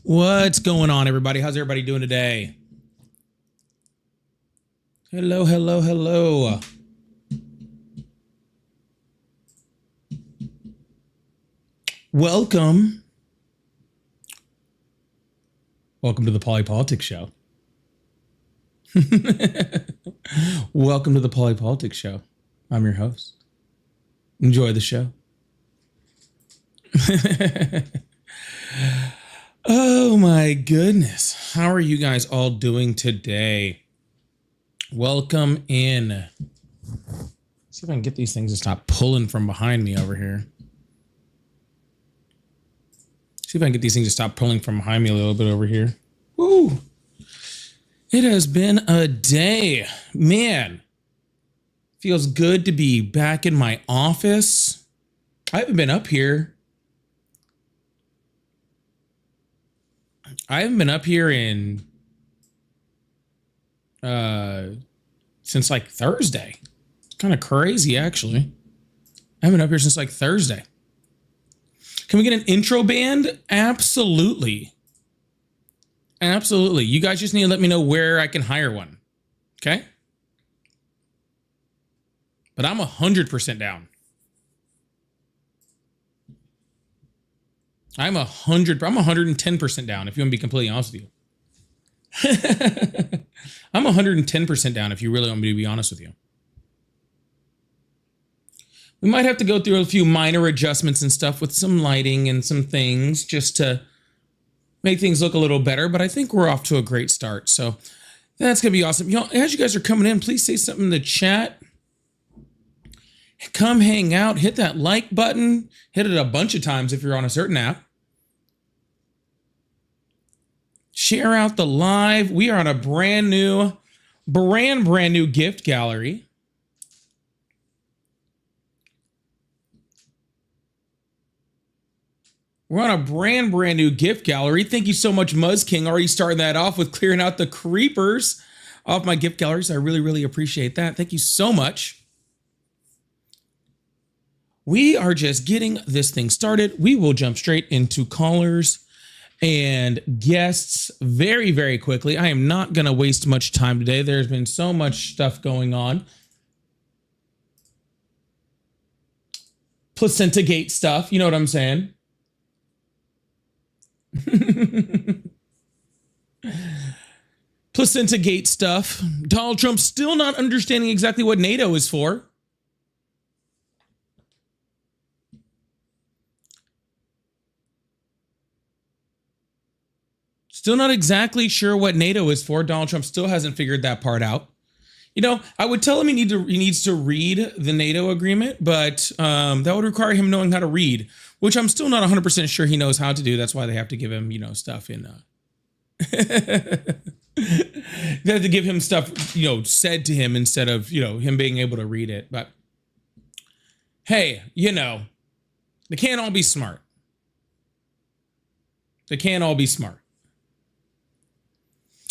What's going on, everybody? How's everybody doing today? Hello, hello, hello. Welcome. Welcome to the Polypolitics Show. Welcome to the Polypolitics Show. I'm your host. Enjoy the show. Oh my goodness. How are you guys all doing today? Welcome in. See if I can get these things to stop pulling from behind me over here. See if I can get these things to stop pulling from behind me a little bit over here. Woo! It has been a day. Man, feels good to be back in my office. I haven't been up here. in since like Thursday. It's kind of crazy, actually. I haven't been up here since like Thursday. Can we get an intro band? Absolutely. Absolutely. You guys just need to let me know where I can hire one. Okay? But I'm 100% down. I'm 110% down, if you want to be completely honest with you. I'm 110% down if you really want me to be honest with you. We might have to go through a few minor adjustments and stuff with some lighting and some things just to make things look a little better, but I think we're off to a great start. So that's going to be awesome. You know, as you guys are coming in, please say something in the chat. Come hang out, hit that like button, hit it a bunch of times if you're on a certain app. Share out the live. We are on a brand new gift gallery. We're on a brand new gift gallery. Thank you so much, Muzz King. Already starting that off with clearing out the creepers off my gift galleries. I really appreciate that. Thank you so much. We are just getting this thing started. We will jump straight into callers and guests very quickly. I am not going to waste much time today. There's been so much stuff going on. Placenta Gate stuff. You know what I'm saying? Placenta Gate stuff. Donald Trump still not understanding exactly what NATO is for. Still not exactly sure what NATO is for. Donald Trump still hasn't figured that part out. You know, I would tell him he needs to read the NATO agreement, but that would require him knowing how to read, which I'm still not 100% sure he knows how to do. That's why they have to give him, you know, stuff in. They have to give him stuff, you know, said to him instead of, you know, him being able to read it. But hey, you know, they can't all be smart. They can't all be smart.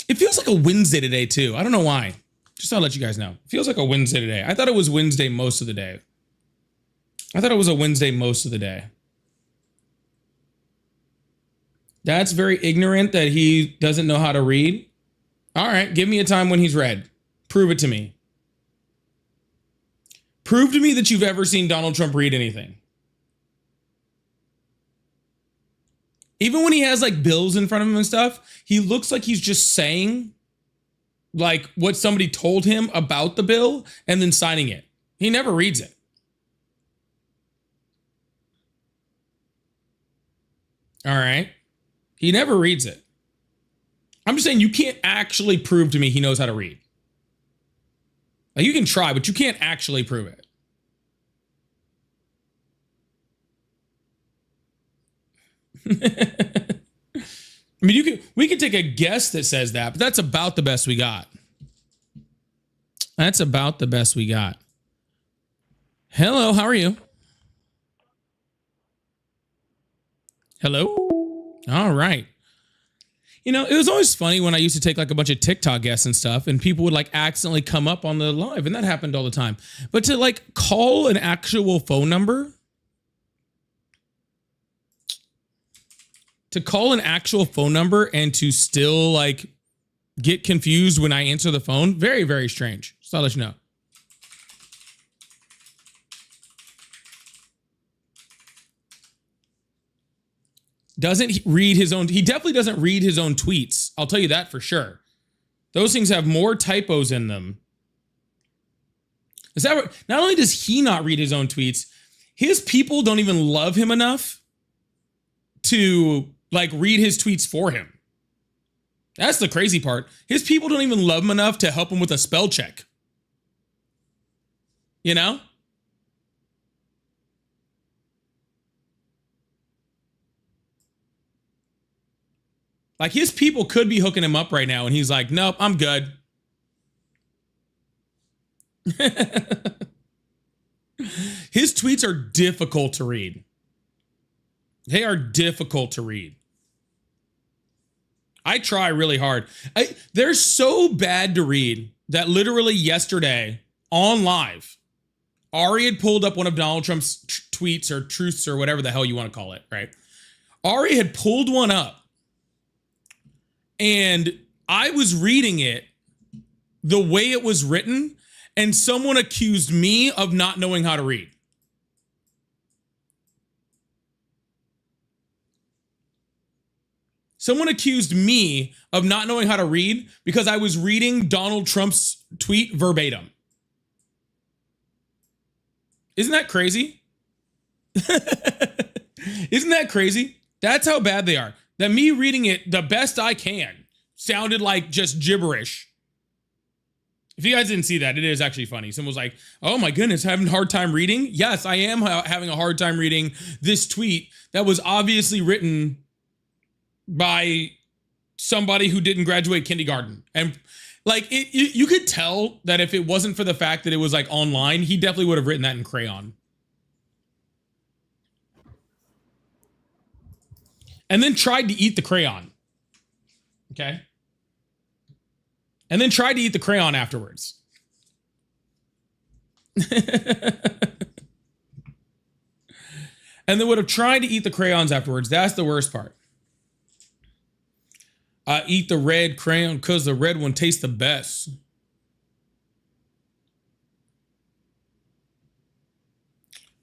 It feels like a Wednesday today, too. I don't know why. Just thought I'd let you guys know. It feels like a Wednesday today. I thought it was Wednesday most of the day. That's very ignorant that he doesn't know how to read. All right, give me a time when he's read. Prove it to me. Prove to me that you've ever seen Donald Trump read anything. Even when he has like bills in front of him and stuff, he looks like he's just saying like what somebody told him about the bill and then signing it. He never reads it. All right. He never reads it. I'm just saying you can't actually prove to me he knows how to read. Like you can try, but you can't actually prove it. I mean, we could take a guess that says that, but that's about the best we got. That's about the best we got. Hello, how are you? Hello? All right. You know, it was always funny when I used to take like a bunch of TikTok guests and stuff, and people would like accidentally come up on the live, and that happened all the time. But to like call an actual phone number, to call an actual phone number and to still like get confused when I answer the phone, very, very strange. Just I'll let you know. Doesn't read his own. He definitely doesn't read his own tweets. I'll tell you that for sure. Those things have more typos in them. Is that not only does he not read his own tweets, his people don't even love him enough to like read his tweets for him. That's the crazy part. His people don't even love him enough to help him with a spell check. You know? Like his people could be hooking him up right now and he's like, nope, I'm good. His tweets are difficult to read. They are difficult to read. I try really hard. They're so bad to read that literally yesterday on live, Ari had pulled up one of Donald Trump's tweets or truths or whatever the hell you want to call it, right? Ari had pulled one up. And I was reading it the way it was written, and someone accused me of not knowing how to read. Someone accused me of not knowing how to read because I was reading Donald Trump's tweet verbatim. Isn't that crazy? Isn't that crazy? That's how bad they are. That me reading it the best I can sounded like just gibberish. If you guys didn't see that, it is actually funny. Someone was like, oh my goodness, having a hard time reading? Yes, I am having a hard time reading this tweet that was obviously written by somebody who didn't graduate kindergarten. And like, you could tell that if it wasn't for the fact that it was like online, he definitely would have written that in crayon. And then tried to eat the crayon. Okay? And then tried to eat the crayon afterwards. And then would have tried to eat the crayons afterwards. That's the worst part. I eat the red crayon because the red one tastes the best.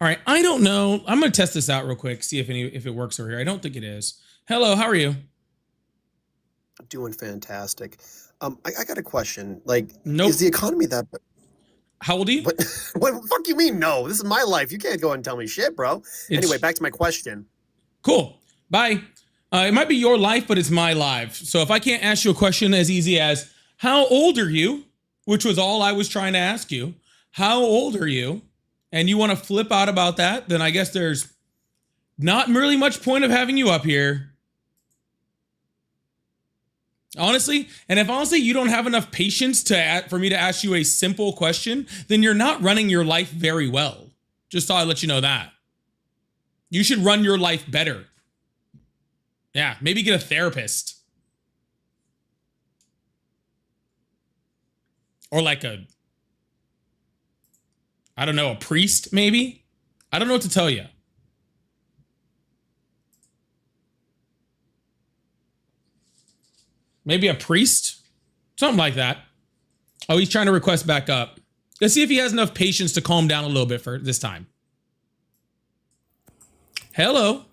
All right, I don't know. I'm going to test this out real quick, see if it works over here. I don't think it is. Hello, how are you? I'm doing fantastic. I got a question. Like, nope. Is the economy that? How old are you? What the fuck you mean? No, this is my life. You can't go and tell me shit, bro. Anyway, back to my question. Cool. Bye. It might be your life, but it's my life. So if I can't ask you a question as easy as, how old are you? Which was all I was trying to ask you. How old are you? And you want to flip out about that, then I guess there's not really much point of having you up here. Honestly, and if honestly you don't have enough patience for me to ask you a simple question, then you're not running your life very well. Just thought I'd let you know that. You should run your life better. Yeah, maybe get a therapist. Or like a priest, maybe? I don't know what to tell you. Maybe a priest? Something like that. Oh, he's trying to request back up. Let's see if he has enough patience to calm down a little bit for this time. Hello.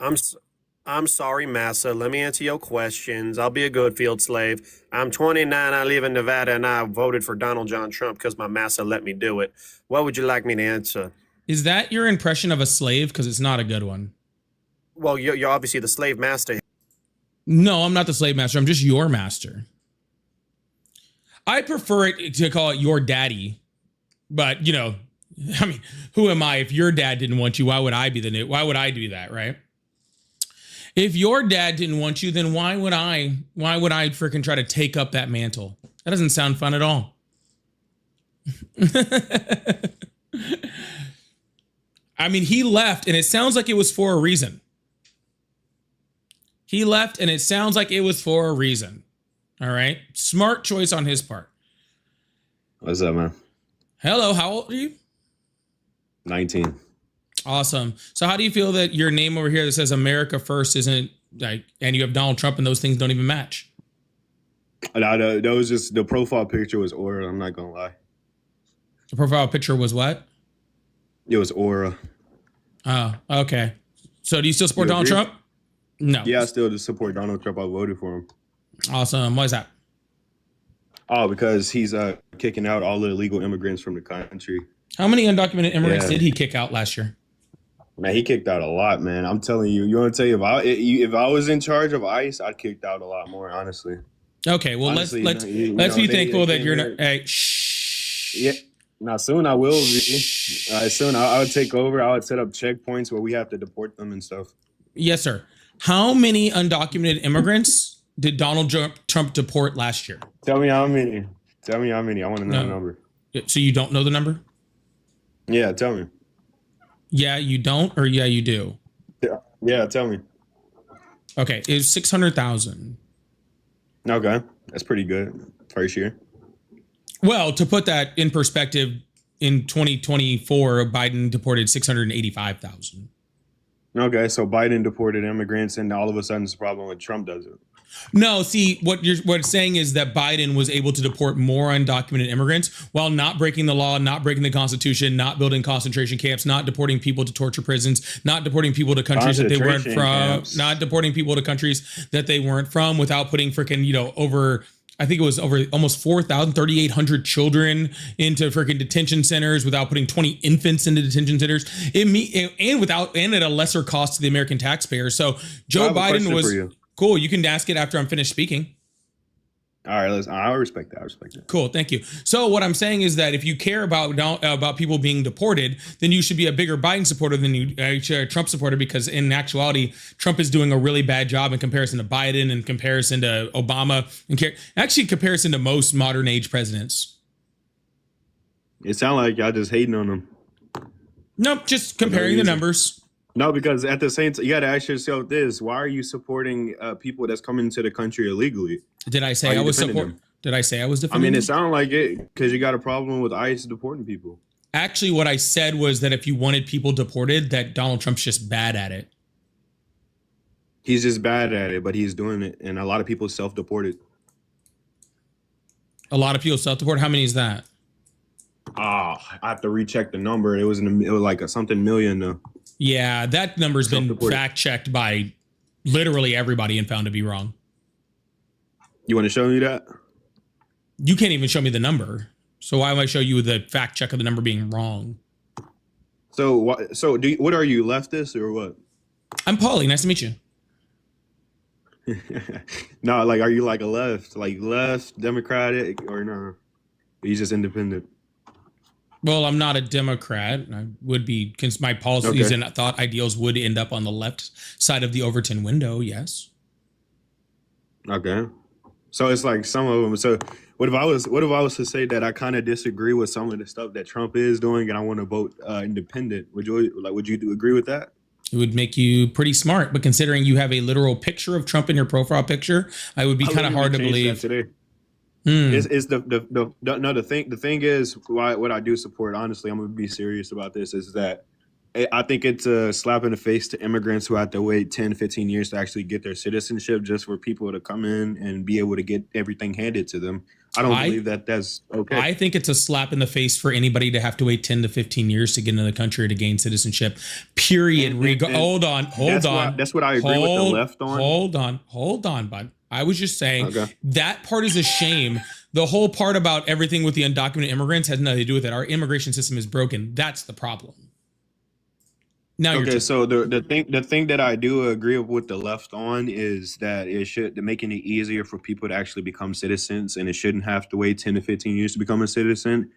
I'm sorry, Massa. Let me answer your questions. I'll be a good field slave. I'm 29. I live in Nevada, and I voted for Donald John Trump because my Massa let me do it. What would you like me to answer? Is that your impression of a slave? Because it's not a good one. Well, you're obviously the slave master. No, I'm not the slave master. I'm just your master. I prefer it to call it your daddy. But, you know, I mean, who am I? If your dad didn't want you, why would I be why would I do that, right? If your dad didn't want you, then why would I freaking try to take up that mantle? That doesn't sound fun at all. I mean, he left and it sounds like it was for a reason. He left and it sounds like it was for a reason. All right. Smart choice on his part. What's up, man? Hello. How old are you? 19. Awesome. So how do you feel that your name over here that says America First isn't Like, and you have Donald Trump, and those things don't even match. That was just the profile picture was aura. I'm not gonna lie. The profile picture was what? It was aura. Oh, okay. So do you still support You Donald agree? Trump? No. Yeah, I still just support Donald Trump. I voted for him. Awesome. Why is that? Oh, because he's kicking out all the illegal immigrants from the country. How many undocumented immigrants Yeah. did he kick out last year? Man, he kicked out a lot, man. I'm telling you. You want to tell you if I was in charge of ICE, I'd kicked out a lot more, honestly. Okay, well Honestly, let's you let's know, be they thankful that came you're here- not. Hey, shh. Yeah. Now soon I will be. Soon I would take over. I would set up checkpoints where we have to deport them and stuff. Yes, sir. How many undocumented immigrants did Donald Trump deport last year? Tell me how many. Tell me how many. I want to know No. the number. So you don't know the number? Yeah, tell me. Yeah, you don't, or yeah, you do. Yeah, tell me. Okay, it's 600,000. Okay, that's pretty good. First year. Well, to put that in perspective, in 2024, Biden deported 685,000. Okay, so Biden deported immigrants, and all of a sudden it's a problem when Trump does it. No, see, what it's saying is that Biden was able to deport more undocumented immigrants while not breaking the law, not breaking the Constitution, not building concentration camps, not deporting people to torture prisons, not deporting people to countries that they weren't from, Concentration camps. not deporting people to countries that they weren't from without putting freaking, over, I think it was over almost 4,000, 3,800 children into freaking detention centers without putting 20 infants into detention centers and at a lesser cost to the American taxpayer. So I Joe have a Biden question was for you. cool. You can ask it after I'm finished speaking. All right, I respect that. I respect that. Cool, thank you. So what I'm saying is that if you care about people being deported, then you should be a bigger Biden supporter than you a Trump supporter, because in actuality, Trump is doing a really bad job in comparison to Biden, in comparison to Obama, actually in comparison to most modern age presidents. It sounds like y'all just hating on him. Nope, just comparing the reason. numbers. No, because at the same time, you got to ask yourself this: why are you supporting people that's coming into the country illegally? Did I Are say you I was defending support? them? Did I say I was I defending? mean, them? it sounded like it because you got a problem with ICE deporting people. Actually, what I said was that if you wanted people deported, that Donald Trump's just bad at it. He's just bad at it, but he's doing it, and a lot of people self-deported. A lot of people self-deport. How many is that? I have to recheck the number. It was like something million though. Yeah, that number's been Self-reported. fact-checked by literally everybody and found to be wrong. You want to show me that? You can't even show me the number. So why would I show you the fact check of the number being wrong? So what? So what are you, leftist or what? I'm Paulie. Nice to meet you. No, like, are you like a left Democratic, or no? Are you just independent? Well, I'm not a Democrat. I would be, because my policies Okay. and thought ideals would end up on the left side of the Overton window. Yes. Okay. So it's like some of them. So what if I was to say that I kind of disagree with some of the stuff that Trump is doing, and I want to vote independent? Would you agree with that? It would make you pretty smart, but considering you have a literal picture of Trump in your profile picture, I would be kind of hard to believe. Today. Hmm. Is the thing is what I do support, honestly, I'm gonna be serious about this, is that I think it's a slap in the face to immigrants who have to wait 10, 15 years to actually get their citizenship, just for people to come in and be able to get everything handed to them. I don't believe that that's okay. I think it's a slap in the face for anybody to have to wait 10 to 15 years to get into the country to gain citizenship. Period. Hold on. That's what I agree with the left on. Hold on, bud. I was just saying Okay. that part is a shame. The whole part about everything with the undocumented immigrants has nothing to do with it. Our immigration system is broken. That's the problem. Now Okay, so the thing that I do agree with the left on is that making it easier for people to actually become citizens, and it shouldn't have to wait 10 to 15 years to become a citizen.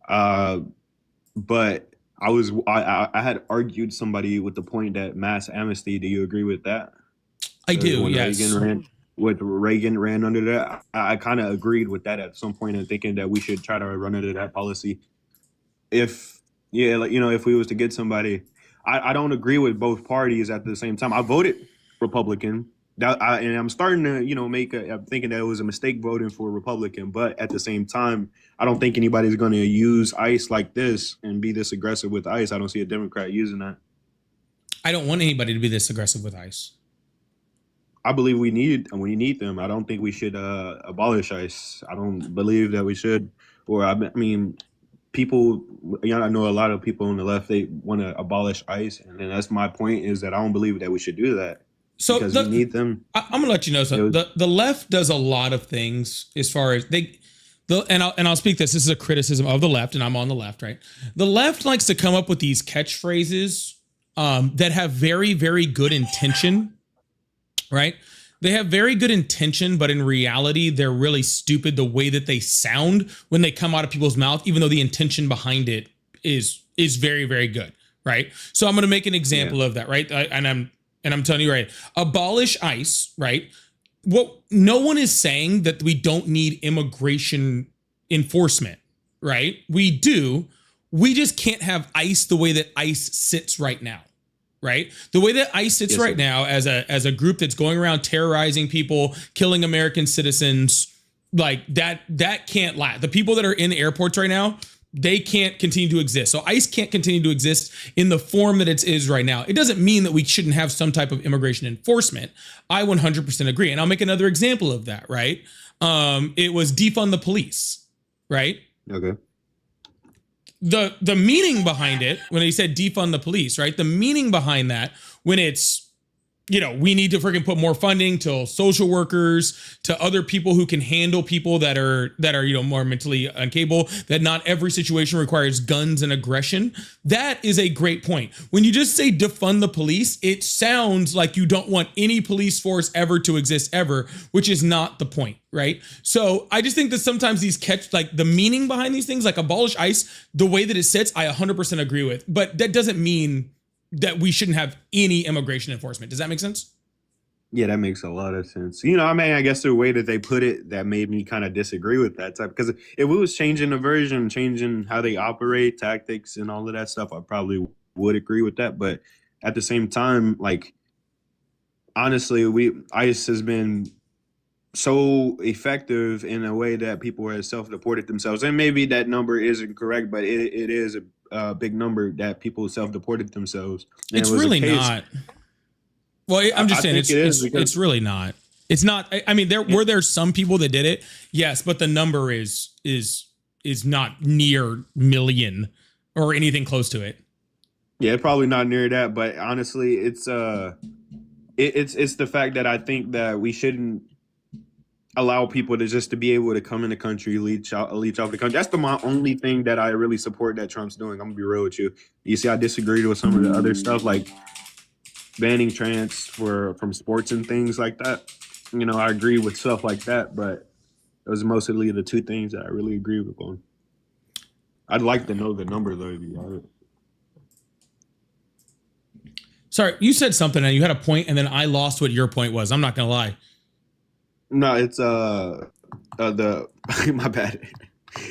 But I had argued somebody with the point that mass amnesty. Do you agree with that? I do. When Yes. Reagan ran under that, I kind of agreed with that at some point, and thinking that we should try to run under that policy. If we was to get somebody. I don't agree with both parties at the same time. I voted Republican, and I'm starting to, I'm thinking that it was a mistake voting for Republican. But at the same time, I don't think anybody's going to use ICE like this and be this aggressive with ICE. I don't see a Democrat using that. I don't want anybody to be this aggressive with ICE. I believe we need them. I don't think we should abolish ICE. I don't believe that we should. Or I mean, people. I know a lot of people on the left, they want to abolish ICE, and then that's my point, is that I don't believe that we should do that So because we need them. I'm gonna let you know something. The left does a lot of things as far as I'll speak this. This is a criticism of the left, and I'm on the left, right? The left likes to come up with these catchphrases that have very, very good intention, right? They have very good intention, but in reality, they're really stupid the way that they sound when they come out of people's mouth, even though the intention behind it is very, very good, right? So I'm going to make an example of that, right? And I'm telling you, right, abolish ICE, right? What no one is saying that we don't need immigration enforcement, right? We do. We just can't have ICE the way that ICE sits right now. Right, the way that ICE sits right now as a group that's going around terrorizing people, killing American citizens, like that can't last. The people that are in the airports right now, they can't continue to exist. So ICE can't continue to exist in the form that it is right now. It doesn't mean that we shouldn't have some type of immigration enforcement. I 100% agree, and I'll make another example of that. Right, it was defund the police. Right. Okay. The meaning behind it, when he said defund the police, right? The meaning behind that, when it's, we need to freaking put more funding to social workers, to other people who can handle people that are more mentally incapable, that not every situation requires guns and aggression. That is a great point. When you just say defund the police, it sounds like you don't want any police force ever to exist ever, which is not the point, right? So I just think that sometimes these the meaning behind these things, like abolish ICE, the way that it sits, I 100% agree with, but that doesn't mean that we shouldn't have any immigration enforcement. Does that make sense? Yeah, that makes a lot of sense. I guess the way that they put it, that made me kind of disagree with that type. Because if we was changing the version, changing how they operate, tactics, and all of that stuff, I probably would agree with that. But at the same time, like, honestly, ICE has been so effective in a way that people have self-deported themselves. And maybe that number isn't correct, but it is a big number that people self-deported themselves. And it's really not. Well, I'm just saying it's really not. It's not. I mean, were there some people that did it? Yes, but the number is not near million or anything close to it. Yeah, probably not near that. But honestly, it's the fact that I think that we shouldn't allow people to be able to come in the country, leech off the country. That's my only thing that I really support that Trump's doing. I'm gonna be real with you. You see, I disagreed with some of the other stuff, like banning trans from sports and things like that. I agree with stuff like that, but those are mostly the two things that I really agree with on. I'd like to know the number though, if you got it. Sorry, you said something and you had a point, and then I lost what your point was. I'm not gonna lie. No, it's my bad.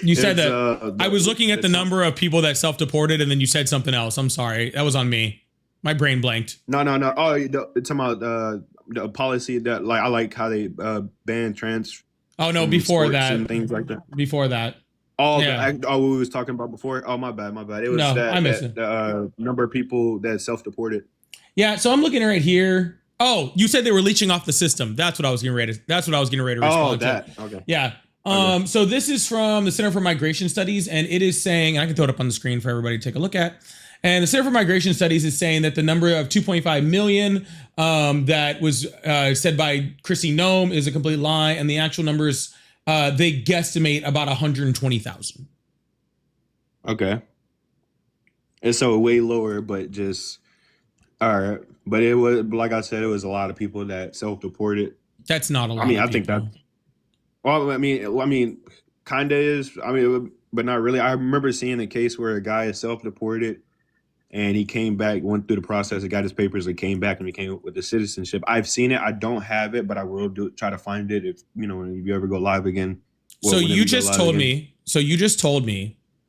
You said that I was looking at the number of people that self-deported, and then you said something else. I'm sorry, that was on me. My brain blanked. No. Oh, it's about the policy that, like, I like how they ban trans. Oh no, before that and things like that. Before that. Oh, yeah. What we was talking about before. Oh, my bad. It was the number of people that self-deported. Yeah, so I'm looking right here. Oh, you said they were leeching off the system. That's what I was getting ready to respond to. That. Okay. Yeah. So this is from the Center for Migration Studies, and it is saying, and I can throw it up on the screen for everybody to take a look at. And the Center for Migration Studies is saying that the number of 2.5 million that was said by Chrissy Nome is a complete lie, and the actual numbers they guesstimate about 120,000. Okay. And so way lower, but just all right. But it was, like I said, it was a lot of people that self-deported. That's not a lot. I think that. Well, I mean, kind of is. But not really. I remember seeing a case where a guy is self-deported, and he came back, went through the process, and got his papers, and came back and became with the citizenship. I've seen it. I don't have it, but I will try to find it if you ever go live again. So you just told me,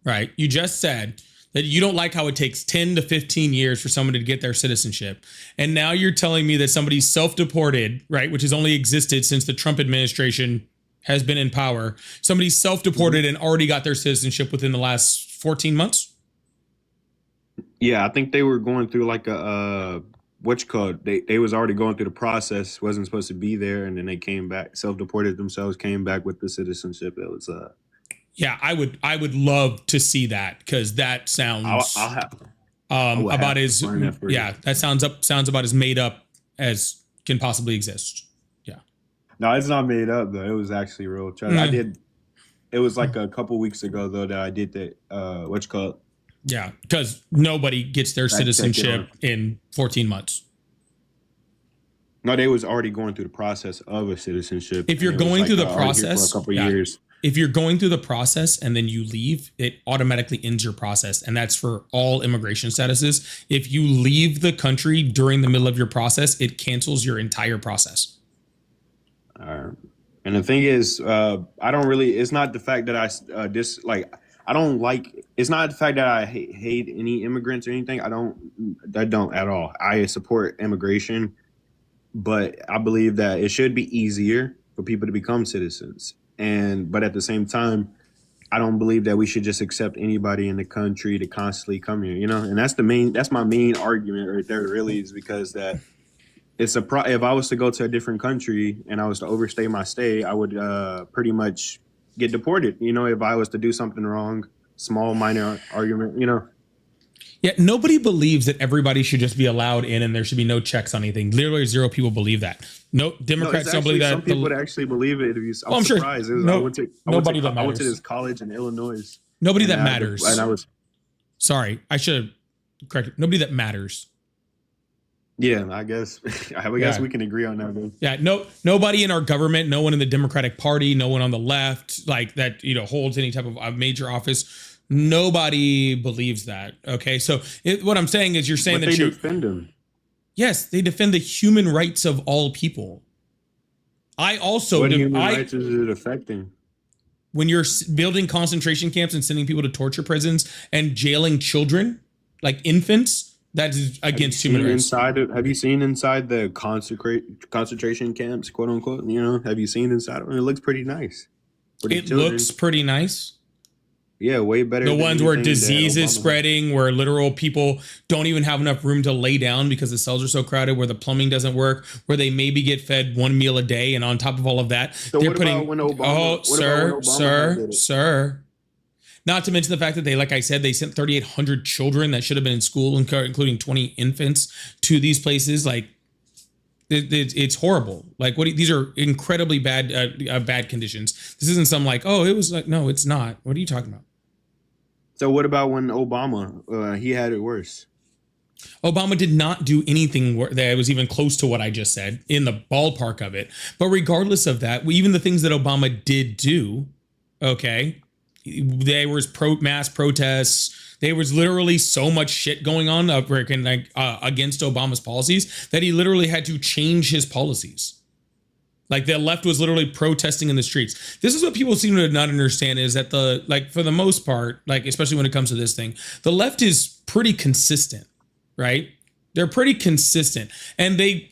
right? You just said that you don't like how it takes 10 to 15 years for someone to get their citizenship. And now you're telling me that somebody's self-deported, right, which has only existed since the Trump administration has been in power. Somebody's self-deported and already got their citizenship within the last 14 months? Yeah, I think they were going through like a what's called they was already going through the process, wasn't supposed to be there, and then they came back, self-deported themselves, came back with the citizenship. It was Yeah, I would love to see that, because that sounds about as that sounds about as made up as can possibly exist. Yeah. No, it's not made up though. It was actually real. I did. It was like a couple weeks ago though that I did that. What's called? Yeah, because nobody gets their citizenship in 14 months. No, they was already going through the process of a citizenship. If you're going through the process for a couple years. If you're going through the process and then you leave, it automatically ends your process. And that's for all immigration statuses. If you leave the country during the middle of your process, it cancels your entire process. And the thing is, I don't really, it's not the fact that it's not the fact that I hate any immigrants or anything. I don't at all. I support immigration, but I believe that it should be easier for people to become citizens. But at the same time, I don't believe that we should just accept anybody in the country to constantly come here, and that's my main argument right there, really, is because that if I was to go to a different country and I was to overstay my stay, I would pretty much get deported, if I was to do something wrong, small, minor argument, Yeah, nobody believes that everybody should just be allowed in and there should be no checks on anything. Literally zero people believe that. No, Democrats don't believe that. Some people would actually believe it. I'm surprised. Sure. I went to this college in Illinois. Nobody that matters. Sorry, I should have corrected. Nobody that matters. Yeah, I guess. Guess we can agree on that. Man. Yeah, nobody in our government, no one in the Democratic Party, no one on the left, like that, holds any type of major office. Nobody believes that. Okay, so what I'm saying is, you're saying that they defend them. Yes, they defend the human rights of all people. I also. What human rights is it affecting? When you're building concentration camps and sending people to torture prisons and jailing children, like infants, that is against human rights. Have you seen inside the concentration camps, quote unquote? Have you seen inside of them? It looks pretty nice. It looks pretty nice. Yeah, way better. The ones where disease is spreading, where literal people don't even have enough room to lay down because the cells are so crowded, where the plumbing doesn't work, where they maybe get fed one meal a day, and on top of all of that, they're putting. Sir. Not to mention the fact that they, like I said, they sent 3,800 children that should have been in school, including 20 infants, to these places. Like, it's horrible. Like, these are incredibly bad conditions. This isn't some like, oh, it was like, no, it's not. What are you talking about? So what about when Obama, he had it worse? Obama did not do anything that was even close to what I just said, in the ballpark of it. But regardless of that, even the things that Obama did do, okay, there was mass protests. There was literally so much shit going on against Obama's policies that he literally had to change his policies. Like, the left was literally protesting in the streets. This is what people seem to not understand, is that for the most part, like, especially when it comes to this thing, the left is pretty consistent, right? They're pretty consistent, and they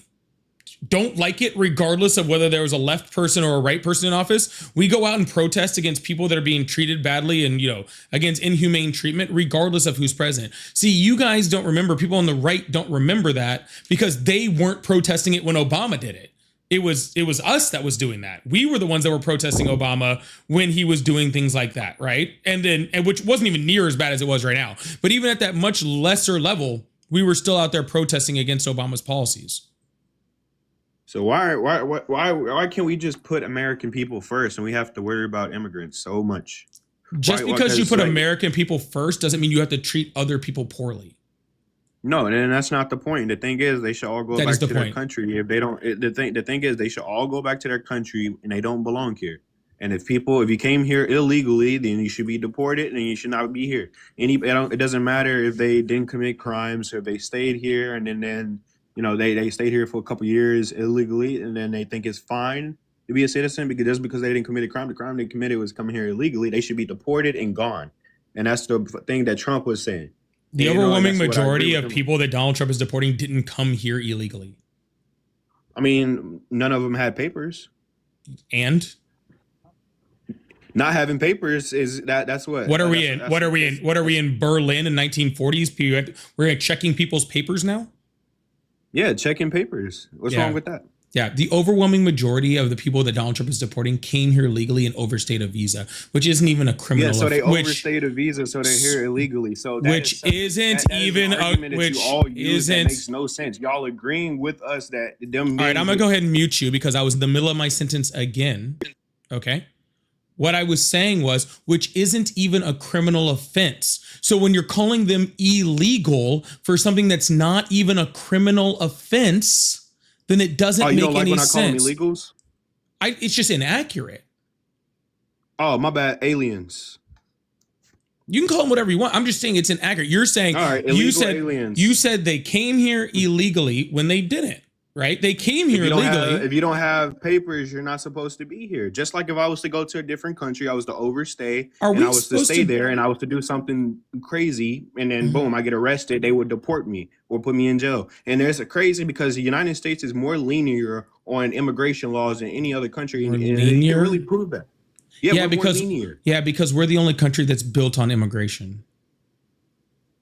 don't like it regardless of whether there was a left person or a right person in office. We go out and protest against people that are being treated badly and, against inhumane treatment, regardless of who's president. See, you guys don't remember, people on the right don't remember that, because they weren't protesting it when Obama did it. It was us that was doing that. We were the ones that were protesting Obama when he was doing things like that, right? And which wasn't even near as bad as it was right now. But even at that much lesser level, we were still out there protesting against Obama's policies. So why can't we just put American people first, and we have to worry about immigrants so much? Just because you put American people first doesn't mean you have to treat other people poorly. No, and that's not the point. The thing is, they should all go back to their country. If they don't, the thing is, they should all go back to their country, and they don't belong here. And if you came here illegally, then you should be deported, and you should not be here. It doesn't matter if they didn't commit crimes, or if they stayed here and then they stayed here for a couple years illegally, and then they think it's fine to be a citizen because they didn't commit a crime. The crime they committed was coming here illegally. They should be deported and gone. And that's the thing that Trump was saying. The overwhelming majority of people that Donald Trump is deporting didn't come here illegally. I mean, none of them had papers. And not having papers is that's what. What are we in? What are we in Berlin in 1940s? We're checking people's papers now. Yeah, checking papers. What's Yeah. wrong with that? Yeah, the overwhelming majority of the people that Donald Trump is deporting came here legally and overstayed a visa, which isn't even a criminal. Yeah, so they which overstayed a visa, so they're here illegally. So that which is something- isn't that is even an a argument that which you all use that isn't. makes no sense. Y'all agreeing with us that them. All right, I'm gonna go ahead and mute you because I was in the middle of my sentence again. Okay. What I was saying was, which isn't even a criminal offense. So when you're calling them illegal for something that's not even a criminal offense, then it doesn't you make don't like any when I call them sense. illegals? It's just inaccurate. Oh, my bad. Aliens. You can call them whatever you want. I'm just saying it's inaccurate. You're saying All right, you illegal said aliens. you said they came here illegally when they didn't, right? They came here illegally. If you don't have papers, you're not supposed to be here. Just like if I was to go to a different country, I was to overstay, Are and we I was to supposed stay to- there, and I was to do something crazy, and then boom, I get arrested. They would deport me or put me in jail. And there's a crazy because the United States is more linear on immigration laws than any other country, and you linear? can really prove that. Yeah, we're more because linear. because we're the only country that's built on immigration.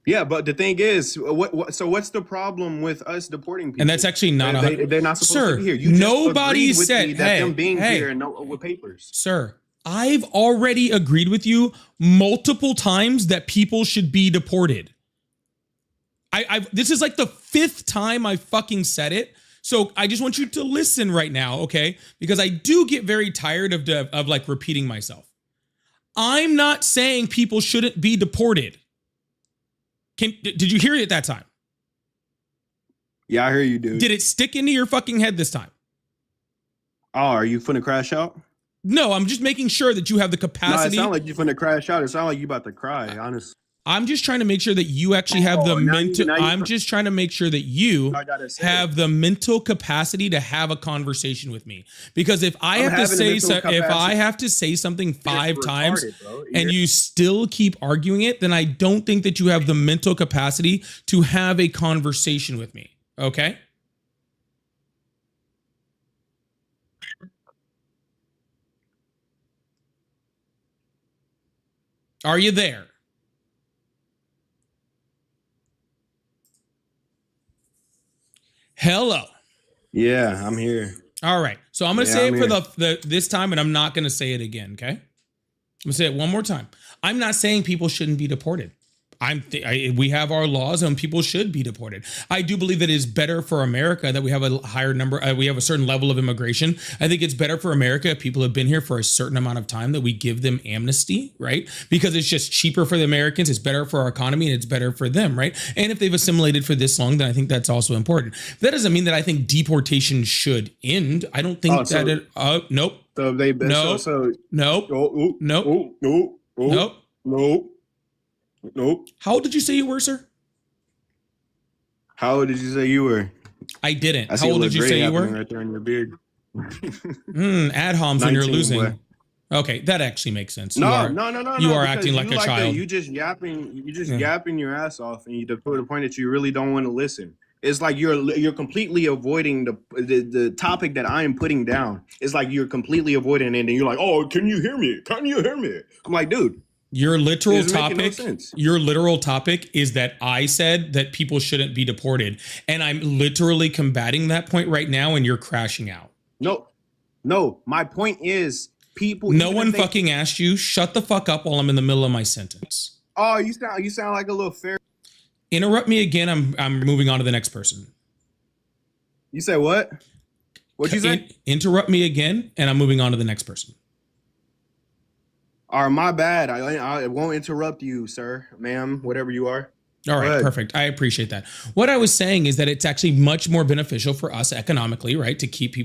Yeah, but the thing is, so what's the problem with us deporting people? And that's actually not they're not supposed Sir, to be here. You just nobody agreed with said- me that hey, them being hey. here and with papers. Sir, I've already agreed with you multiple times that people should be deported. This is like the 5th time I fucking said it. So I just want you to listen right now, okay? Because I do get very tired of like repeating myself. I'm not saying people shouldn't be deported. Did you hear it that time? Yeah, I hear you, dude. Did it stick into your fucking head this time? Oh, are you finna crash out? No, I'm just making sure that you have the No, it capacity. sound like you finna crash out. It sound like you about to cry, honestly. I'm just trying to make sure that you actually have the mental. I'm just trying to make sure that you I gotta say have the mental capacity to have a conversation with me. Because if I have to having the say mental if I capacity. have to say something 5 You're times retarded, bro. and you still keep arguing it, then I don't think that you have the mental capacity to have a conversation with me. Okay? Are you there? Hello. Yeah, I'm here. All right. So I'm going to Yeah, say I'm it for here. this time, and I'm not going to say it again. Okay. I'm going to say it one more time. I'm not saying people shouldn't be deported. We have our laws and people should be deported. I do believe that it is better for America that we have a higher number. We have a certain level of immigration. I think it's better for America if people have been here for a certain amount of time that we give them amnesty, right? Because it's just cheaper for the Americans. It's better for our economy and it's better for them, right? And if they've assimilated for this long, then I think that's also important. That doesn't mean that I think deportation should end. I don't think nope. So they Nope. Nope. Nope. Nope. Nope. Nope. Nope. Nope. How old did you say you were, sir? How old did you say you were? I didn't. I see How a old little did you gray say you happening were? right there in your beard. Ad homs when you're 19, losing. boy. Okay, that actually makes sense. No, you are because acting like you a child. You just Yeah. yapping your ass off, and you to the point that you really don't want to listen. It's like you're completely avoiding the topic that I am putting down. It's like you're completely avoiding it, and you're like, "Oh, can you hear me? Can you hear me?" I'm like, dude, Your literal It's making no topic. sense. Your literal topic is that I said that people shouldn't be deported, and I'm literally combating that point right now, and you're crashing out. no. My point is, people. No even one if they- fucking asked you. Shut the fuck up while I'm in the middle of my sentence. Oh, you sound like a little fair. Interrupt me again. I'm moving on to the next person. You say what? What you say? Interrupt me again, and I'm moving on to the next person. Or my bad. I won't interrupt you, sir, ma'am, whatever you are. All right, Good. perfect. I appreciate that. What I was saying is that it's actually much more beneficial for us economically, right? To keep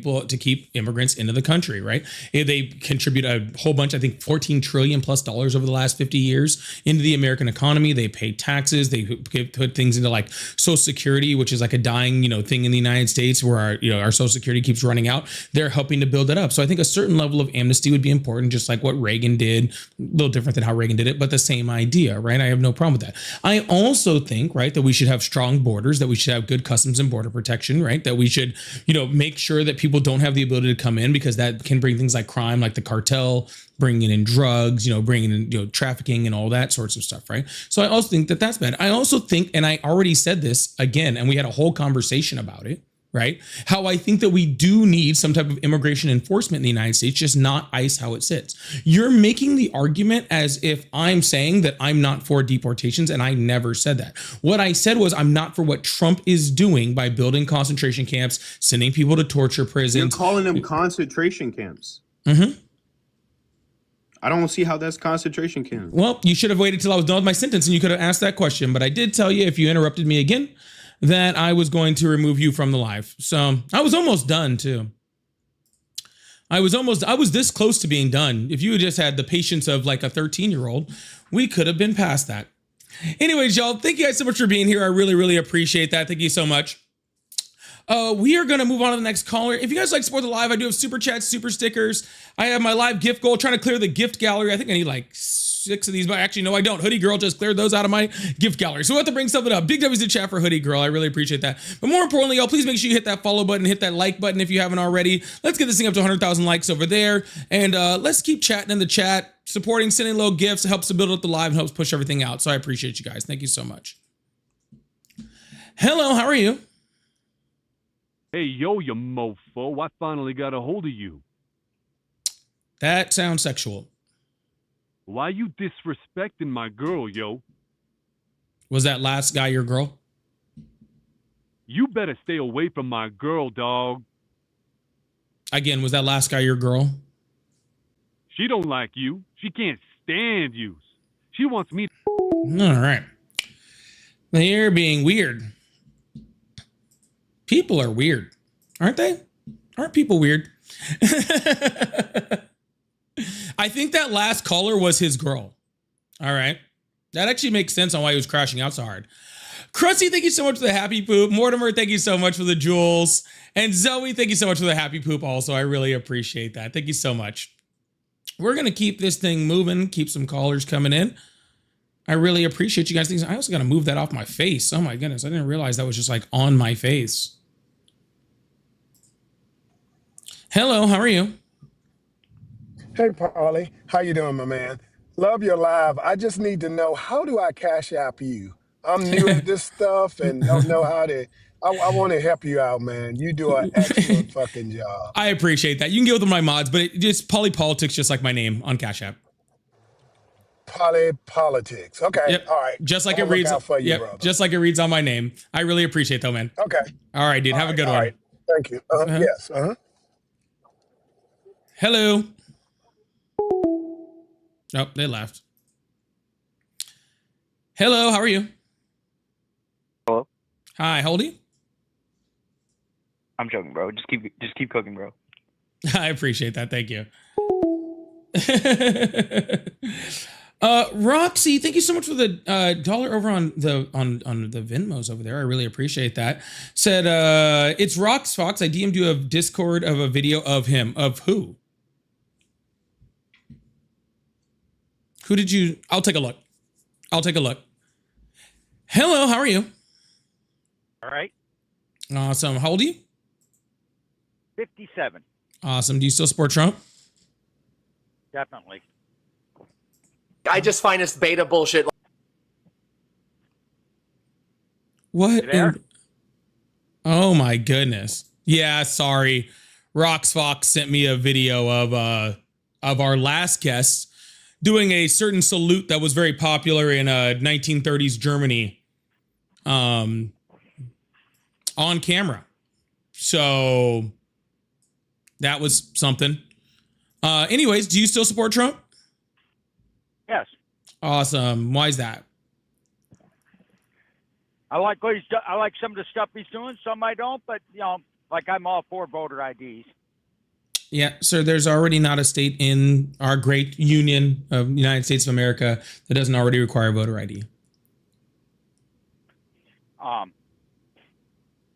immigrants into the country, right? They contribute a whole bunch, I think $14 trillion plus over the last 50 years into the American economy. They pay taxes. They put things into like Social Security, which is like a dying, thing in the United States where our Social Security keeps running out. They're helping to build it up. So I think a certain level of amnesty would be important, just like what Reagan did. A little different than how Reagan did it, but the same idea, right? I have no problem with that. I also also think, right, that we should have strong borders, that we should have good customs and border protection, right? That we should, make sure that people don't have the ability to come in, because that can bring things like crime, like the cartel, bringing in drugs, bringing in, trafficking and all that sorts of stuff, right? So I also think that that's bad. I also think, and I already said this again, and we had a whole conversation about it, right? How I think that we do need some type of immigration enforcement in the United States, just not ICE how it sits. You're making the argument as if I'm saying that I'm not for deportations, and I never said that. What I said was I'm not for what Trump is doing by building concentration camps, sending people to torture prisons. You're calling them concentration camps. Mm-hmm. I don't see how that's concentration camp. Well, you should have waited till I was done with my sentence and you could have asked that question. But I did tell you, if you interrupted me again, that I was going to remove you from the live. So I was almost done too. I was this close to being done. If you had just had the patience of like a 13-year-old, we could have been past that. Anyways, y'all, thank you guys so much for being here. I really, really appreciate that. Thank you so much. We are going to move on to the next caller. If you guys like support the live, I do have super chats, super stickers. I have my live gift goal, trying to clear the gift gallery. I think I need like 6 of these, but actually, no, I don't. Hoodie Girl just cleared those out of my gift gallery. So we'll have to bring something up. Big W's in chat for Hoodie Girl. I really appreciate that. But more importantly, y'all, please make sure you hit that follow button, hit that like button if you haven't already. Let's get this thing up to 100,000 likes over there. And let's keep chatting in the chat, supporting, sending little gifts. It helps to build up the live and helps push everything out. So I appreciate you guys. Thank you so much. Hello, how are you? Hey, yo, you mofo, I finally got a hold of you. That sounds sexual. Why you disrespecting my girl, yo? Was that last guy your girl? You better stay away from my girl, dog. Again, was that last guy your girl? She don't like you. She can't stand you. She wants me to... All right. They're being weird. People are weird, aren't they? Aren't people weird? I think that last caller was his girl. All right. That actually makes sense on why he was crashing out so hard. Krusty, thank you so much for the happy poop. Mortimer, thank you so much for the jewels. And Zoe, thank you so much for the happy poop also. I really appreciate that. Thank you so much. We're going to keep this thing moving, keep some callers coming in. I really appreciate you guys. I also got to move that off my face. Oh my goodness. I didn't realize that was just like on my face. Hello, how are you? Hey, Paulie. How you doing, my man? Love your live. I just need to know, how do I cash app you? I'm new at this stuff and don't know how to. I want to help you out, man. You do an excellent fucking job. I appreciate that. You can get with my mods, but it's Polypolitics, just like my name on Cash App. Politics. Okay. Yep. All right. Just like I'll it look reads. out for you, Yep. brother. Just like it reads on my name. I really appreciate that, man. Okay. All right, dude. Have a good all one. right. Thank you. Yes. Hello. Oh, they left. Hello, how are you? Hello. Hi, how old are you? I'm joking, bro. Just keep cooking, bro. I appreciate that. Thank you. Roxy, thank you so much for the dollar over on the Venmos over there. I really appreciate that. Said it's Rox Fox. I DM'd you a Discord of a video of him. Of who? Who did you? I'll take a look. Hello, how are you? All right. Awesome. How old are you? 57. Awesome. Do you still support Trump? Definitely. I just find this beta bullshit. What? You there? Oh my goodness. Yeah, sorry. Rox Fox sent me a video of our last guest doing a certain salute that was very popular in 1930s Germany on camera. So that was something. Anyways, do you still support Trump? Yes. Awesome. Why is that? I like what I like some of the stuff he's doing. Some I don't, but like I'm all for voter IDs. Yeah, sir, there's already not a state in our great union of the United States of America that doesn't already require voter ID.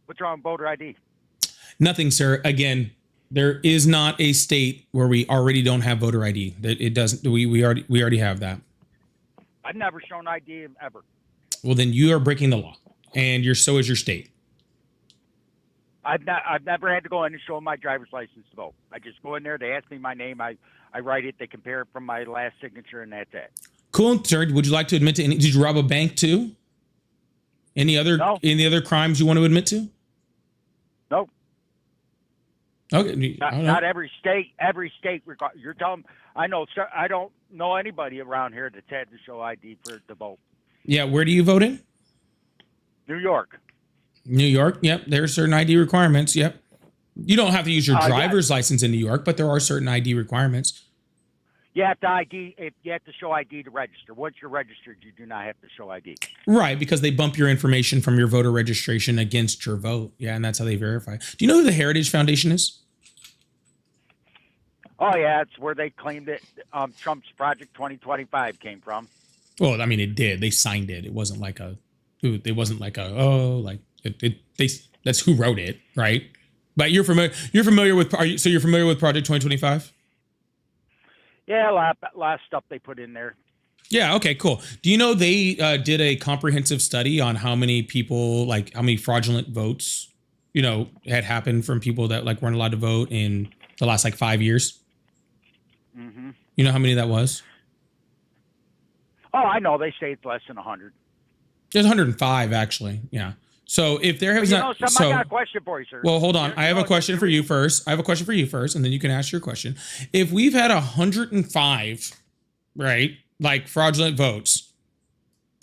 What's wrong with voter ID? Nothing, sir. Again, there is not a state where we already don't have voter ID. It doesn't. We already have that. I've never shown ID ever. Well, then you are breaking the law, and so is your state. I've never had to go in and show my driver's license to vote. I just go in there. They ask me my name. I write it. They compare it from my last signature, and that's it. Cool, sir. Would you like to admit to any? Did you rob a bank too? Any other crimes you want to admit to? Nope. Okay. Not every state. Every state. You're telling. I know. Sir, I don't know anybody around here that's had to show ID to vote. Yeah. Where do you vote in? New York. New York. Yep. There are certain ID requirements. Yep. You don't have to use your driver's license in New York, but there are certain ID requirements. You have to you have to show ID to register. Once you're registered, you do not have to show ID. Right, because they bump your information from your voter registration against your vote. Yeah, and that's how they verify. Do you know who the Heritage Foundation is? Oh yeah, it's where they claimed it. Trump's Project 2025 came from. Well, I mean, it did. They signed it. It wasn't like that's who wrote it, right? But you're familiar with Project 2025? Yeah, a lot of stuff they put in there. Yeah. Okay. Cool. Do you know they did a comprehensive study on how many people, like how many fraudulent votes, had happened from people that weren't allowed to vote in the last 5 years? Mm-hmm. You know how many that was? Oh, I know. They say it's less than 100. There's 105 actually. Yeah. So if there has not, I got a question for you, sir. Well, hold on. I have a question for you first. And then you can ask your question. If we've had 105, right, fraudulent votes,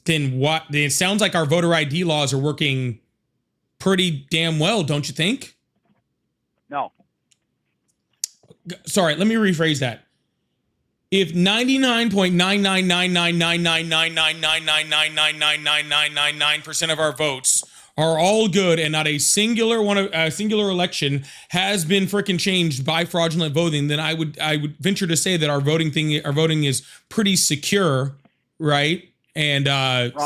then what? It sounds like our voter ID laws are working pretty damn well, don't you think? No. Sorry, let me rephrase that. If 99.999999999999999% of our votes are all good and not a singular election has been freaking changed by fraudulent voting, then I would venture to say that our voting is pretty secure, right? And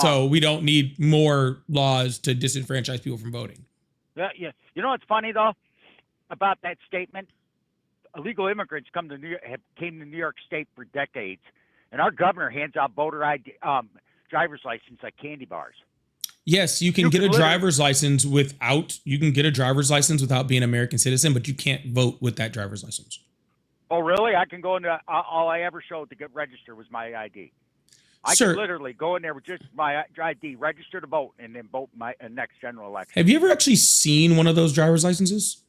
so we don't need more laws to disenfranchise people from voting. Yeah. You know what's funny though about that statement? Illegal immigrants came to New York State for decades, and our governor hands out voter ID, driver's license like candy bars. Yes, you can get a driver's license without being an American citizen, but you can't vote with that driver's license. Oh, really? I can go into all I ever showed to get registered was my ID. I can literally go in there with just my ID, register to vote, and then vote my next general election. Have you ever actually seen one of those driver's licenses?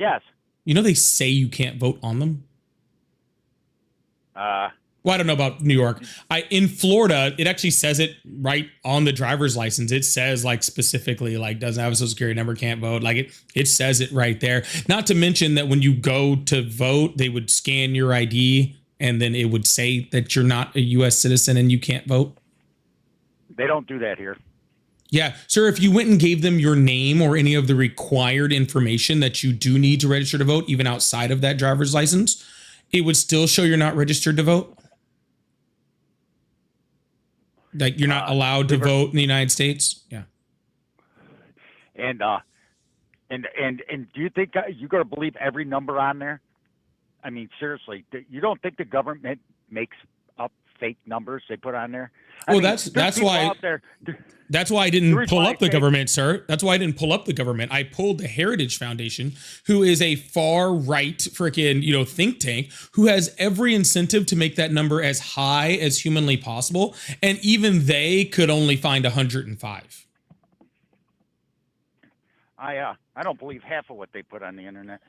Yes. They say you can't vote on them. Well, I don't know about New York. In Florida, it actually says it right on the driver's license. It says specifically doesn't have a social security number, can't vote. It says it right there. Not to mention that when you go to vote, they would scan your ID and then it would say that you're not a U.S. citizen and you can't vote. They don't do that here. Yeah, sir, if you went and gave them your name or any of the required information that you do need to register to vote, even outside of that driver's license, it would still show you're not registered to vote. You're not allowed to vote in the United States. Yeah. And do you think you're going to believe every number on there? I mean, seriously, you don't think the government makes up fake numbers they put on there? That's why. That's why I didn't pull up the government, sir. That's why I didn't pull up the government. I pulled the Heritage Foundation, who is a far right freaking think tank, who has every incentive to make that number as high as humanly possible, and even they could only find 105. I don't believe half of what they put on the internet.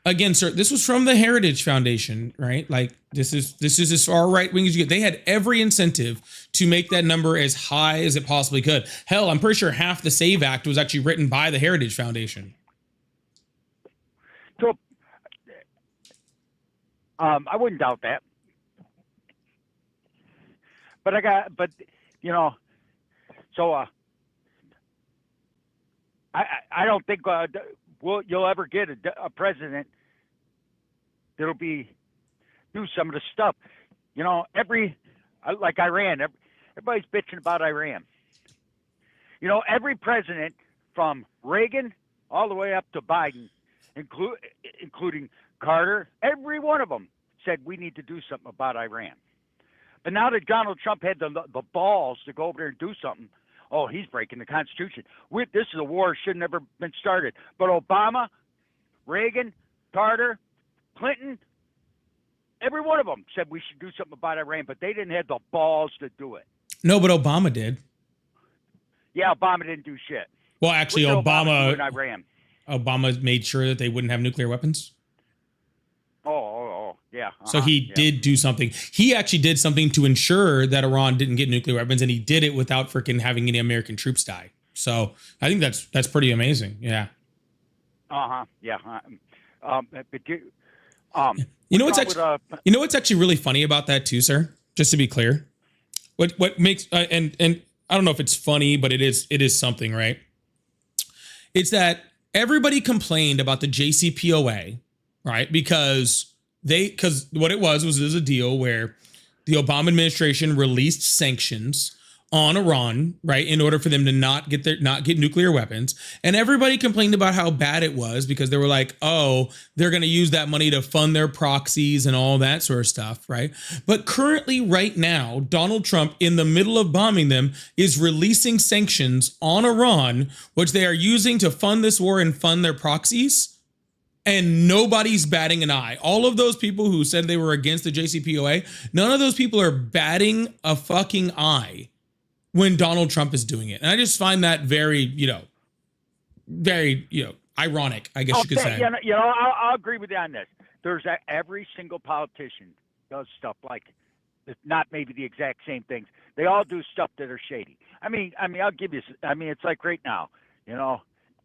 Again, sir, this was from the Heritage Foundation, right? This is as far right wing as you get. They had every incentive to make that number as high as it possibly could. Hell, I'm pretty sure half the SAVE Act was actually written by the Heritage Foundation. So, I wouldn't doubt that. I don't think you'll ever get a president that'll do some of the stuff. Like Iran, everybody's bitching about Iran. Every president from Reagan all the way up to Biden, including Carter, every one of them said we need to do something about Iran. But now that Donald Trump had the balls to go over there and do something, oh, he's breaking the Constitution. This is a war should never been started. But Obama, Reagan, Carter, Clinton, every one of them said we should do something about Iran, but they didn't have the balls to do it. No, but Obama did. Yeah, Obama didn't do shit. Well, actually, What did Obama do in Obama Iran? made sure that they wouldn't have nuclear weapons. Oh, yeah. So he did do something. He actually did something to ensure that Iran didn't get nuclear weapons, and he did it without freaking having any American troops die. So I think that's pretty amazing. Yeah. Yeah. You know what's actually really funny about that too, sir? Just to be clear, what makes and I don't know if it's funny, but it is something, right? It's that everybody complained about the JCPOA, right? Because what it was a deal where the Obama administration released sanctions on Iran, right, in order for them to not get nuclear weapons. And everybody complained about how bad it was because they were like, oh, they're going to use that money to fund their proxies and all that sort of stuff, right? But currently, right now, Donald Trump, in the middle of bombing them, is releasing sanctions on Iran, which they are using to fund this war and fund their proxies. And nobody's batting an eye. All of those people who said they were against the JCPOA, none of those people are batting a fucking eye when Donald Trump is doing it. And I just find that very, ironic, I guess you could say. I'll agree with you on this. There's every single politician does stuff like, not maybe the exact same things. They all do stuff that are shady. I mean, I'll give you, it's like right now,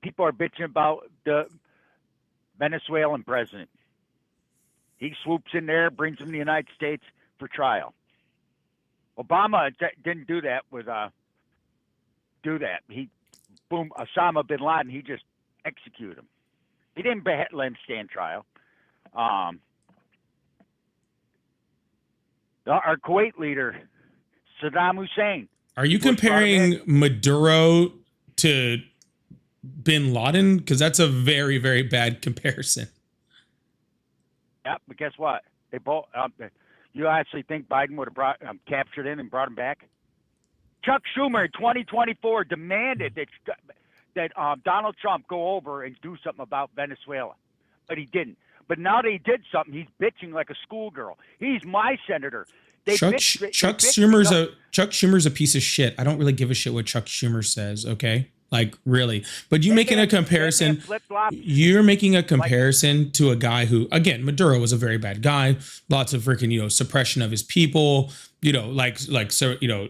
people are bitching about the Venezuelan president. He swoops in there, brings him to the United States for trial. Obama didn't do that He, Osama bin Laden, he just executed him. He didn't let him stand trial. Our Kuwait leader, Saddam Hussein. Are you comparing Maduro to bin Laden? Because that's a very, very bad comparison. Yeah, but guess what? They both. You actually think Biden would have captured him and brought him back? Chuck Schumer in 2024 demanded that Donald Trump go over and do something about Venezuela, but he didn't. But now that he did something, he's bitching like a schoolgirl. He's my senator. Chuck Schumer's a piece of shit. I don't really give a shit what Chuck Schumer says. Okay. Like really, but you're making a comparison to a guy who, again, Maduro was a very bad guy. Lots of freaking, suppression of his people,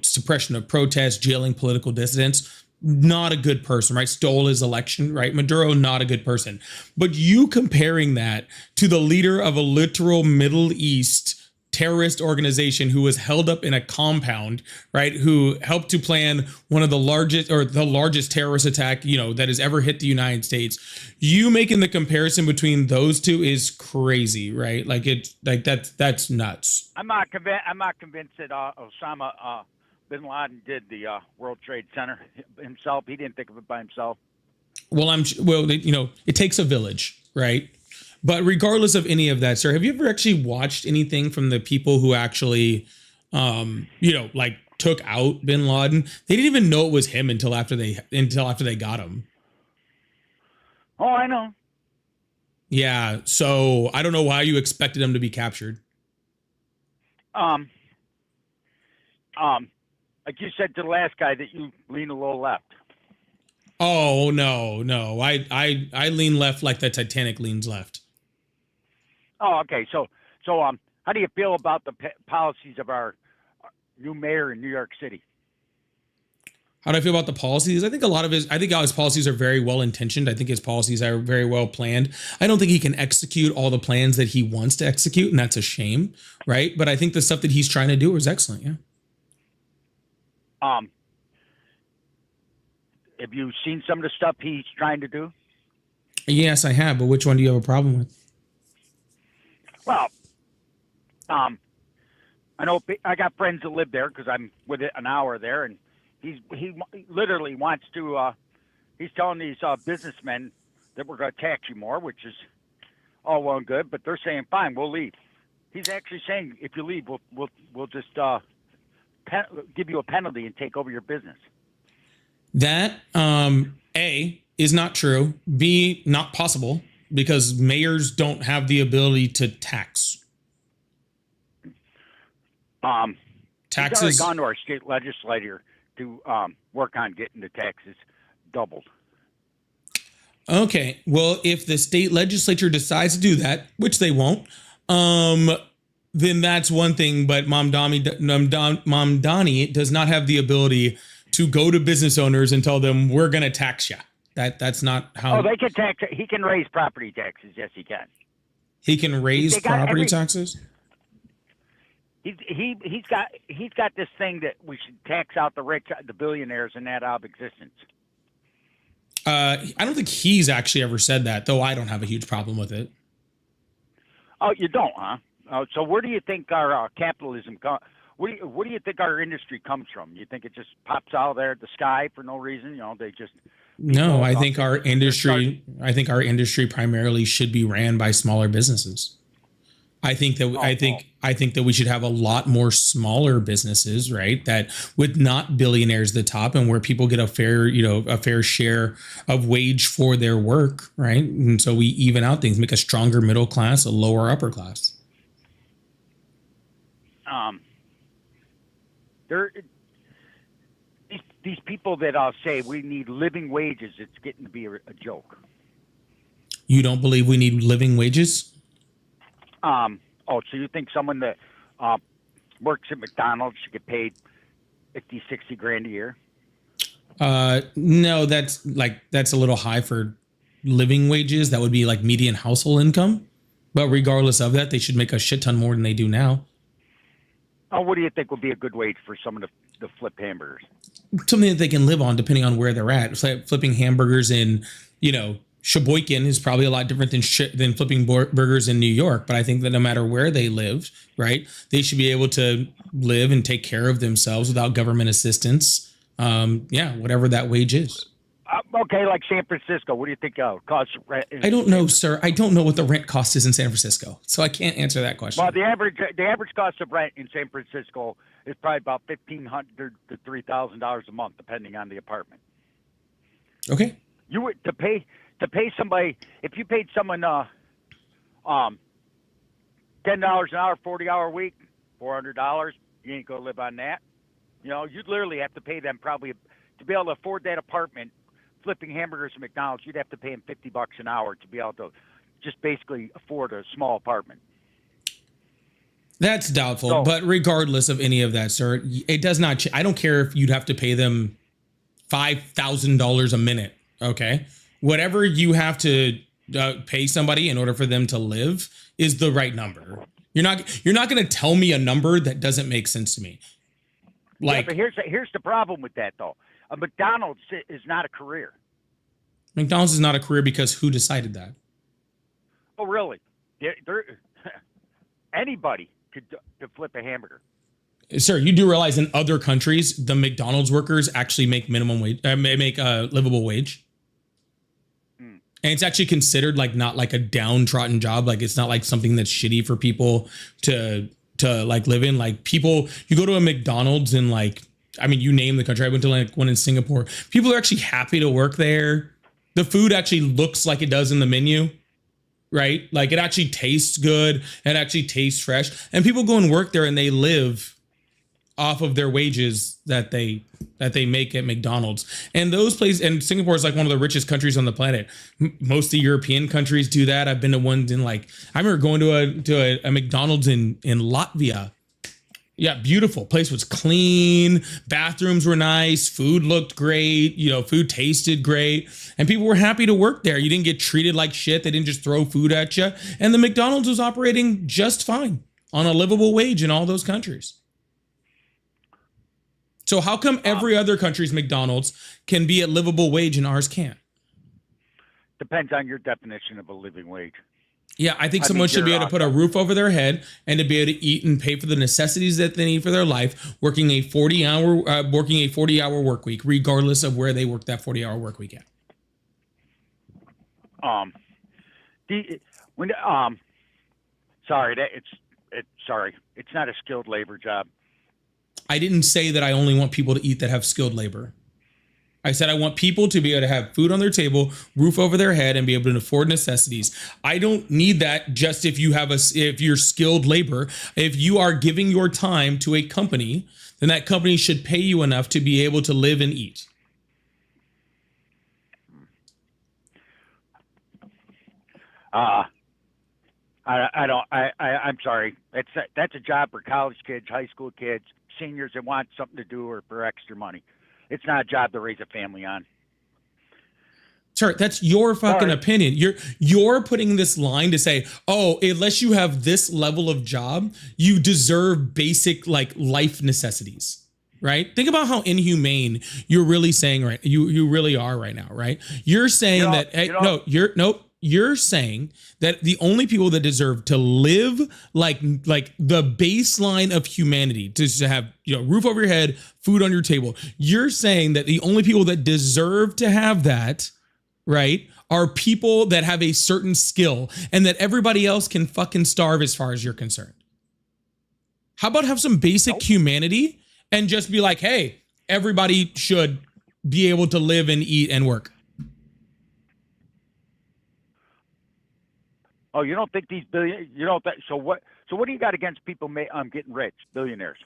suppression of protests, jailing political dissidents. Not a good person, right? Stole his election, right? Maduro, not a good person. But you comparing that to the leader of a literal Middle East terrorist organization who was held up in a compound, right? Who helped to plan one of the largest terrorist attack, that has ever hit the United States. You making the comparison between those two is crazy, right? That's nuts. I'm not convinced that Osama bin Laden did the World Trade Center himself. He didn't think of it by himself. Well, it takes a village, right? But regardless of any of that, sir, have you ever actually watched anything from the people who actually, took out bin Laden? They didn't even know it was him until after they got him. Oh, I know. Yeah. So I don't know why you expected him to be captured. Like you said to the last guy that you lean a little left. Oh no. I lean left like the Titanic leans left. Oh, okay. So, how do you feel about the policies of our new mayor in New York City? How do I feel about the policies? I think his policies are very well intentioned. I think his policies are very well planned. I don't think he can execute all the plans that he wants to execute, and that's a shame, right? But I think the stuff that he's trying to do is excellent. Yeah. Have you seen some of the stuff he's trying to do? Yes, I have. But which one do you have a problem with? Well, I know I got friends that live there because I'm with it an hour there, and he literally wants to. He's telling these businessmen that we're going to tax you more, which is all well and good, but they're saying fine, we'll leave. He's actually saying if you leave, we'll just give you a penalty and take over your business. That A is not true. B, not possible because mayors don't have the ability to tax. He's already Taxes. gone to our state legislature to work on getting the taxes doubled. Okay, well, if the state legislature decides to do that, which they won't, then that's one thing. But Mamdani does not have the ability to go to business owners and tell them we're going to tax you. That's not how. Oh, they can tax. He can raise property taxes. Yes, he can. He can raise property taxes. He's got this thing that we should tax out the rich, the billionaires, and that out of existence. I don't think he's actually ever said that, though. I don't have a huge problem with it. Oh, you don't, huh? So where do you think our capitalism comes? What do you think our industry comes from? You think it just pops out of there at the sky for no reason? You know, they just. No, I think our industry. I think our industry primarily should be ran by smaller businesses. I think that I think that we should have a lot more smaller businesses, right? That with not billionaires at the top, and where people get a fair share of wage for their work, right? And so we even out things, make a stronger middle class, a lower upper class. These people that say we need living wages, it's getting to be a joke. You don't believe we need living wages? So you think someone that works at McDonald's should get paid 50, 60 grand a year? No, that's a little high for living wages. That would be like median household income. But regardless of that, they should make a shit ton more than they do now. Oh, what do you think would be a good wage for someone to flip hamburgers? Something that they can live on depending on where they're at. It's like flipping hamburgers in, Sheboygan is probably a lot different than flipping burgers in New York. But I think that no matter where they live, right, they should be able to live and take care of themselves without government assistance. Whatever that wage is. Okay, like San Francisco, what do you think costs rent? I don't know, sir. I don't know what the rent cost is in San Francisco, so I can't answer that question. Well, the average cost of rent in San Francisco is probably about $1,500 to $3,000 a month, depending on the apartment. Okay. You would to pay somebody, if you paid someone $10 an hour, 40-hour week, $400, you ain't gonna live on that. You'd literally have to pay them probably to be able to afford that apartment. Flipping hamburgers at McDonald's, you'd have to pay them $50 an hour to be able to just basically afford a small apartment. That's doubtful, but regardless of any of that, sir, it does not. I don't care if you'd have to pay them $5,000 a minute. Okay, whatever you have to pay somebody in order for them to live is the right number. You're not going to tell me a number that doesn't make sense to me. Like, but here's the problem with that though. A McDonald's is not a career. McDonald's is not a career because who decided that? Oh, really? Anybody could flip a hamburger. Sir, you do realize in other countries, the McDonald's workers actually make minimum wage, make a livable wage. And it's actually considered like not like a downtrodden job. Like it's not like something that's shitty for people to like live in. Like people, you go to a McDonald's and you name the country. I went to like one in Singapore. People are actually happy to work there. The food actually looks like it does in the menu, right? Like it actually tastes good. It actually tastes fresh. And people go and work there and they live off of their wages that they make at McDonald's. And those places, and Singapore is like one of the richest countries on the planet. Most of the European countries do that. I've been to ones in I remember going to a McDonald's in Latvia. Yeah, beautiful. Place was clean. Bathrooms were nice. Food looked great. Food tasted great. And people were happy to work there. You didn't get treated like shit. They didn't just throw food at you. And the McDonald's was operating just fine on a livable wage in all those countries. So how come every other country's McDonald's can be at livable wage and ours can't? Depends on your definition of a living wage. Yeah, I think someone should be able to put a roof over their head and to be able to eat and pay for the necessities that they need for their life, working a 40-hour work week, regardless of where they work that 40-hour work week at. It's not a skilled labor job. I didn't say that I only want people to eat that have skilled labor. I said I want people to be able to have food on their table, roof over their head, and be able to afford necessities. I don't need that just if you're skilled labor. If you are giving your time to a company, then that company should pay you enough to be able to live and eat. I'm sorry. That's a job for college kids, high school kids, seniors that want something to do or for extra money. It's not a job to raise a family on. Sir, that's your fucking opinion. You're putting this line to say, oh, unless you have this level of job, you deserve basic like life necessities. Right? Think about how inhumane you're really saying right. You really are right now, right? You're saying you're saying that the only people that deserve to live like the baseline of humanity, to have roof over your head, food on your table. You're saying that the only people that deserve to have that, right, are people that have a certain skill, and that everybody else can fucking starve as far as you're concerned. How about have some basic humanity and just be like, hey, everybody should be able to live and eat and work. Oh, you don't think these so what do you got against people getting rich, billionaires?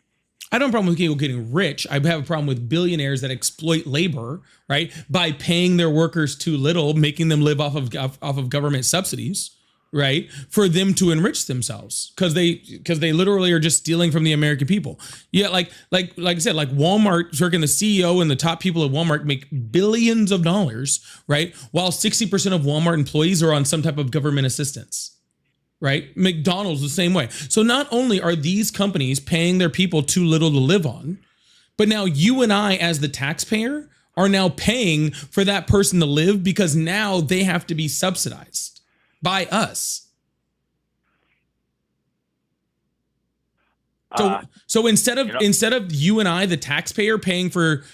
I don't have a problem with people getting rich. I have a problem with billionaires that exploit labor, right? By paying their workers too little, making them live off of government subsidies, right? For them to enrich themselves, because they literally are just stealing from the American people. Yeah, like I said, like Walmart, freaking the CEO and the top people at Walmart make billions of dollars, right? While 60% of Walmart employees are on some type of government assistance. Right? McDonald's the same way. So not only are these companies paying their people too little to live on, but now you and I as the taxpayer are now paying for that person to live, because now they have to be subsidized by us. So instead of you and I, the taxpayer, paying for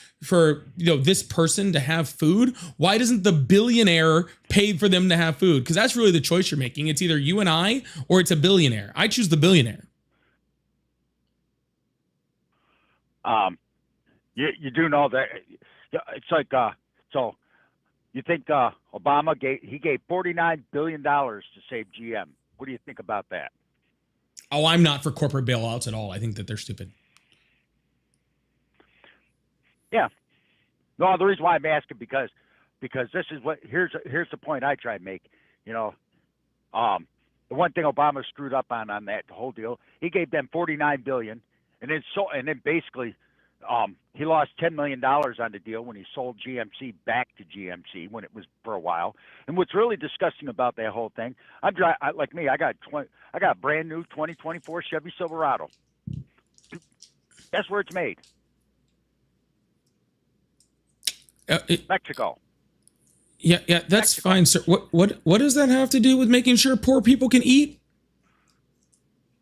this person to have food, why doesn't the billionaire pay for them to have food? Because that's really the choice you're making. It's either you and I, or it's a billionaire. I choose the billionaire. You do know that it's like so you think Obama gave $49 billion to save GM. What do you think about that? Oh, I'm not for corporate bailouts at all. I think that they're stupid. Yeah. No, the reason why I'm asking because this is what here's the point I try to make. The one thing Obama screwed up on that whole deal, he gave them $49 billion, and then basically he lost $10 million on the deal when he sold GMC back to GMC when it was for a while. And what's really disgusting about that whole thing, I got a brand new 2024 Chevy Silverado. Guess where it's made? Mexico. Yeah, that's Mexico. Fine, sir. What does that have to do with making sure poor people can eat?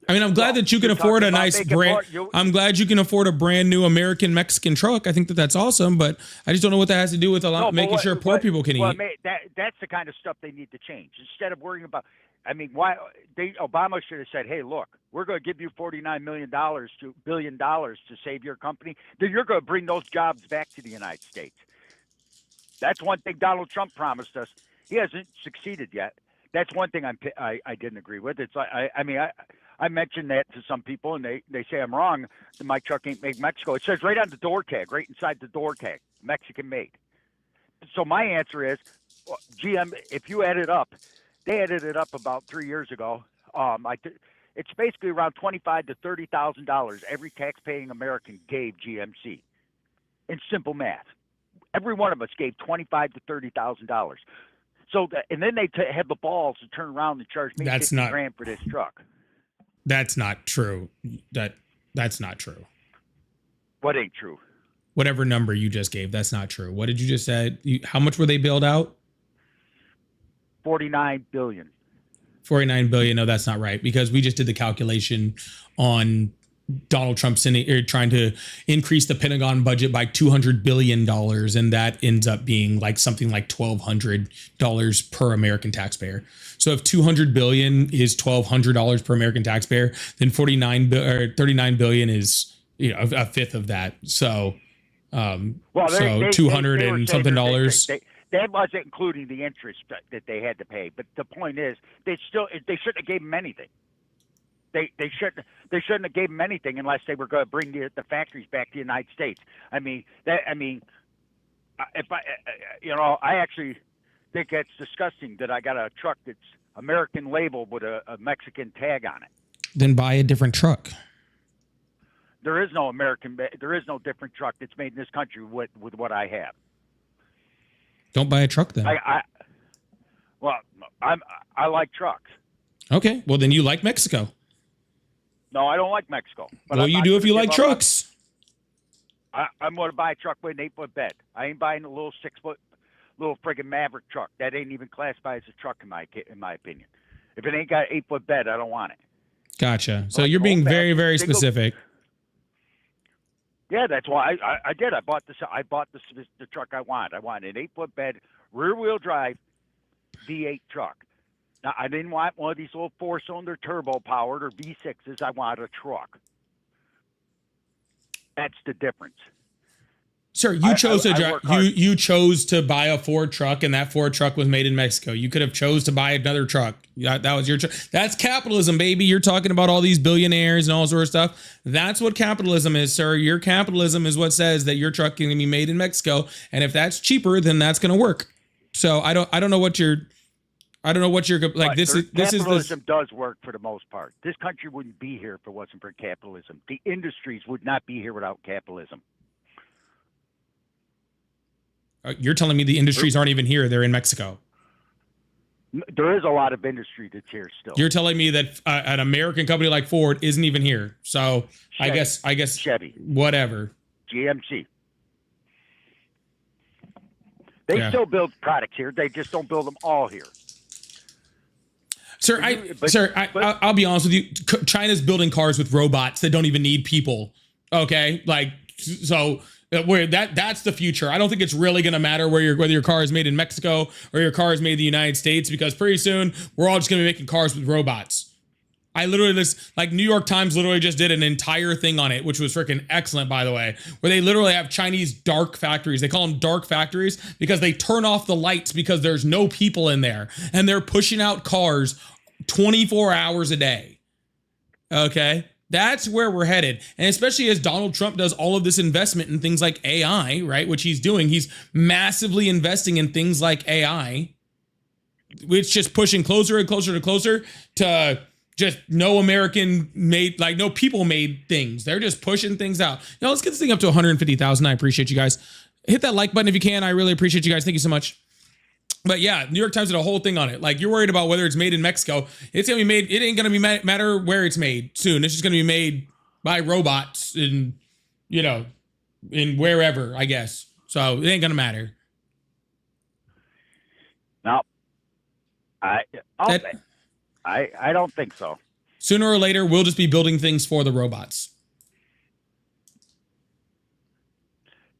I mean, I'm glad that you can afford a nice brand. I'm glad you can afford a brand new American Mexican truck. I think that's awesome, but I just don't know what that has to do with making sure poor people can eat. That's the kind of stuff they need to change. Instead of worrying about, Obama should have said, "Hey, look, we're going to give you $49 billion to save your company. Then you're going to bring those jobs back to the United States." That's one thing Donald Trump promised us. He hasn't succeeded yet. That's one thing I didn't agree with. It's like I mentioned that to some people, and they say I'm wrong. My truck ain't made in Mexico. It says right on the door tag, right inside the door tag, Mexican made. So my answer is, GM, if you add it up, they added it up about 3 years ago. It's basically around $25,000 to $30,000 every tax-paying American gave GMC. In simple math, every one of us gave $25,000 to $30,000. So, and then they had the balls to turn around and charge me $50,000 for this truck. That's not true. That's not true. What ain't true? Whatever number you just gave, that's not true. What did you just say? How much were they bailed out? $49 billion. 49 billion. No, that's not right, because we just did the calculation on Donald Trump trying to increase the Pentagon budget by $200 billion. And that ends up being like something like $1,200 per American taxpayer. So if 200 billion is $1,200 per American taxpayer, then 39 billion is a fifth of that. So, Well, so 200 they were and saying something that dollars. that wasn't including the interest that they had to pay. But the point is, they shouldn't have gave them anything. They shouldn't have gave them anything unless they were going to bring the factories back to the United States. I mean, if I actually think it's disgusting that I got a truck that's American label with a Mexican tag on it. Then buy a different truck. There is no different truck that's made in this country with what I have. Don't buy a truck then. I like trucks. Okay, well then you like Mexico. No, I don't like Mexico. But Well, you do if you like trucks. I'm going to buy a truck with an 8-foot bed. I ain't buying a little 6-foot, little friggin' Maverick truck. That ain't even classified as a truck in my opinion. If it ain't got an 8-foot bed, I don't want it. Gotcha. So you're being very, very specific. Yeah, that's why I did. I bought the truck I want. I want an 8-foot bed, rear-wheel drive, V8 truck. Now, I didn't want one of these little 4-cylinder turbo-powered or V6s. I wanted a truck. That's the difference. Sir, you chose to drive. You chose to buy a Ford truck, and that Ford truck was made in Mexico. You could have chose to buy another truck. That was your choice. That's capitalism, baby. You're talking about all these billionaires and all sort of stuff. That's what capitalism is, sir. Your capitalism is what says that your truck can be made in Mexico, and if that's cheaper, then that's going to work. So I don't know what you're like. Capitalism does work for the most part. This country wouldn't be here if it wasn't for capitalism. The industries would not be here without capitalism. You're telling me the industries aren't even here; they're in Mexico. There is a lot of industry that's here still. You're telling me that an American company like Ford isn't even here. So Chevy. I guess Chevy, whatever. GMC. They still build products here. They just don't build them all here. Sir, I'll be honest with you. China's building cars with robots that don't even need people. Okay, where that's the future. I don't think it's really going to matter whether your car is made in Mexico or your car is made in the United States, because pretty soon we're all just going to be making cars with robots. I literally New York Times literally just did an entire thing on it, which was freaking excellent, by the way, where they literally have Chinese dark factories. They call them dark factories because they turn off the lights because there's no people in there, and they're pushing out cars 24 hours a day. Okay. That's where we're headed. And especially as Donald Trump does all of this investment in things like AI, right? Which he's doing. He's massively investing in things like AI. It's just pushing closer and closer to just no American made, like no people made things. They're just pushing things out. Now let's get this thing up to 150,000. I appreciate you guys. Hit that like button if you can. I really appreciate you guys. Thank you so much. But yeah, New York Times did a whole thing on it. Like, you're worried about whether it's made in Mexico. It's going to be made. It ain't going to be matter where it's made soon. It's just going to be made by robots in wherever, I guess. So it ain't going to matter. No, I don't think so. Sooner or later, we'll just be building things for the robots.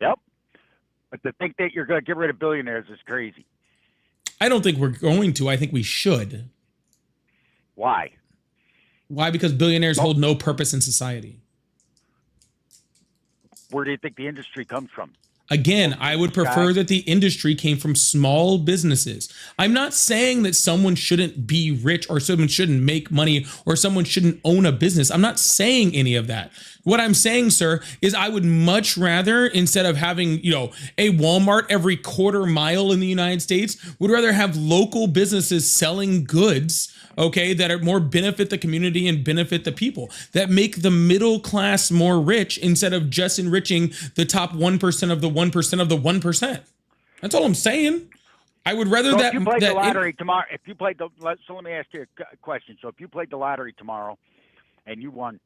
Yep. But to think that you're going to get rid of billionaires is crazy. I don't think we're going to. I think we should. Why? Why? Because billionaires hold no purpose in society. Where do you think the industry comes from? Again, I would prefer that the industry came from small businesses. I'm not saying that someone shouldn't be rich or someone shouldn't make money or someone shouldn't own a business. I'm not saying any of that. What I'm saying, sir, is I would much rather, instead of having, a Walmart every quarter mile in the United States, would rather have local businesses selling goods, okay, that are more benefit the community and benefit the people, that make the middle class more rich instead of just enriching the top 1% of the 1% of the 1%. That's all I'm saying. I would rather if you played the lottery tomorrow, so let me ask you a question. So if you played the lottery tomorrow and you won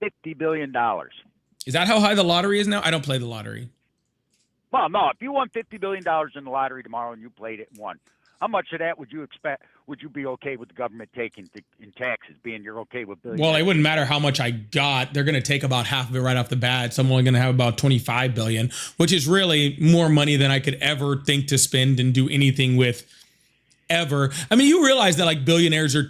$50 billion. Is that how high the lottery is now? I don't play the lottery. Well, no, if you won $50 billion in the lottery tomorrow and you played it and won, how much of that would you expect? Would you be okay with the government taking in taxes, being you're okay with billions? Well, it wouldn't matter how much I got. They're going to take about half of it right off the bat. So I'm only going to have about 25 billion, which is really more money than I could ever think to spend and do anything with ever. I mean, you realize that billionaires are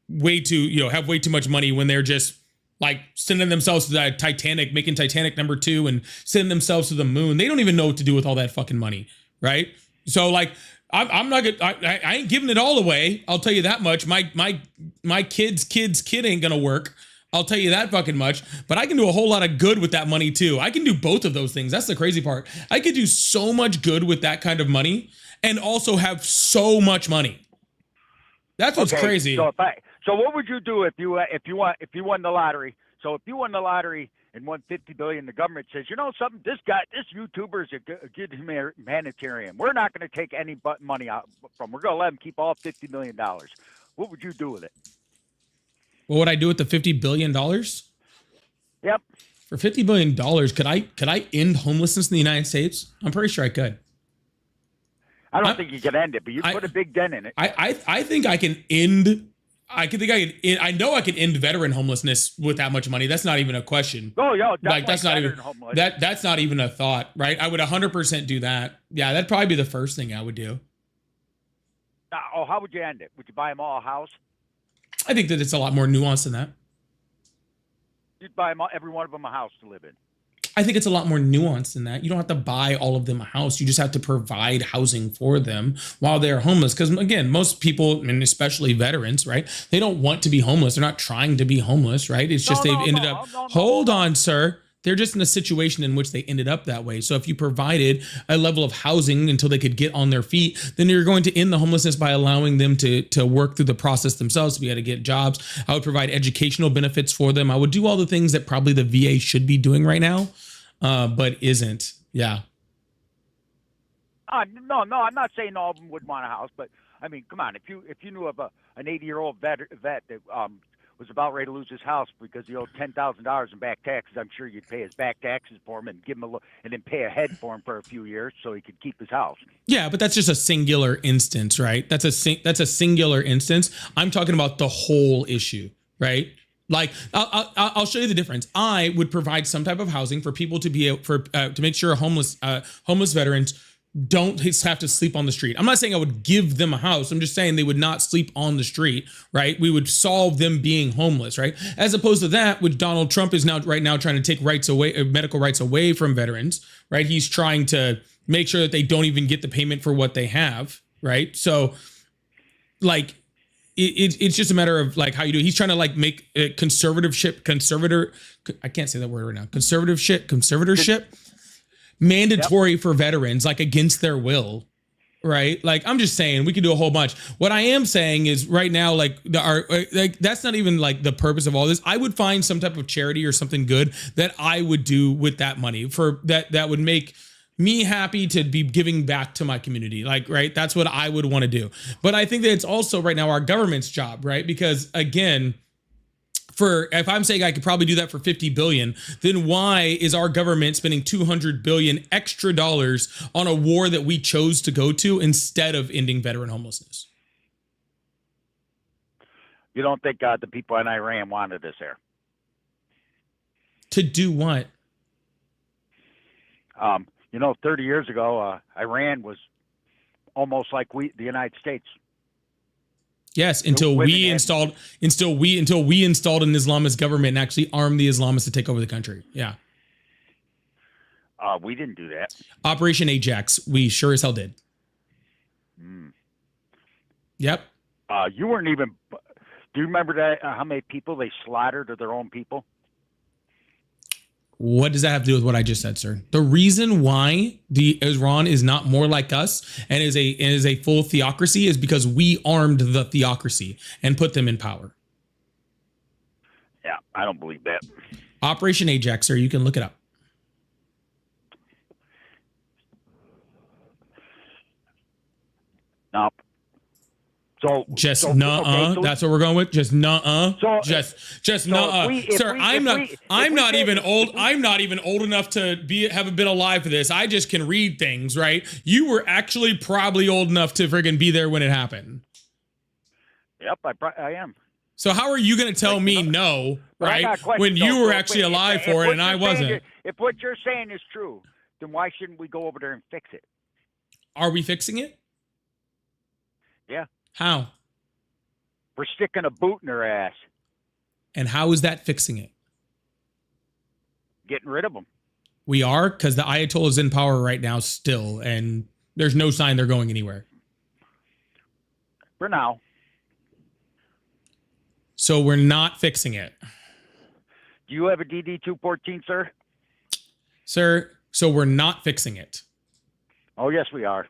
way too, have way too much money when they're just like sending themselves to the Titanic, making Titanic #2 and sending themselves to the moon. They don't even know what to do with all that fucking money, right? So like, I'm not gonna, I ain't giving it all away. I'll tell you that much. My kid's kid ain't gonna work. I'll tell you that fucking much. But I can do a whole lot of good with that money too. I can do both of those things. That's the crazy part. I could do so much good with that kind of money and also have so much money. That's what's crazy. So what would you do if you won the lottery? So if you won the lottery and won $50 billion, the government says, you know something, this YouTuber is a good humanitarian. We're not going to take any money out from. We're going to let him keep all $50 million. What would you do with it? What would I do with the $50 billion? Yep. For $50 billion, could I end homelessness in the United States? I'm pretty sure I could. I don't think you can end it, but you put a big dent in it. I think I can end. I know I can end veteran homelessness with that much money. That's not even a question. Oh, yeah, like that's not even that's not even a thought, right? I would 100% do that. Yeah, that'd probably be the first thing I would do. How would you end it? Would you buy them all a house? I think that it's a lot more nuanced than that. You'd buy them every one of them a house to live in. I think it's a lot more nuanced than that. You don't have to buy all of them a house. You just have to provide housing for them while they're homeless. Because again, most people, and especially veterans, right? They don't want to be homeless. They're not trying to be homeless, right? It's just they've ended up. Hold on, sir. They're just in a situation in which they ended up that way. So if you provided a level of housing until they could get on their feet, then you're going to end the homelessness by allowing them to work through the process themselves, to be able to get jobs. I would provide educational benefits for them. I would do all the things that probably the VA should be doing right now, but isn't. Yeah. No, I'm not saying all of them would want a house, but I mean, come on. If you knew of an 80-year-old vet that was about ready to lose his house because he owed $10,000 in back taxes, I'm sure you'd pay his back taxes for him and give him and then pay ahead for him for a few years so he could keep his house. Yeah, but that's just a singular instance, right? That's a singular instance. I'm talking about the whole issue, right? Like I'll show you the difference. I would provide some type of housing for people to be able to make sure homeless veterans don't have to sleep on the street. I'm not saying I would give them a house. I'm just saying they would not sleep on the street, right? We would solve them being homeless, right? As opposed to that, which Donald Trump is right now trying to take rights away, medical rights away from veterans, right? He's trying to make sure that they don't even get the payment for what they have, right? So, like, it's just a matter of like how you do. He's trying to like make I can't say that word right now. Conservatorship. Mandatory for veterans, like against their will, right? Like I'm just saying we could do a whole bunch. What I am saying is right now, like that's not even like the purpose of all this. I would find some type of charity or something good that I would do with that money for that would make me happy to be giving back to my community. Like, right. That's what I would want to do. But I think that it's also right now our government's job, right? Because again, if I'm saying I could probably do that for 50 billion, then why is our government spending 200 billion extra dollars on a war that we chose to go to instead of ending veteran homelessness? You don't think the people in Iran wanted us there? To do what? 30 years ago, Iran was almost like the United States. Yes, until we installed an Islamist government and actually armed the Islamists to take over the country. Yeah. We didn't do that. Operation Ajax, we sure as hell did. Yep. You weren't even. Do you remember that? How many people they slaughtered of their own people? What does that have to do with what I just said, sir? The reason why the Iran is not more like us and is a full theocracy is because we armed the theocracy and put them in power. Yeah, I don't believe that. Operation Ajax, sir. You can look it up. No. So that's what we're going with. Just nuh-uh. Just nuh-uh. Sir, I'm not even old enough to have been alive for this. I just can read things, right? You were actually probably old enough to friggin' be there when it happened. Yep, I am. So how are you going to tell me no, right? When you were actually alive for it and I wasn't. If what you're saying is true, then why shouldn't we go over there and fix it? Are we fixing it? Yeah. How? We're sticking a boot in her ass. And how is that fixing it? getting rid of them. We are, because the Ayatollah is in power right now still, and there's no sign they're going anywhere. For now. So we're not fixing it. Do you have a DD-214, sir? Sir, so we're not fixing it. Oh, yes, we are.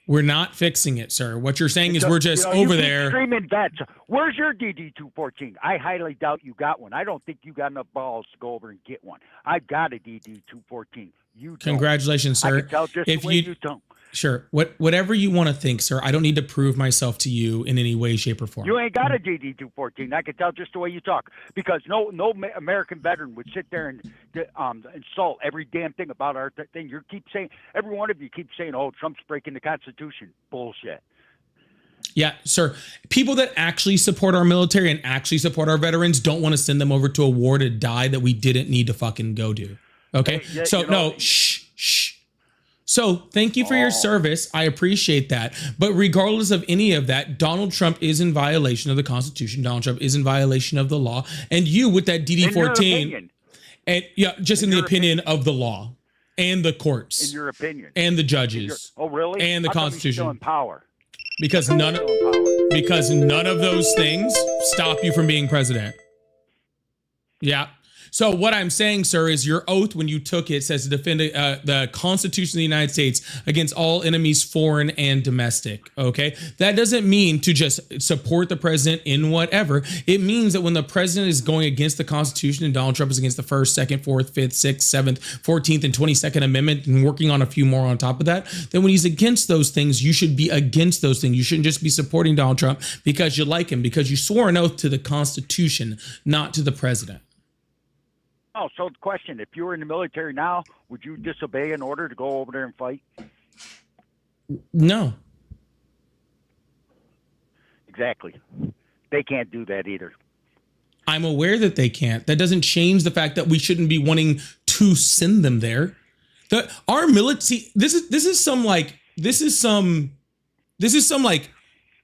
We're not fixing it, sir. What you're saying is we're just you over keep there. Screaming vets. Where's your DD-214? I highly doubt you got one. I don't think you got enough balls to go over and get one. I've got a DD-214. You don't. Congratulations, sir. I can tell just If the way you don't. Sure. Whatever you want to think, sir. I don't need to prove myself to you in any way, shape, or form. You ain't got a DD-214. I can tell just the way you talk, because no American veteran would sit there and insult every damn thing about our thing. You keep saying, every one of you keeps saying, "Oh, Trump's breaking the Constitution." Bullshit. Yeah, sir. People that actually support our military and actually support our veterans don't want to send them over to a war to die that we didn't need to fucking go do. Okay. Yeah, so no, shh. So thank you for your service. I appreciate that. But regardless of any of that, Donald Trump is in violation of the Constitution. Donald Trump is in violation of the law. And you with that DD-14, and yeah, just in the opinion of the law and the courts, in your opinion, and the judges. Oh, really? And the How come he's Constitution. still in power? Because none of those things stop you from being president. Yeah. So what I'm saying, sir, is your oath when you took it says to defend the Constitution of the United States against all enemies, foreign and domestic. OK, that doesn't mean to just support the president in whatever. It means that when the president is going against the Constitution and Donald Trump is against the 1st, 2nd, 4th, 5th, 6th, 7th, 14th and 22nd Amendment and working on a few more on top of that, then when he's against those things, you should be against those things. You shouldn't just be supporting Donald Trump because you like him, because you swore an oath to the Constitution, not to the president. Oh, so the question, if you were in the military now, would you disobey an order to go over there and fight? No. Exactly. They can't do that either. I'm aware that they can't. That doesn't change the fact that we shouldn't be wanting to send them there. Our military, this is some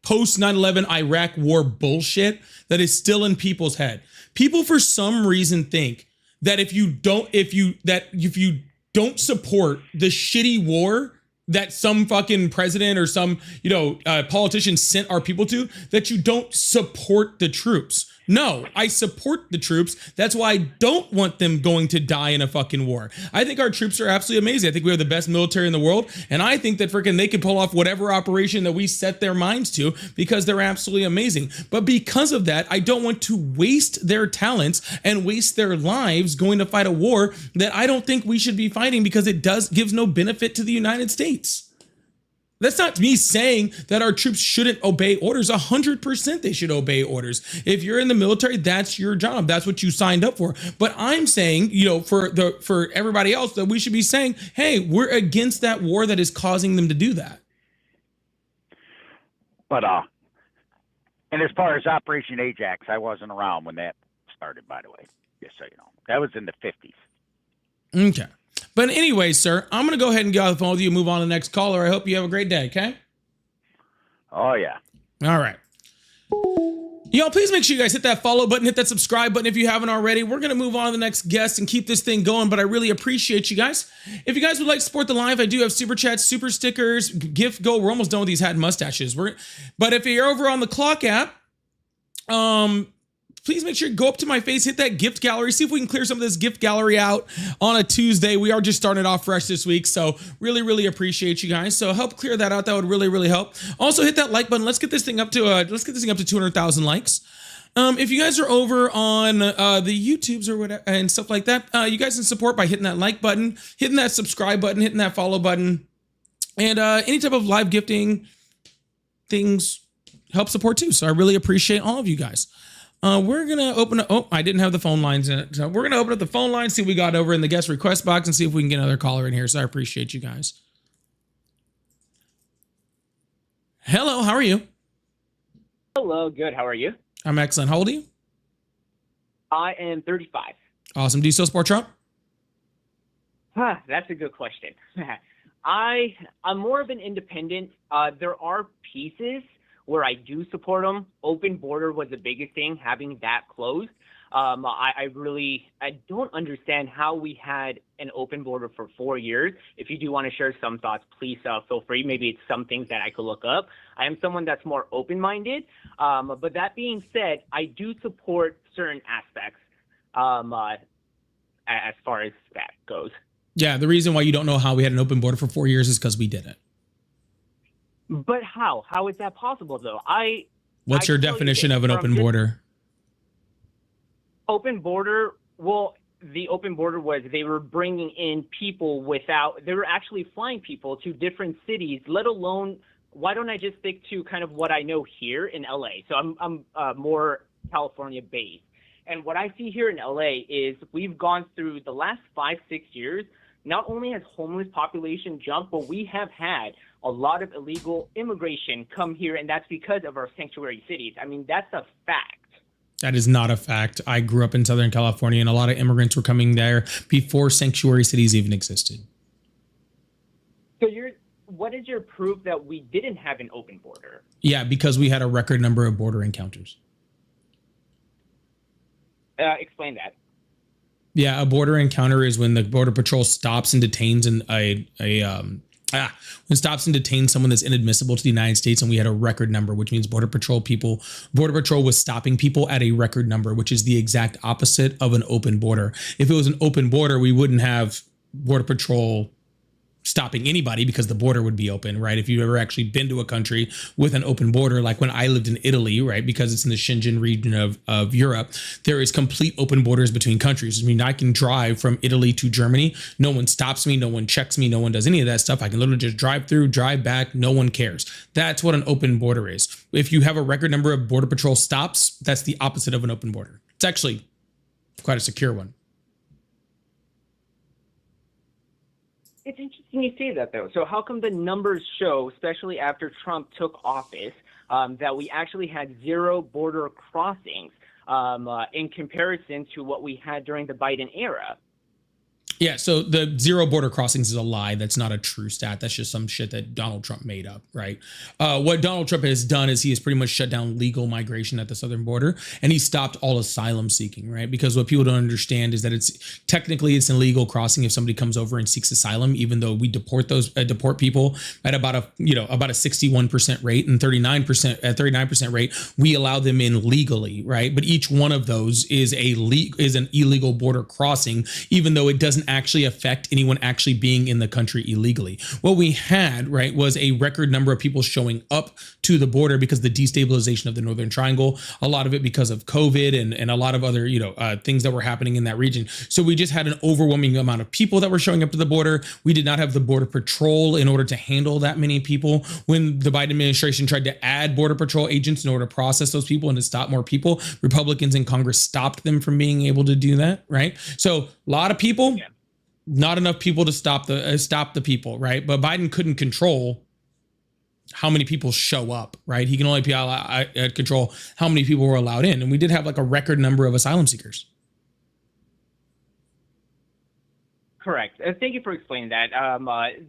post 9/11 Iraq war bullshit that is still in people's head. People for some reason think that if you don't support the shitty war that some fucking president or some politician sent our people to, that you don't support the troops. No, I support the troops. That's why I don't want them going to die in a fucking war. I think our troops are absolutely amazing. I think we have the best military in the world. And I think that freaking they can pull off whatever operation that we set their minds to because they're absolutely amazing. But because of that, I don't want to waste their talents and waste their lives going to fight a war that I don't think we should be fighting because it gives no benefit to the United States. That's not me saying that our troops shouldn't obey orders. 100% they should obey orders. If you're in the military, that's your job. That's what you signed up for. But I'm saying, for everybody else, that we should be saying, hey, we're against that war that is causing them to do that. But and as far as Operation Ajax, I wasn't around when that started, by the way. Just so you know. That was in the 50s. Okay. But anyway, sir, I'm going to go ahead and get off the phone with you and move on to the next caller. I hope you have a great day, okay? Oh, yeah. All right. Y'all, please make sure you guys hit that follow button, hit that subscribe button if you haven't already. We're going to move on to the next guest and keep this thing going, but I really appreciate you guys. If you guys would like to support the live, I do have super chats, super stickers, gift go. We're almost done with these hat and mustaches. But if you're over on the Clock app, please make sure you go up to my face, hit that gift gallery, see if we can clear some of this gift gallery out on a Tuesday. We are just starting it off fresh this week, so really, really appreciate you guys. So help clear that out. That would really, really help. Also, hit that like button. Let's get this thing up to 200,000 likes. If you guys are over on the YouTubes or whatever and stuff like that, you guys can support by hitting that like button, hitting that subscribe button, hitting that follow button, and any type of live gifting things help support too. So I really appreciate all of you guys. We're going to open up. Oh, I didn't have the phone lines in it. So we're going to open up the phone line, see what we got over in the guest request box and see if we can get another caller in here. So I appreciate you guys. Hello, how are you? Hello, good. How are you? I'm excellent. How old are you? I am 35. Awesome. Do you still support Trump? That's a good question. I'm more of an independent. There are pieces where I do support them. Open border was the biggest thing, having that closed. I don't understand how we had an open border for 4 years. If you do want to share some thoughts, please feel free. Maybe it's some things that I could look up. I am someone that's more open-minded. But that being said, I do support certain aspects as far as that goes. Yeah, the reason why you don't know how we had an open border for 4 years is because we did it. But how? How is that possible, though? What's your definition of an open border? Open border, well, the open border was they were bringing in people they were actually flying people to different cities, let alone, why don't I just stick to kind of what I know here in LA? So I'm more California based. And what I see here in LA is we've gone through the last 5-6 years, not only has homeless population jumped, but we have had a lot of illegal immigration come here, and that's because of our sanctuary cities. I mean, that's a fact. That is not a fact. I grew up in Southern California, and a lot of immigrants were coming there before sanctuary cities even existed. So what is your proof that we didn't have an open border? Yeah, because we had a record number of border encounters. Explain that. Yeah, a border encounter is when the Border Patrol stops and detains someone that's inadmissible to the United States, and we had a record number, which means Border Patrol was stopping people at a record number, which is the exact opposite of an open border. If it was an open border, we wouldn't have Border Patrol stopping anybody because the border would be open, right? If you've ever actually been to a country with an open border, like when I lived in Italy, right? Because it's in the Schengen region of Europe, there is complete open borders between countries. I mean, I can drive from Italy to Germany. No one stops me. No one checks me. No one does any of that stuff. I can literally just drive through, drive back. No one cares. That's what an open border is. If you have a record number of Border Patrol stops, that's the opposite of an open border. It's actually quite a secure one. It's interesting you say that, though. So how come the numbers show, especially after Trump took office, that we actually had 0 border crossings in comparison to what we had during the Biden era? Yeah, so the 0 border crossings is a lie. That's not a true stat. That's just some shit that Donald Trump made up, right? What Donald Trump has done is he has pretty much shut down legal migration at the southern border, and he stopped all asylum seeking, right? Because what people don't understand is that it's an illegal crossing if somebody comes over and seeks asylum, even though we deport people at about a 61% rate, and 39% rate we allow them in legally, right? But each one of those is an illegal border crossing, even though it doesn't actually affect anyone actually being in the country illegally. What we had, right, was a record number of people showing up to the border because of the destabilization of the Northern Triangle, a lot of it because of COVID and a lot of other, things that were happening in that region. So we just had an overwhelming amount of people that were showing up to the border. We did not have the Border Patrol in order to handle that many people. When the Biden administration tried to add Border Patrol agents in order to process those people and to stop more people, Republicans in Congress stopped them from being able to do that, right? So a lot of people, not enough people to stop the people, right? But Biden couldn't control how many people show up, right? He can only control how many people were allowed in. And we did have like a record number of asylum seekers. Correct. Thank you for explaining that.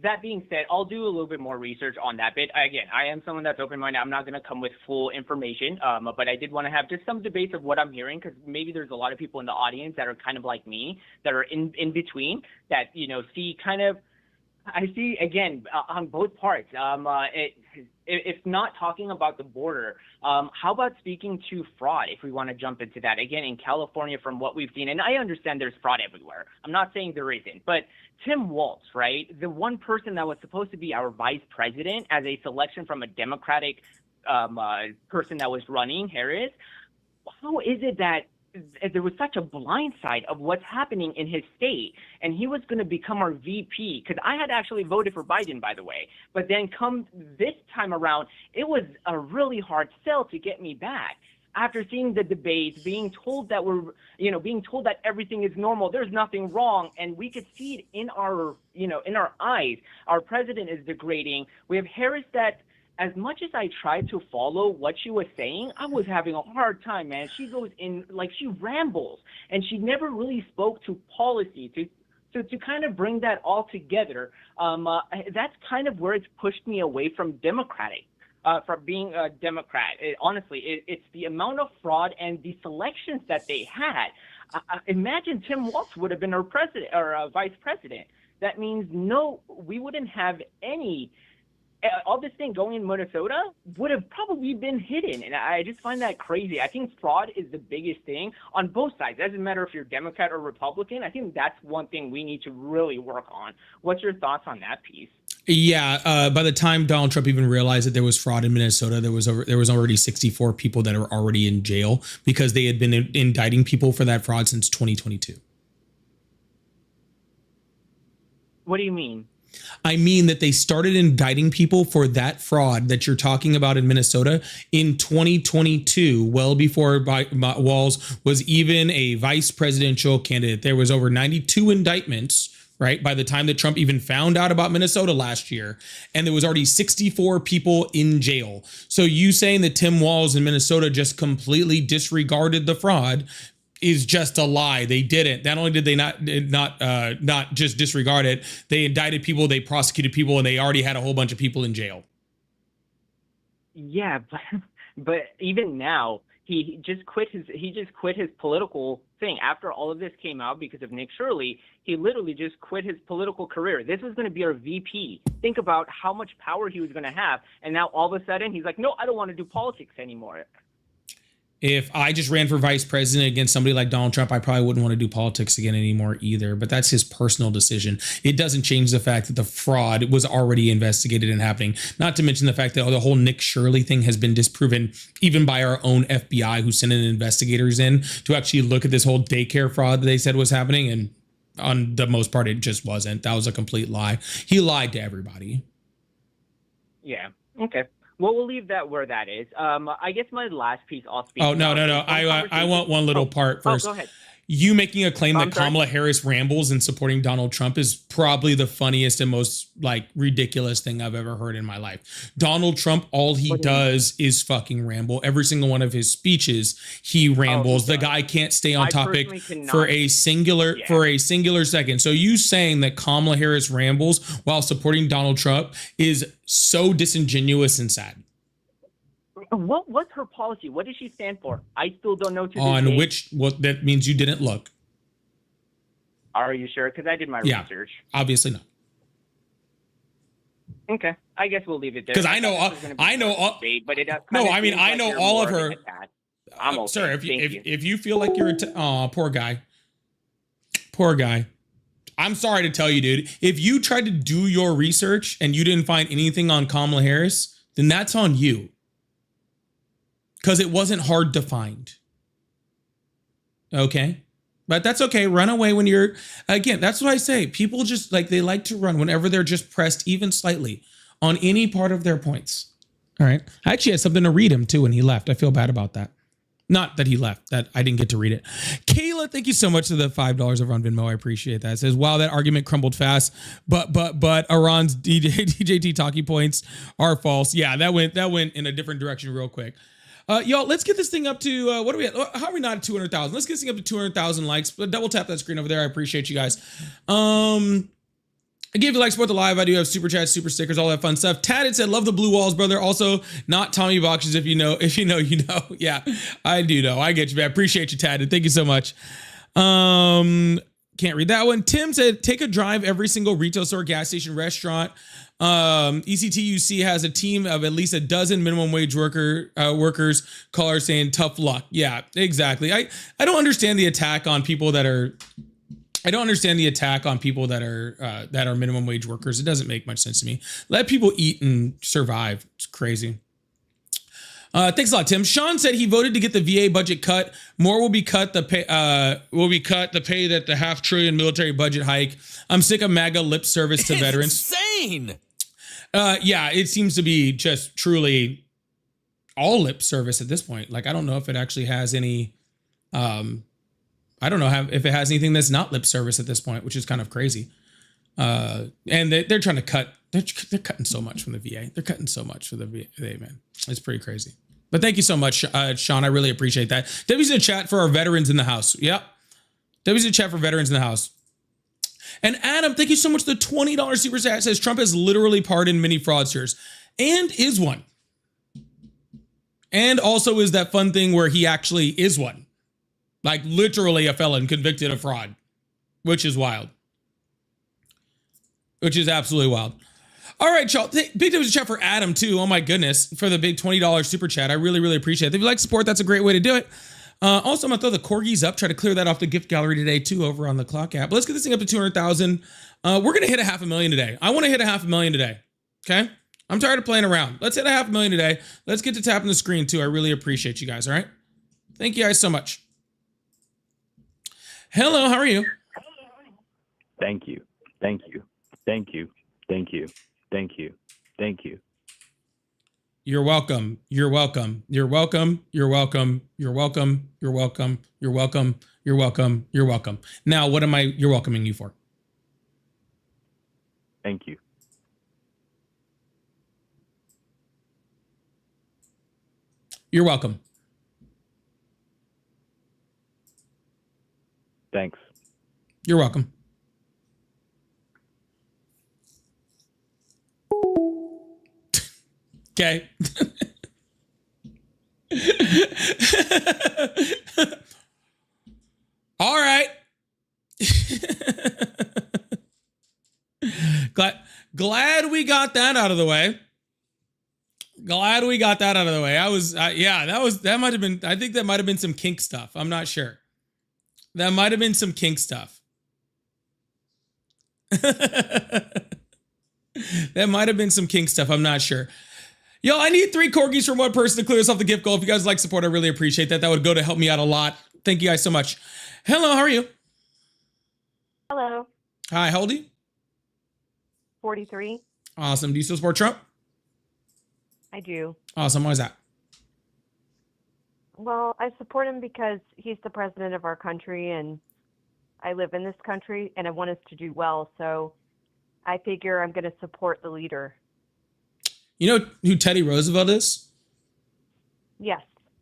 That being said, I'll do a little bit more research on that bit. Again, I am someone that's open-minded. I'm not going to come with full information, but I did want to have just some debates of what I'm hearing, because maybe there's a lot of people in the audience that are kind of like me, that are in between, that, see kind of, I see, again, on both parts. If not talking about the border, how about speaking to fraud, if we want to jump into that? Again, in California, from what we've seen, and I understand there's fraud everywhere. I'm not saying there isn't, but Tim Walz, right, the one person that was supposed to be our vice president as a selection from a Democratic person that was running, Harris, how is it that there was such a blind side of what's happening in his state, and he was going to become our VP? Because I had actually voted for Biden, by the way, but then come this time around, it was a really hard sell to get me back. After seeing the debates, being told that everything is normal, there's nothing wrong, and we could see it in our eyes. Our president is degrading. We have Harris that, as much as I tried to follow what she was saying, I was having a hard time, man. She goes in, like, she rambles, and she never really spoke to policy, to kind of bring that all together. That's kind of where it's pushed me away from Democratic. from being a Democrat. Honestly, it's the amount of fraud and the selections that they had. Imagine Tim Walz would have been our president or vice president. That means we wouldn't have any. All this thing going in Minnesota would have probably been hidden. And I just find that crazy. I think fraud is the biggest thing on both sides. It doesn't matter if you're Democrat or Republican. I think that's one thing we need to really work on. What's your thoughts on that piece? Yeah, by the time Donald Trump even realized that there was fraud in Minnesota, there was already 64 people that were already in jail because they had been indicting people for that fraud since 2022. What do you mean? I mean that they started indicting people for that fraud that you're talking about in Minnesota in 2022, well before Walz was even a vice presidential candidate. There was over 92 indictments, right, by the time that Trump even found out about Minnesota last year, and there was already 64 people in jail. So you saying that Tim Walz in Minnesota just completely disregarded the fraud is just a lie. They didn't. Not only did they not just disregard it, they indicted people, they prosecuted people, and they already had a whole bunch of people in jail. Yeah, but even now, he just quit his political thing after all of this came out because of Nick Shirley. He literally just quit his political career. This was going to be our VP. Think about how much power he was going to have, and now all of a sudden he's like, no, I don't want to do politics anymore. If I just ran for vice president against somebody like Donald Trump, I probably wouldn't want to do politics again anymore either. But that's his personal decision. It doesn't change the fact that the fraud was already investigated and happening. Not to mention the fact that the whole Nick Shirley thing has been disproven even by our own FBI, who sent in investigators in to actually look at this whole daycare fraud that they said was happening. And on the most part, it just wasn't. That was a complete lie. He lied to everybody. Yeah. Okay. Well, we'll leave that where that is. I guess my last piece I'll speak. Oh, no. I want one little part first. Go ahead. You making a claim that Kamala Harris rambles and supporting Donald Trump is probably the funniest and most ridiculous thing I've ever heard in my life. Donald Trump, all he does is fucking ramble. Every single one of his speeches, he rambles. The guy can't stay on topic for a singular second. So you saying that Kamala Harris rambles while supporting Donald Trump is so disingenuous and sad. What's her policy? What does she stand for? I still don't know. On which, that means you didn't look. Are you sure? Because I did my research. Obviously not. Okay, I guess we'll leave it there. Because I know but it no, I mean I know all of her. I'm okay. Sir, if you feel like you're poor guy. I'm sorry to tell you, dude. If you tried to do your research and you didn't find anything on Kamala Harris, then that's on you. Because it wasn't hard to find. Okay? But that's okay. Run away when you're... Again, that's what I say. People just, they like to run whenever they're just pressed even slightly on any part of their points. All right? I actually had something to read him, too, when he left. I feel bad about that. Not that he left, that I didn't get to read it. Kayla, thank you so much for the $5 over on Venmo. I appreciate that. It says, wow, that argument crumbled fast, but Iran's DJT talking points are false. Yeah, that went in a different direction real quick. Y'all, let's get this thing up to, what are we at? How are we not at 200,000? Let's get this thing up to 200,000 likes. But double tap that screen over there. I appreciate you guys. I gave you like support the live. I do have super chats, super stickers, all that fun stuff. Tatted said, love the blue walls, brother. Also, not Tommy Boxes. If you know, you know. Yeah, I do know. I get you, man. Appreciate you, Tatted. Thank you so much. Can't read that one. Tim said, take a drive every single retail store, gas station, restaurant. ECTUC has a team of at least a dozen minimum wage workers callers saying tough luck. Yeah, exactly. I don't understand the attack on people that are minimum wage workers. It doesn't make much sense to me. Let people eat and survive. It's crazy. Thanks a lot, Tim. Sean said he voted to get the VA budget cut. More will be cut. The pay that the $500 billion military budget hike. I'm sick of MAGA lip service to veterans. Insane. Yeah, it seems to be just truly all lip service at this point. I don't know if it actually has any. I don't know if it has anything that's not lip service at this point, which is kind of crazy. And they're trying to cut. They're cutting so much from the VA. They're cutting so much for the VA, man. It's pretty crazy. But thank you so much, Sean. I really appreciate that. W's in the chat for our veterans in the house. Yep. W's in the chat for veterans in the house. And Adam, thank you so much. The $20 super chat says Trump has literally pardoned many fraudsters and is one. And also is that fun thing where he actually is one. Like literally a felon convicted of fraud, which is wild. Which is absolutely wild. All right, y'all. Big to chat for Adam, too. Oh, my goodness. For the big $20 super chat. I really, really appreciate it. If you like support, that's a great way to do it. Also, I'm going to throw the corgis up. Try to clear that off the gift gallery today, too, over on the Clock app. But let's get this thing up to 200,000. We're going to hit 500,000 today. I want to hit 500,000 today. Okay? I'm tired of playing around. Let's hit 500,000 today. Let's get to tapping the screen, too. I really appreciate you guys, all right? Thank you guys so much. Hello, how are you? Thank you. Thank you. Thank you. Thank you. Thank you. Thank you. You're welcome. You're welcome. You're welcome. You're welcome. You're welcome. You're welcome. You're welcome. You're welcome. You're welcome. Now, what am you're welcoming you for? Thank you. You're welcome. Thanks. You're welcome. Okay. All right. Glad we got that out of the way. Glad we got that out of the way. That might have been, I think that might have been some kink stuff. I'm not sure. That might have been some kink stuff. That might have been some kink stuff. I'm not sure. Yo, I need 3 corgis from one person to clear us off the gift goal. If you guys like support, I really appreciate that. That would go to help me out a lot. Thank you guys so much. Hello, how are you? Hello. Hi, how old are you? 43. Awesome. Do you still support Trump? I do. Awesome. Why is that? Well, I support him because he's the president of our country and I live in this country and I want us to do well. So I figure I'm going to support the leader. You know who Teddy Roosevelt is? Yes.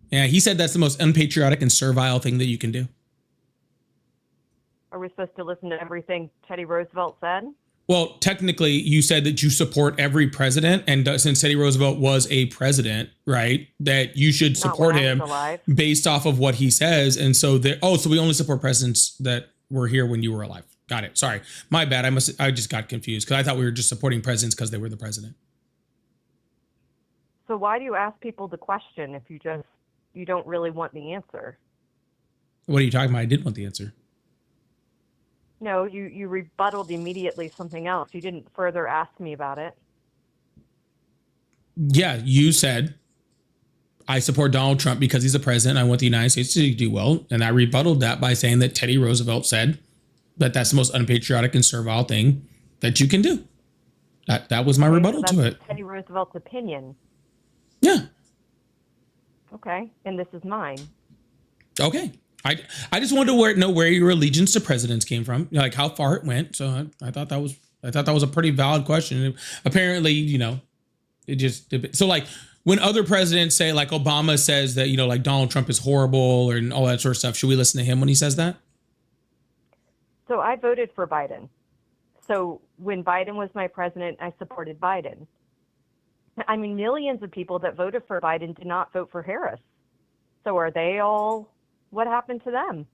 Yeah, he said that's the most unpatriotic and servile thing that you can do. Are we supposed to listen to everything Teddy Roosevelt said? Well, technically, you said that you support every president, and since Teddy Roosevelt was a president, right, that you should support him based off of what he says. And so, so we only support presidents that were here when you were alive. Got it. Sorry, my bad. I just got confused because I thought we were just supporting presidents because they were the president. So why do you ask people the question if you don't really want the answer? What are you talking about? I did want the answer. No, you rebutted immediately something else. You didn't further ask me about it. Yeah, you said, I support Donald Trump because he's the president. I want the United States to do well. And I rebutted that by saying that Teddy Roosevelt said that that's the most unpatriotic and servile thing that you can do. That was my rebuttal to it. Teddy Roosevelt's opinion. Yeah. Okay, and this is mine. Okay. I just wanted to know where your allegiance to presidents came from, like how far it went. So I thought that was a pretty valid question. Apparently, so like when other presidents say, like Obama says that, like Donald Trump is horrible and all that sort of stuff, should we listen to him when he says that? So I voted for Biden. So when Biden was my president, I supported Biden. I mean, millions of people that voted for Biden did not vote for Harris. So are they all, what happened to them?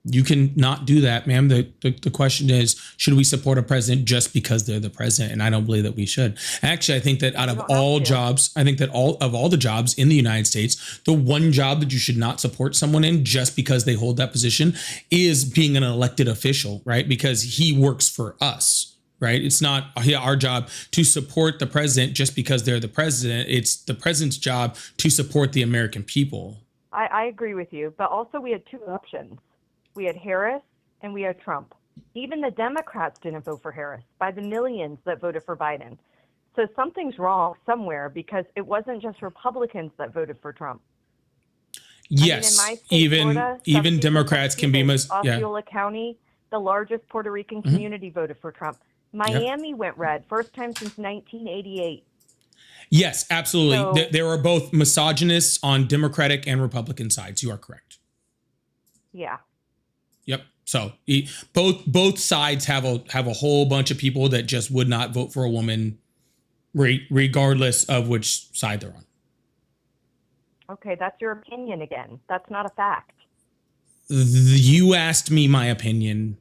You can not do that, ma'am. The question is, should we support a president just because they're the president? And I don't believe that we should. Actually, I think that out of all jobs, I think that all the jobs in the United States, the one job that you should not support someone in just because they hold that position is being an elected official, right? Because he works for us, right? It's not our job to support the president just because they're the president. It's the president's job to support the American people. I agree with you, but also we had two options. We had Harris and we had Trump. Even the Democrats didn't vote for Harris by the millions that voted for Biden. So something's wrong somewhere because it wasn't just Republicans that voted for Trump. Yes, I mean, in my state, Florida, even Democrats can be Osceola County, the largest Puerto Rican community voted for Trump. Miami went red, first time since 1988. Yes, absolutely. So, there are both misogynists on Democratic and Republican sides. You are correct. Yeah. Yep. So both sides have a whole bunch of people that just would not vote for a woman, regardless of which side they're on. Okay, that's your opinion again. That's not a fact. You asked me my opinion.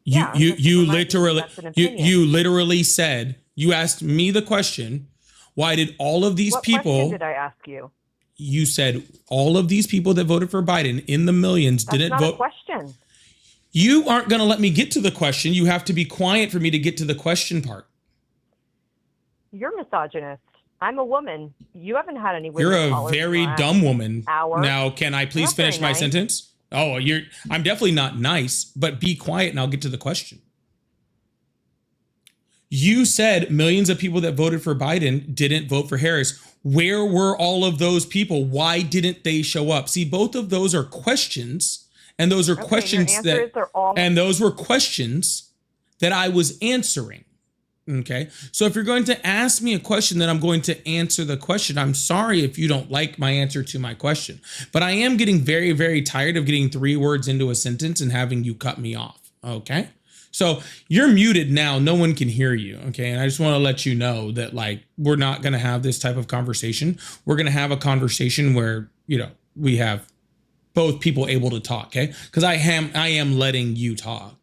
You literally said, you asked me the question, why did all of these what people question did I ask you? You said all of these people that voted for Biden in the millions That's didn't not vote. a question. You aren't going to let me get to the question. You have to be quiet for me to get to the question part. You're misogynist. I'm a woman. You haven't had any women You're a callers in the very last dumb woman. hour. Now, can I please Not finish very my nice. sentence? Oh, I'm definitely not nice, but be quiet and I'll get to the question. You said millions of people that voted for Biden didn't vote for Harris. Where were all of those people? Why didn't they show up? See, both of those are questions, and those are questions those were questions that I was answering. Okay. So if you're going to ask me a question, then I'm going to answer the question. I'm sorry if you don't like my answer to my question, but I am getting very, very tired of getting 3 words into a sentence and having you cut me off. Okay. So you're muted now. No one can hear you. Okay. And I just want to let you know that, like, we're not going to have this type of conversation. We're going to have a conversation where, we have both people able to talk. Okay. Because I am letting you talk.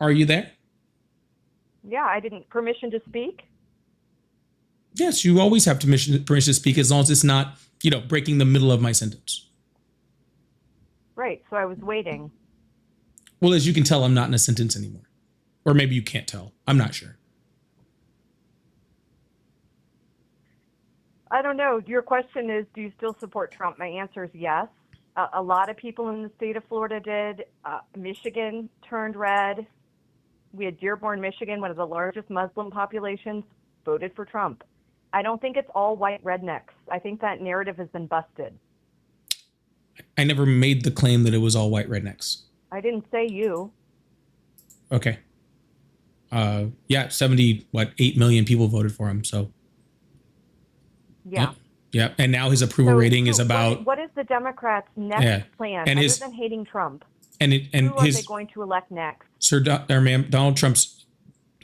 Are you there? Yeah, I didn't permission to speak. Yes, you always have permission to speak as long as it's not, breaking the middle of my sentence. Right. So I was waiting. Well, as you can tell, I'm not in a sentence anymore. Or maybe you can't tell. I'm not sure. I don't know. Your question is, do you still support Trump? My answer is yes. A lot of people in the state of Florida did. Michigan turned red. We had Dearborn, Michigan, one of the largest Muslim populations, voted for Trump. I don't think it's all white rednecks. I think that narrative has been busted. I never made the claim that it was all white rednecks. I didn't say you. Okay. 8 million people voted for him. So. Yeah. Yeah. And now his approval rating is about. What is the Democrats' next plan other than hating Trump? Who are they going to elect next? Sir, Donald Trump's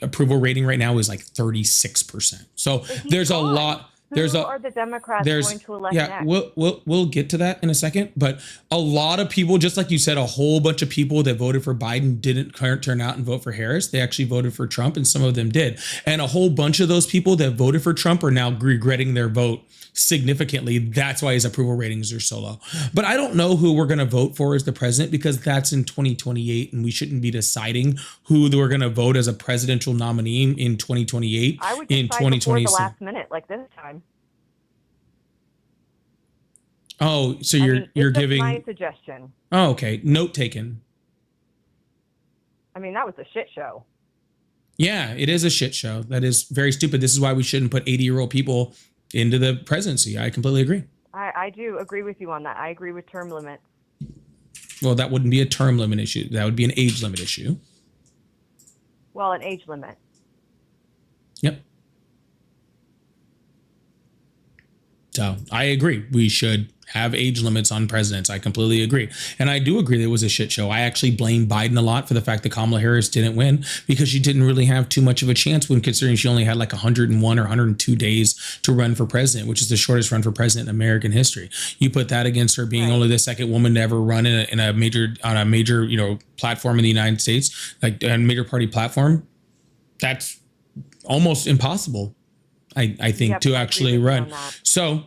approval rating right now is like 36%. So there's a lot. Who are the Democrats going to elect next? We'll get to that in a second. But a lot of people, just like you said, a whole bunch of people that voted for Biden didn't turn out and vote for Harris. They actually voted for Trump, and some of them did. And a whole bunch of those people that voted for Trump are now regretting their vote significantly. That's why his approval ratings are so low. But I don't know who we're going to vote for as the president, because that's in 2028, and we shouldn't be deciding who we're going to vote as a presidential nominee in 2028. I would decide before the last minute, like this time. Oh, so you're giving my suggestion. Oh, okay. Note taken. I mean, that was a shit show. Yeah, it is a shit show. That is very stupid. This is why we shouldn't put 80-year-old people into the presidency. I completely agree. I do agree with you on that. I agree with term limits. Well, that wouldn't be a term limit issue. That would be an age limit issue. Well, an age limit. Yep. So I agree. We should have age limits on presidents. I completely agree. And I do agree that it was a shit show. I actually blame Biden a lot for the fact that Kamala Harris didn't win, because she didn't really have too much of a chance, when considering she only had like 101 or 102 days to run for president, which is the shortest run for president in American history. You put that against her being only the second woman to ever run on a major platform in the United States, like a major party platform. That's almost impossible, I think, to actually run. So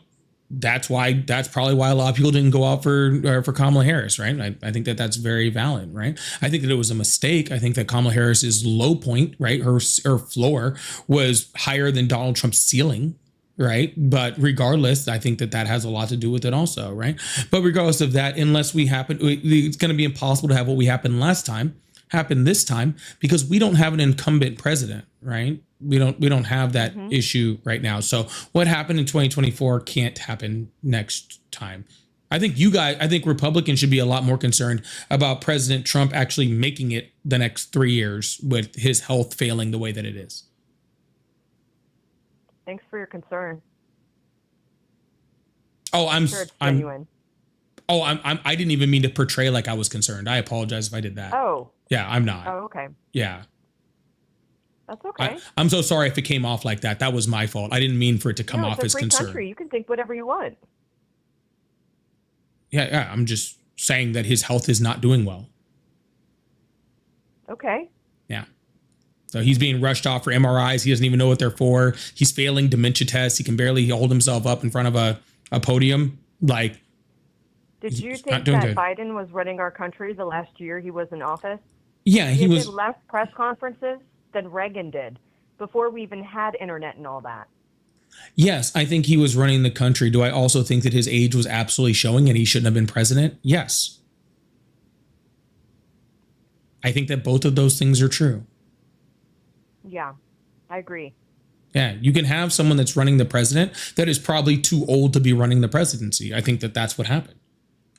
that's probably why a lot of people didn't go out for Kamala Harris, right? I think that that's very valid, right? I think that it was a mistake. I think that Kamala Harris's low point, right, her floor was higher than Donald Trump's ceiling, right? But regardless, I think that has a lot to do with it also, right? But regardless of that, unless it's going to be impossible to have what we happened last time happen this time, because we don't have an incumbent president, right? We don't have that issue right now. So what happened in 2024 can't happen next time. I think Republicans should be a lot more concerned about President Trump actually making it the next 3 years with his health failing the way that it is. Thanks for your concern. Oh, sure it's genuine. Oh, I didn't even mean to portray like I was concerned. I apologize if I did that. Oh. Yeah, I'm not. Oh, okay. Yeah. That's okay. I'm so sorry if it came off like that. That was my fault. I didn't mean for it to come No, off it's as a free concern. country. You can think whatever you want. Yeah, I'm just saying that his health is not doing well. Okay. Yeah. So he's being rushed off for MRIs. He doesn't even know what they're for. He's failing dementia tests. He can barely hold himself up in front of a podium. Like, did you think that good. Biden was running our country the last year he was in office? Yeah, he did was less press conferences than Reagan did before we even had internet and all that. Yes, I think he was running the country. Do I also think that his age was absolutely showing and he shouldn't have been president? Yes. I think that both of those things are true. Yeah, I agree. Yeah, you can have someone that's running the president that is probably too old to be running the presidency. I think that that's what happened.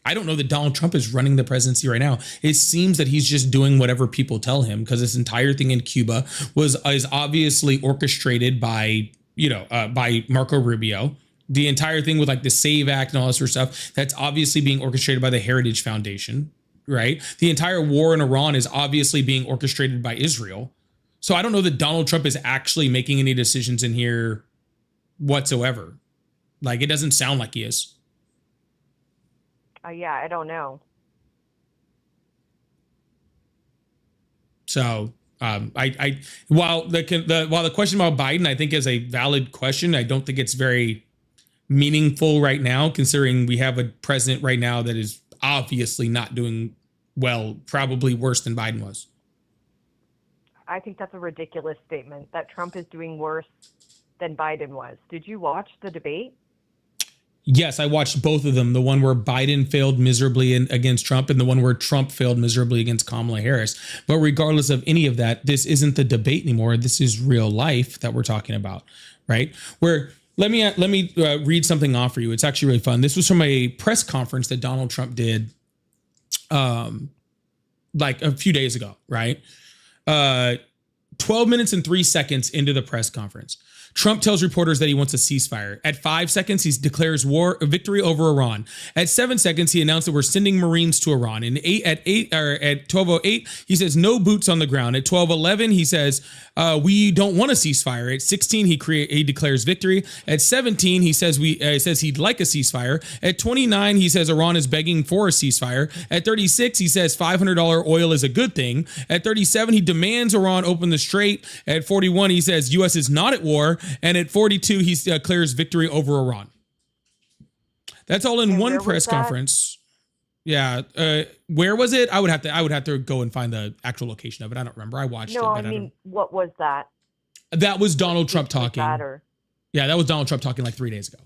I don't know that Donald Trump is running the presidency right now. It seems that he's just doing whatever people tell him, because this entire thing in Cuba is obviously orchestrated by, by Marco Rubio. The entire thing with like the SAVE Act and all this sort of stuff, that's obviously being orchestrated by the Heritage Foundation, right? The entire war in Iran is obviously being orchestrated by Israel. So I don't know that Donald Trump is actually making any decisions in here whatsoever. Like, it doesn't sound like he is. Yeah, I don't know. So while the question about Biden, I think, is a valid question, I don't think it's very meaningful right now, considering we have a president right now that is obviously not doing well, probably worse than Biden was. I think that's a ridiculous statement that Trump is doing worse than Biden was. Did you watch the debate? Yes, I watched both of them. The one where Biden failed miserably against Trump, and the one where Trump failed miserably against Kamala Harris. But regardless of any of that, this isn't the debate anymore. This is real life that we're talking about, right? Where let me read something off for you. It's actually really fun. This was from a press conference that Donald Trump did, like a few days ago, right? 12 minutes and 3 seconds into the press conference, Trump tells reporters that he wants a ceasefire. At 5 seconds, he declares victory over Iran. At 7 seconds, he announced that we're sending Marines to Iran. And at 12:08, he says no boots on the ground. At 12:11, he says we don't want a ceasefire. At 16, he declares victory. At 17, he says says he'd like a ceasefire. At 29, he says Iran is begging for a ceasefire. At 36, he says $500 oil is a good thing. At 37, he demands Iran open the strait. At 41, he says U.S. is not at war. And at 42, he declares victory over Iran. That's all in one press conference. Yeah. Where was it? I would have to go and find the actual location of it. I don't remember. I watched it. No, I mean, what was that? That was Donald Trump talking. Yeah, that was Donald Trump talking like 3 days ago.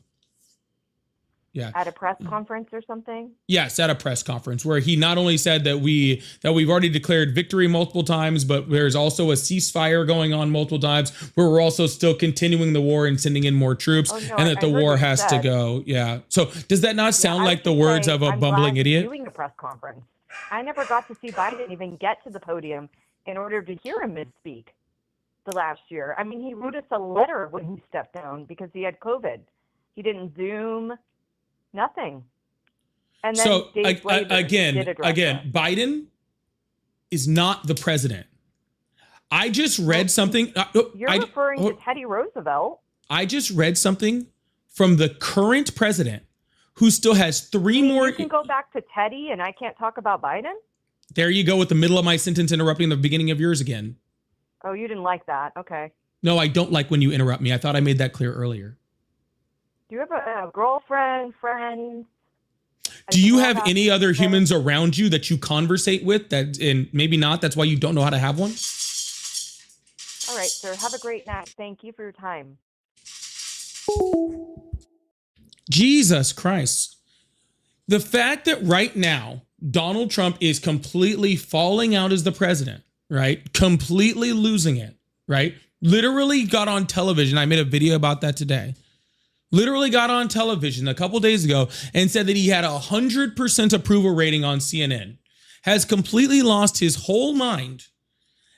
Yeah. At a press conference or something? Yes, at a press conference where he not only said that we've already declared victory multiple times, but there's also a ceasefire going on multiple times, where we're also still continuing the war and sending in more troops, and that the war has to go. Yeah. So does that not sound like the words of a bumbling idiot? Doing a press conference. I never got to see Biden even get to the podium in order to hear him misspeak the last year. I mean, he wrote us a letter when he stepped down because he had COVID. He didn't Zoom. Nothing. And then so again, Biden is not the president. I just read something. You're referring to Teddy Roosevelt. I just read something from the current president, who still has three more. You can go back to Teddy, and I can't talk about Biden. There you go with the middle of my sentence interrupting the beginning of yours again. Oh, you didn't like that. Okay. No, I don't like when you interrupt me. I thought I made that clear earlier. Do you have a girlfriend, friend? Do you have any other humans around you that you conversate with and maybe not? That's why you don't know how to have one? All right, sir. Have a great night. Thank you for your time. Jesus Christ. The fact that right now, Donald Trump is completely falling out as the president, right? Completely losing it, right? Literally got on television. I made a video about that today. Literally got on television a couple days ago and said that he had 100% approval rating on CNN, has completely lost his whole mind.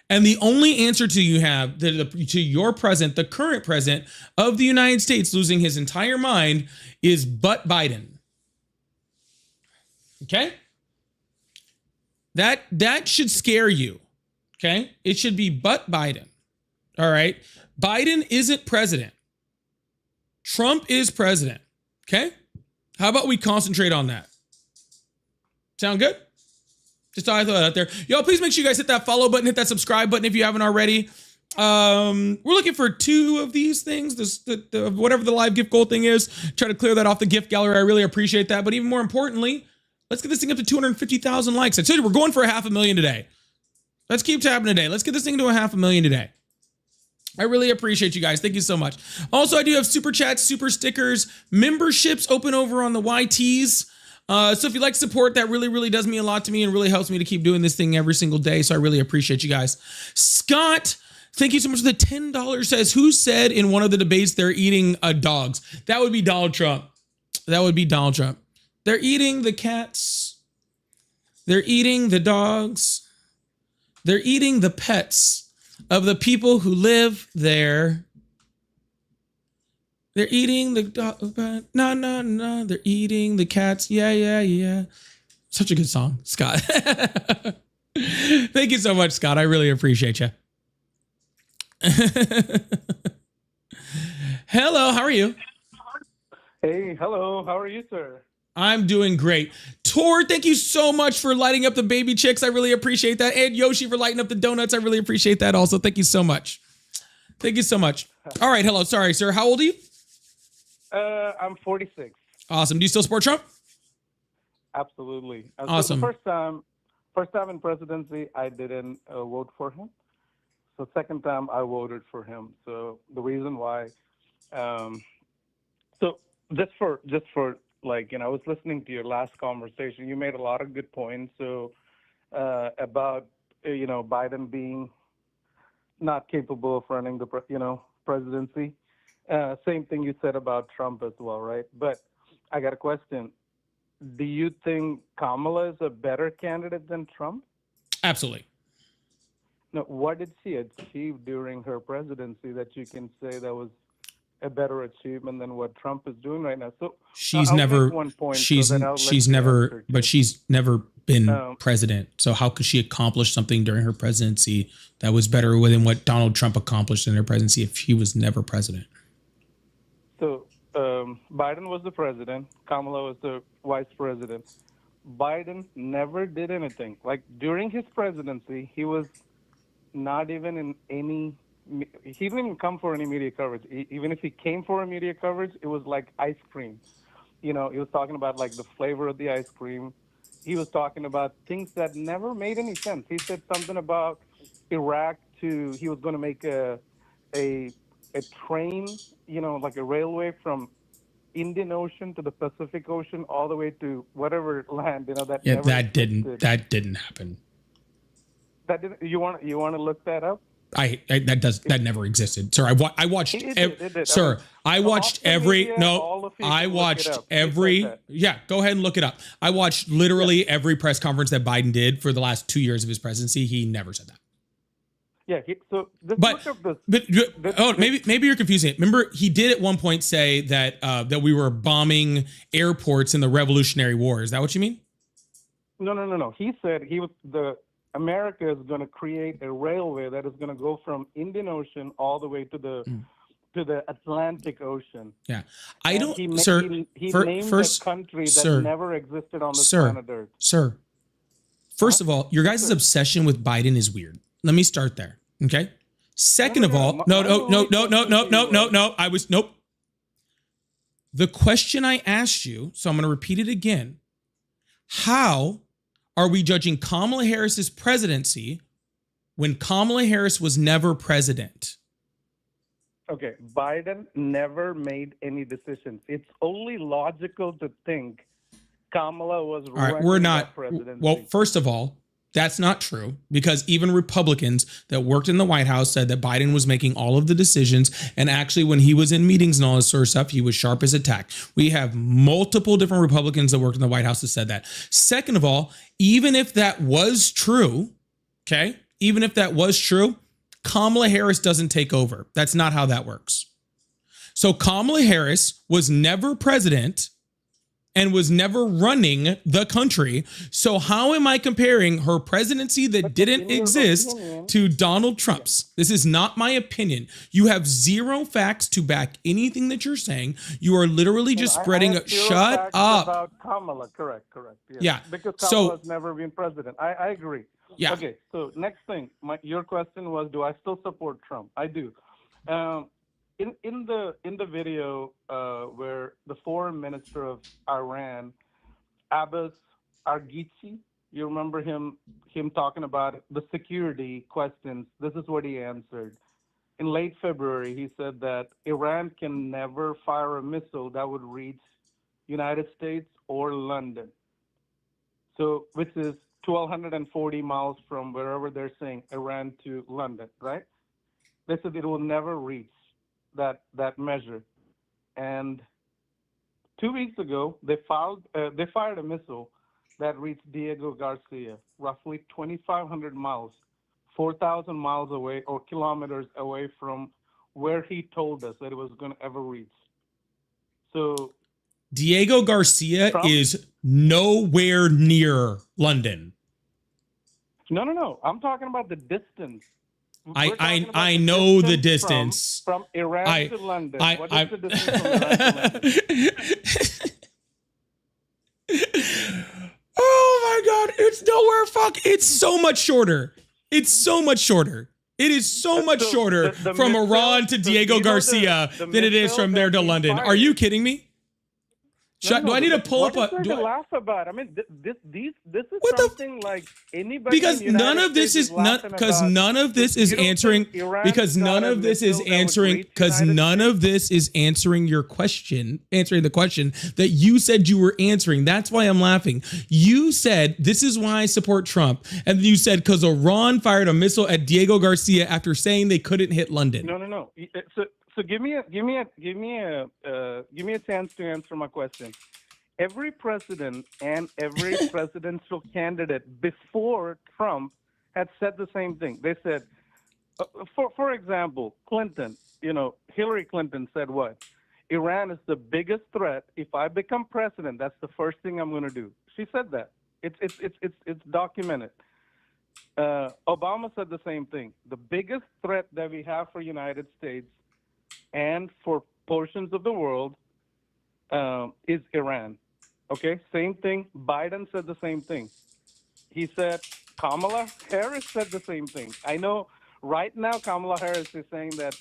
And the only answer to your president, the current president of the United States, losing his entire mind is but Biden. Okay? That should scare you. Okay? It should be but Biden. All right? Biden isn't president. Trump is president. Okay? How about we concentrate on that? Sound good? Just thought I throw that out there. Y'all, please make sure you guys hit that follow button, hit that subscribe button if you haven't already. We're looking for 2 of these things. The whatever the live gift goal thing is. Try to clear that off the gift gallery. I really appreciate that. But even more importantly, let's get this thing up to 250,000 likes. I told you we're going for 500,000 today. Let's keep tapping today. Let's get this thing to 500,000 today. I really appreciate you guys. Thank you so much. Also, I do have super chats, super stickers, memberships open over on the YTs. So if you'd like support, that really, really does mean a lot to me and really helps me to keep doing this thing every single day. So I really appreciate you guys. Scott, thank you so much for the $10. Says, who said in one of the debates they're eating dogs? That would be Donald Trump. That would be Donald Trump. They're eating the cats. They're eating the dogs. They're eating the pets of the people who live there. They're eating the dog. No. They're eating the cats. Yeah. Such a good song, Scott. Thank you so much, Scott. I really appreciate you. Hello, how are you? Hey, hello. How are you, sir? I'm doing great. Tor, thank you so much for lighting up the baby chicks. I really appreciate that. And Yoshi for lighting up the donuts. I really appreciate that also. Thank you so much. Thank you so much. All right. Hello. Sorry, sir. How old are you? I'm 46. Awesome. Do you still support Trump? Absolutely. Awesome. So the first time in presidency, I didn't vote for him. So second time, I voted for him. So the reason why, so just for like, I was listening to your last conversation. You made a lot of good points. So about, Biden being not capable of running the, presidency. Same thing you said about Trump as well, right? But I got a question. Do you think Kamala is a better candidate than Trump? Absolutely. No, what did she achieve during her presidency that you can say that was a better achievement than what Trump is doing right now? So she's I'll never, make one point she's never, but she's never been president. So how could she accomplish something during her presidency that was better than what Donald Trump accomplished in her presidency if he was never president? So Biden was the president. Kamala was the vice president. Biden never did anything. Like during his presidency, he was not even in any, he didn't even come for any media coverage. Even if he came for a media coverage, it was like ice cream. He was talking about like the flavor of the ice cream. He was talking about things that never made any sense. He said something about Iraq he was going to make a train, like a railway from Indian Ocean to the Pacific Ocean, all the way to whatever land, that. Yeah, never that existed. didn't happen. That didn't. You want to look that up? That never existed, sir. I watched. Sir, I watched every. Media, no, I watched every. Yeah, go ahead and look it up. I watched literally every press conference that Biden did for the last 2 years of his presidency. He never said that. Yeah. Look up this. Maybe you're confusing it. Remember, he did at one point say that we were bombing airports in the Revolutionary War. Is that what you mean? No. He said America is going to create a railway that is going to go from Indian Ocean all the way to the Atlantic Ocean. Yeah, He named a country that never existed on this planet Earth. Sir, first of all, your guys' obsession with Biden is weird. Let me start there. Okay. Second of all, no. Nope. The question I asked you, so I'm going to repeat it again. How are we judging Kamala Harris's presidency when Kamala Harris was never president? Okay, Biden never made any decisions. It's only logical to think Kamala was running the presidency. Well, first of all, that's not true, because even Republicans that worked in the White House said that Biden was making all of the decisions. And actually, when he was in meetings and all this sort of stuff, he was sharp as a tack. We have multiple different Republicans that worked in the White House that said that. Second of all, even if that was true, okay, even if that was true, Kamala Harris doesn't take over. That's not how that works. So Kamala Harris was never president and was never running the country. So how am I comparing her presidency that didn't exist to Donald Trump's? This is not my opinion. You have zero facts to back anything that you're saying. You are literally just spreading it. Shut up. About Kamala, correct. Yes. Yeah. Because Kamala has never been president. I agree. Yeah. Okay. So next thing, your question was, do I still support Trump? I do. In the video where the foreign minister of Iran, Abbas Arghichi, you remember him talking about the security questions. This is what he answered. In late February, he said that Iran can never fire a missile that would reach United States or London. So, which is 1,240 miles from wherever they're saying Iran to London, right? They said it will never reach that measure. And 2 weeks ago, they fired a missile that reached Diego Garcia, roughly 2,500 miles, 4,000 miles away or kilometers away from where he told us that it was going to ever reach. So Diego Garcia is nowhere near London. No. I'm talking about the distance. I know the distance from Iran to London. What is the distance from Iran to London? Oh my God! It's nowhere. It's so much shorter. It's so much shorter. It is so much shorter from Iran to Diego Garcia than it is from there to London. Are you kidding me? Do I need to pull up a? What is there to laugh about? I mean, this is something like anybody. Because none of this is not. Because none of this is answering. Because none of this is answering. Because none of this is answering your question. Answering the question that you said you were answering. That's why I'm laughing. You said this is why I support Trump, and then you said because Iran fired a missile at Diego Garcia after saying they couldn't hit London. No. So give me a chance to answer my question. Every president and every presidential candidate before Trump had said the same thing. They said, for example, Clinton. Hillary Clinton said what? Iran is the biggest threat. If I become president, that's the first thing I'm going to do. She said that. It's documented. Obama said the same thing. The biggest threat that we have for United States and for portions of the world is Iran. Okay, same thing. Biden said the same thing. He said, Kamala Harris said the same thing. I know right now Kamala Harris is saying that,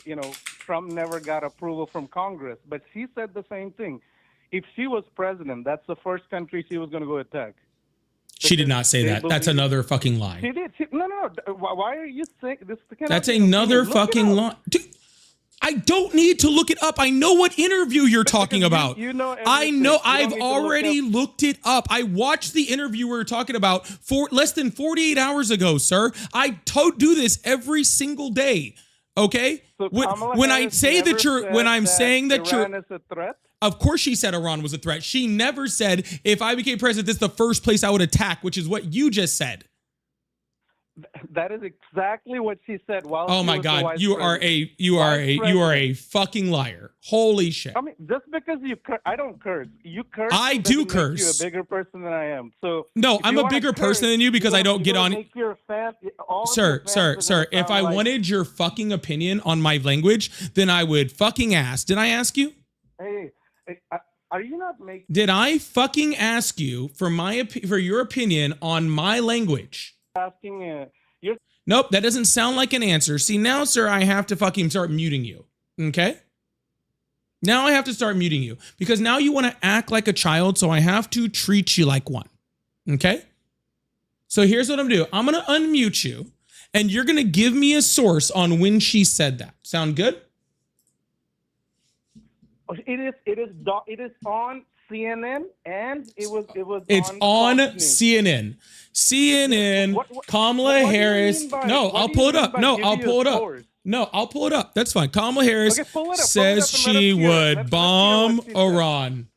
Trump never got approval from Congress, but she said the same thing. If she was president, that's the first country she was going to go attack. She did not say that. That's another fucking lie. She did. No. Why are you saying this? That's another fucking lie. Dude, I don't need to look it up. I know what interview you're talking about. You know everything. I know. I've Look already looked it up. I watched the interview we were talking about for less than 48 hours ago, sir. I do this every single day. Okay? So when I say that you're, when I'm saying that Iran is a threat? Of course she said Iran was a threat. She never said if I became president, this is the first place I would attack, which is what you just said. That is exactly what she said. Oh my God, you are a fucking liar. Holy shit. I mean, just because I don't curse. You curse. I do curse. You're a bigger person than I am. So no, I'm a bigger person than you because I don't get on. Sir. If I wanted your fucking opinion on my language, then I would fucking ask. Did I ask you? Hey, are you not making? Did I fucking ask you for your opinion on my language? Nope, that doesn't sound like an answer. See, now, sir, I have to fucking start muting you. Okay? Now I have to start muting you because now you want to act like a child, so I have to treat you like one. Okay? So here's what I'm doing. I'm going to unmute you, and you're going to give me a source on when she said that. Sound good? It is on CNN, and it's on CNN. Kamala Harris. No, I'll pull it up. I'll pull it up. That's fine. Kamala Harris says she would bomb Iran.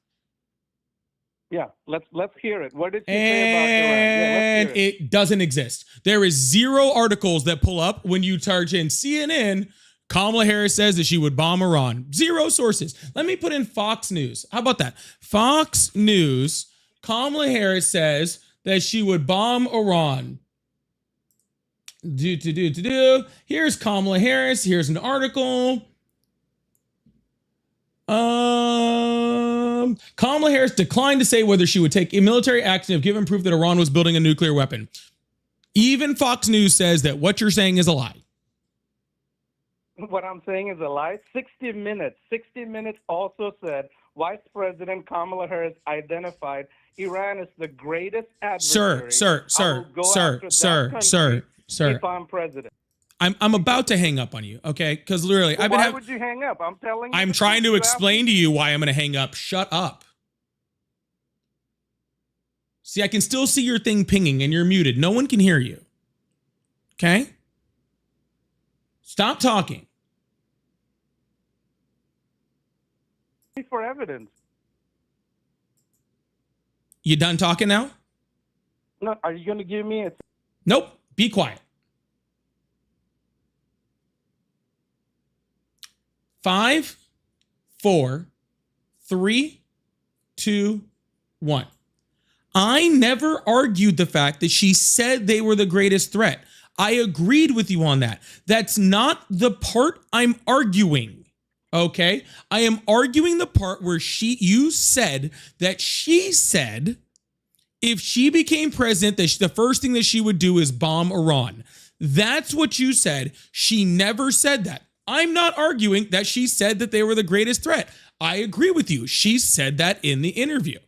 Yeah, let's hear it. What did she say about Iran? And it doesn't exist. There is zero articles that pull up when you charge in CNN. Kamala Harris says that she would bomb Iran. 0 sources. Let me put in Fox News. How about that? Fox News. Kamala Harris says that she would bomb Iran. Here's Kamala Harris. Here's an article. Kamala Harris declined to say whether she would take a military action if given proof that Iran was building a nuclear weapon. Even Fox News says that what you're saying is a lie. What I'm saying is a lie. 60 Minutes. 60 Minutes also said Vice President Kamala Harris identified Iran as the greatest adversary. Sir. If I'm president. I'm about to hang up on you, okay? Because literally, Well, why would you hang up? I'm telling you. I'm trying to explain to you why I'm going to hang up. Shut up. See, I can still see your thing pinging and you're muted. No one can hear you. Okay? Stop talking. For evidence. You done talking now? No, are you going to give me a... Nope. Be quiet. 5, 4, 3, 2, 1. I never argued the fact that she said they were the greatest threat. I agreed with you on that. That's not the part I'm arguing. Okay? I am arguing the part where you said that she said if she became president, that the first thing that she would do is bomb Iran. That's what you said. She never said that. I'm not arguing that she said that they were the greatest threat. I agree with you. She said that in the interview.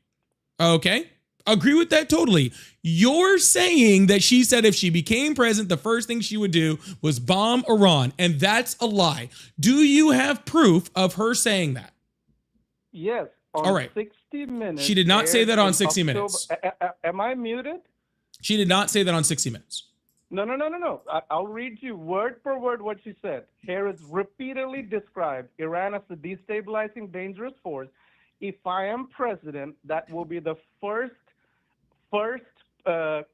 Okay? Agree with that totally. You're saying that she said if she became president, the first thing she would do was bomb Iran, and that's a lie. Do you have proof of her saying that? Yes. On All right. 60 Minutes. She did not say that on 60 Minutes. Am I muted? She did not say that on 60 Minutes. No. I'll read you word for word what she said. Harris repeatedly described Iran as a destabilizing, dangerous force. If I am president, that will be the first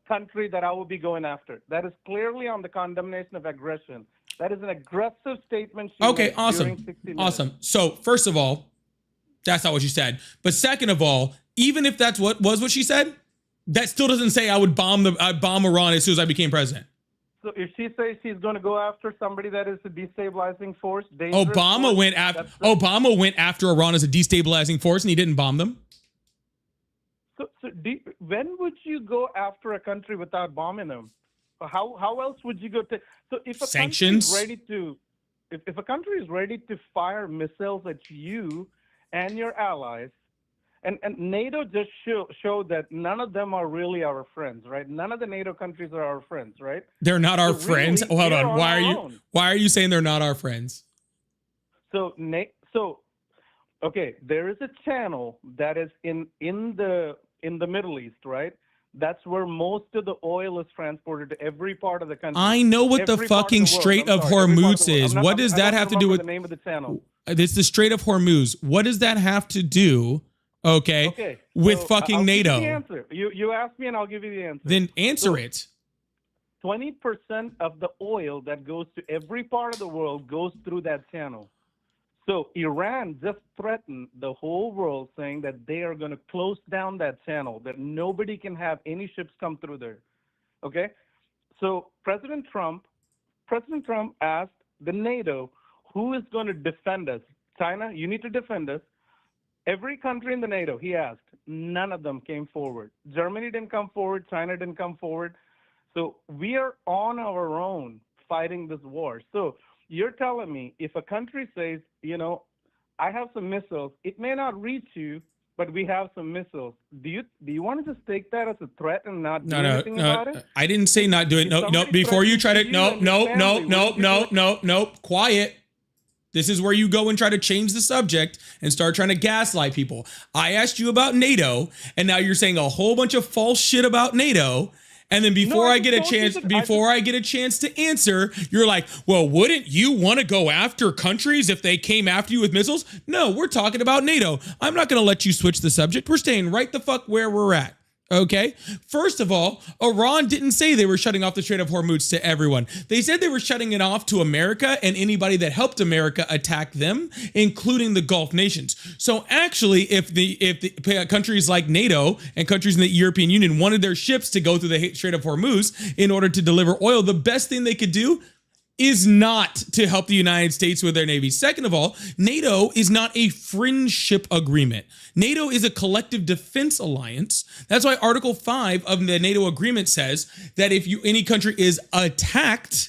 country that I will be going after. That is clearly on the condemnation of aggression. That is an aggressive statement. Okay, awesome. Awesome. So, first of all, that's not what you said. But second of all, even if that's what she said, that still doesn't say I'd bomb Iran as soon as I became president. So if she says she's going to go after somebody that is a destabilizing force, Obama went after Iran as a destabilizing force, and he didn't bomb them. When would you go after a country without bombing them? How else would you go to? So if a sanctions, country is ready to, if a country is ready to fire missiles at you and your allies, and NATO just showed that none of them are really our friends, right? None of the NATO countries are our friends, right? They're not our friends. Really, hold on. Why are you saying they're not our friends? Okay, there is a channel that is in the Middle East, right? That's where most of the oil is transported to every part of the country. I know what the fucking Strait of Hormuz is. What does that have to do with the name of the channel? It's the Strait of Hormuz. What does that have to do? Okay, with fucking NATO. Give you the answer. You ask me and I'll give you the answer. Then answer it. 20% of the oil that goes to every part of the world goes through that channel. So Iran just threatened the whole world, saying that they are going to close down that channel, that nobody can have any ships come through there. Okay? So President Trump asked the NATO, who is going to defend us? China, you need to defend us. Every country in the NATO, he asked, none of them came forward. Germany didn't come forward. China didn't come forward. So we are on our own fighting this war. So you're telling me if a country says, I have some missiles, it may not reach you, but we have some missiles. Do you want to just take that as a threat and not do anything about it? I didn't say not do it. No. Before you try to, no. Quiet. This is where you go and try to change the subject and start trying to gaslight people. I asked you about NATO, and now you're saying a whole bunch of false shit about NATO. And then before I get a chance to answer, you're like, well, wouldn't you want to go after countries if they came after you with missiles? No, we're talking about NATO. I'm not going to let you switch the subject. We're staying right the fuck where we're at. Okay. First of all, Iran didn't say they were shutting off the Strait of Hormuz to everyone. They said they were shutting it off to America and anybody that helped America attack them, including the Gulf nations. So actually, if the countries like NATO and countries in the European Union wanted their ships to go through the Strait of Hormuz in order to deliver oil, the best thing they could do is not to help the United States with their navy. Second of all, NATO is not a friendship agreement. NATO is a collective defense alliance. That's why Article 5 of the NATO agreement says that if any country is attacked,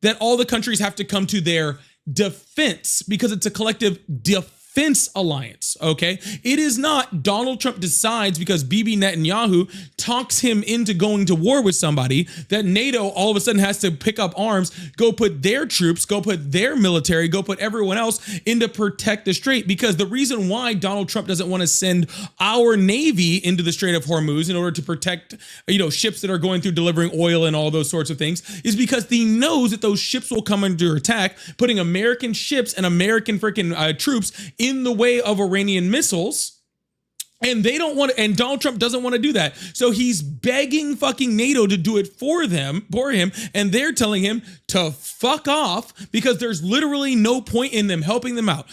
that all the countries have to come to their defense because it's a collective defense alliance, okay? It is not Donald Trump decides because Bibi Netanyahu talks him into going to war with somebody that NATO all of a sudden has to pick up arms, go put their troops, go put their military, go put everyone else in to protect the strait. Because the reason why Donald Trump doesn't want to send our Navy into the Strait of Hormuz in order to protect, ships that are going through delivering oil and all those sorts of things is because he knows that those ships will come under attack, putting American ships and American freaking troops in the way of Iranian missiles. And they don't want to, and Donald Trump doesn't want to do that. So he's begging fucking NATO to do it for him, and they're telling him to fuck off because there's literally no point in them helping them out.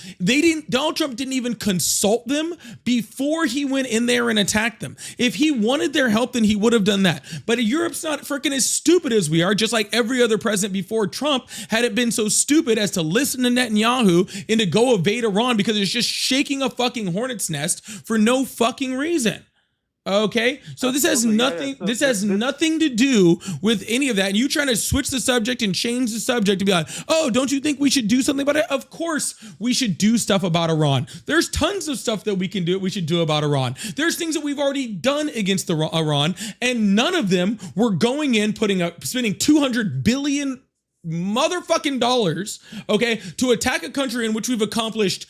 Donald Trump didn't even consult them before he went in there and attacked them. If he wanted their help, then he would have done that. But Europe's not freaking as stupid as we are, just like every other president before Trump hadn't been so stupid as to listen to Netanyahu and to go evade Iran because it's just shaking a fucking hornet's nest for no fucking reason. Okay, so this has nothing. This has nothing to do with any of that. And you trying to switch the subject and change the subject to be like, oh, don't you think we should do something about it? Of course, we should do stuff about Iran. There's tons of stuff that we can do. We should do about Iran. There's things that we've already done against Iran, and none of them were going in, spending $200 billion motherfucking dollars, okay, to attack a country in which we've accomplished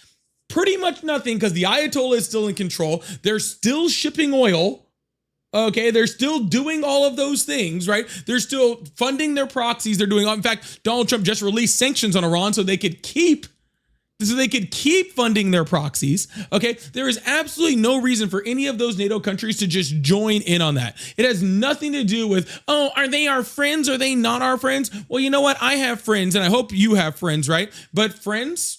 pretty much nothing because the Ayatollah is still in control. They're still shipping oil. Okay, they're still doing all of those things, right? They're still funding their proxies. They're doing, in fact, Donald Trump just released sanctions on Iran so they could keep funding their proxies. Okay, there is absolutely no reason for any of those NATO countries to just join in on that. It has nothing to do with, oh, are they our friends? Are they not our friends? Well, you know what? I have friends and I hope you have friends, right? But friends,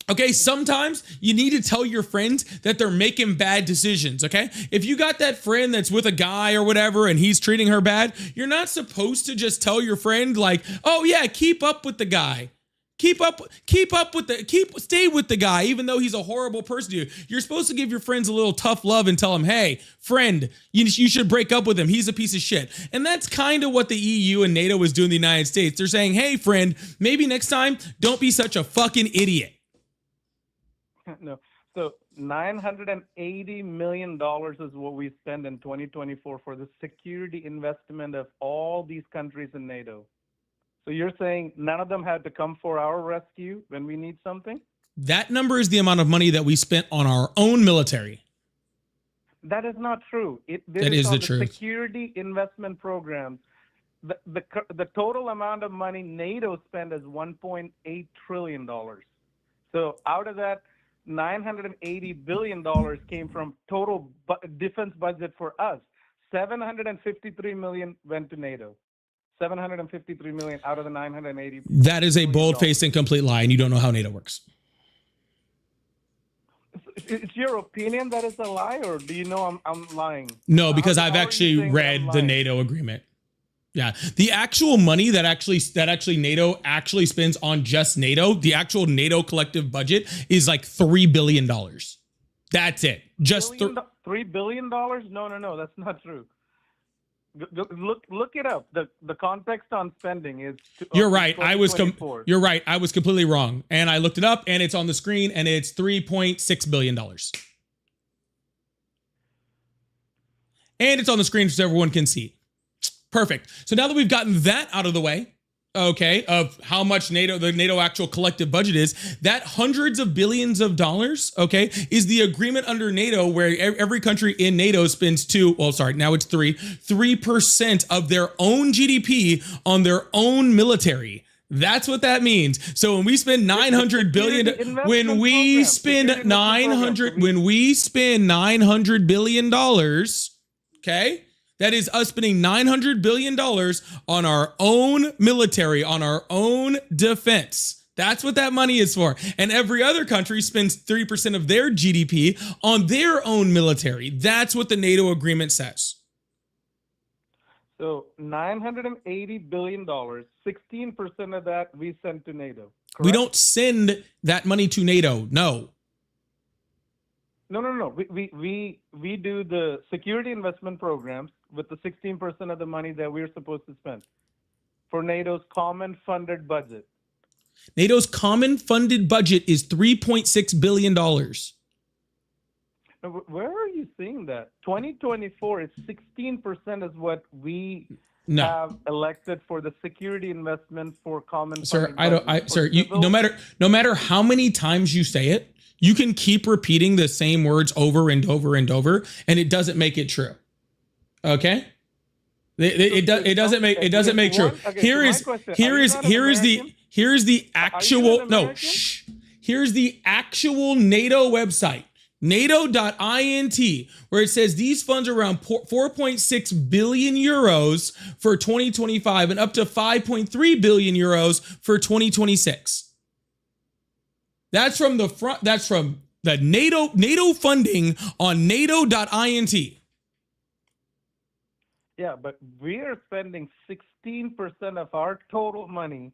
okay, sometimes you need to tell your friends that they're making bad decisions, okay? If you got that friend that's with a guy or whatever and he's treating her bad, you're not supposed to just tell your friend like, oh yeah, keep up with the guy. Stay with the guy, even though he's a horrible person to you. You're supposed to give your friends a little tough love and tell them, hey, friend, you should break up with him. He's a piece of shit. And that's kind of what the EU and NATO is doing in the United States. They're saying, hey, friend, maybe next time, don't be such a fucking idiot. No. So $980 million is what we spend in 2024 for the security investment of all these countries in NATO. So you're saying none of them had to come for our rescue when we need something? That number is the amount of money that we spent on our own military. That is not true. That is the truth. Security investment programs. The total amount of money NATO spent is $1.8 trillion. So out of that, $980 billion came from total defense budget for us. $753 million went to NATO. $753 million out of the $980. That is a bold-faced and complete lie, and you don't know how NATO works. It's your opinion that it's a lie, or do you know I'm lying? No, because I've actually read the NATO agreement. Yeah, the actual money that actually NATO actually spends on just NATO, the actual NATO collective budget is like $3 billion. That's it. Just $3 billion? No, that's not true. Look it up. The context on spending is. You're right. You're right. I was completely wrong, and I looked it up, and it's on the screen, and it's $3.6 billion. And it's on the screen so everyone can see. Perfect. So now that we've gotten that out of the way, okay, of how much the NATO actual collective budget is, that hundreds of billions of dollars, okay, is the agreement under NATO where every country in NATO spends 3% of their own GDP on their own military. That's what that means. So when we spend $900 billion, when we spend $900 billion, Okay? That is us spending $900 billion on our own military, on our own defense. That's what that money is for. And every other country spends 3% of their GDP on their own military. That's what the NATO agreement says. So $980 billion, 16% of that we send to NATO. Correct? We don't send that money to NATO. No. No. We do the security investment programs with the 16% of the money that we're supposed to spend for NATO's common funded budget. NATO's common funded budget is $3.6 billion. Now, where are you seeing that? 2024 is 16% is what we have elected for the security investment for common. Sir, no matter how many times you say it, you can keep repeating the same words over and over and over, and it doesn't make it true. Okay? It doesn't make true. Here's the actual NATO website. NATO.int, where it says these funds are around 4.6 billion euros for 2025 and up to 5.3 billion euros for 2026. That's from the front. That's from the NATO funding on NATO.int. Yeah, but we are spending 16% of our total money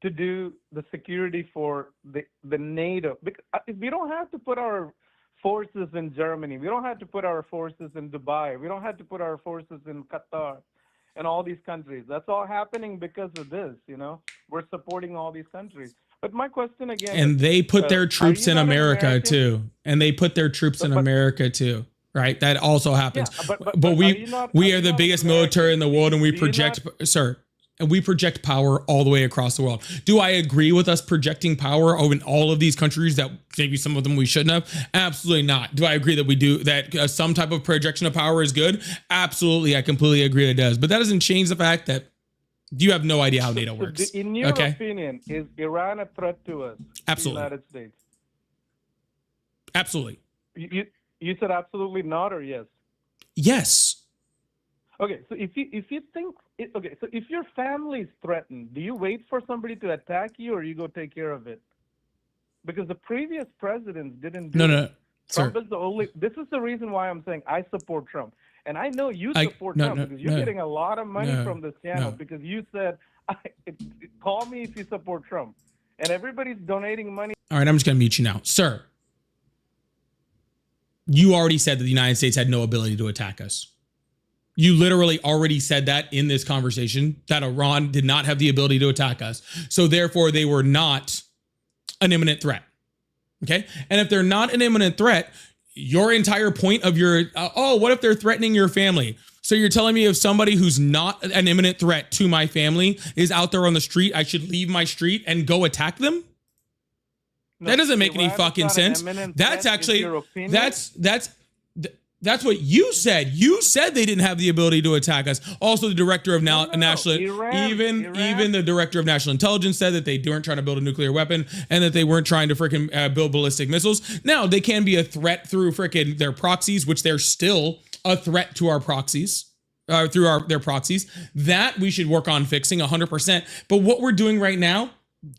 to do the security for the NATO. Because we don't have to put our forces in Germany. We don't have to put our forces in Dubai. We don't have to put our forces in Qatar and all these countries. That's all happening because of this, you know. We're supporting all these countries. But my question again, and they put their troops in America too. And they put their troops in America too. Right? That also happens. Yeah, but we are the biggest military in the world, and we project, and we project power all the way across the world. Do I agree with us projecting power in all of these countries that maybe some of them we shouldn't have? Absolutely not. Do I agree that we do that some type of projection of power is good? Absolutely. I completely agree it does. But that doesn't change the fact that you have no idea how NATO works. In your opinion, is Iran a threat to us? Absolutely. The United States? Absolutely. You said absolutely not or yes? Yes. Okay, so if you think so if your family is threatened, do you wait for somebody to attack you or you go take care of it? Because the previous presidents didn't do it. Trump is the only. This is the reason why I'm saying I support Trump, and I know you support Trump because you're getting a lot of money from this channel because you said, "Call me if you support Trump," and everybody's donating money. All right, I'm just gonna mute you now, sir. You already said that the United States had no ability to attack us. You literally already said that in this conversation, that Iran did not have the ability to attack us. So therefore, they were not an imminent threat. Okay? And if they're not an imminent threat, your entire point of your, what if they're threatening your family? So you're telling me if somebody who's not an imminent threat to my family is out there on the street, I should leave my street and go attack them? No, that doesn't make any fucking sense. That's actually that's what you said. You said they didn't have the ability to attack us. Also, the director of national even the director of national intelligence said that they weren't trying to build a nuclear weapon and that they weren't trying to freaking build ballistic missiles. Now they can be a threat through freaking their proxies, which they're still a threat to our proxies. Through their proxies that we should work on fixing 100%. But what we're doing right now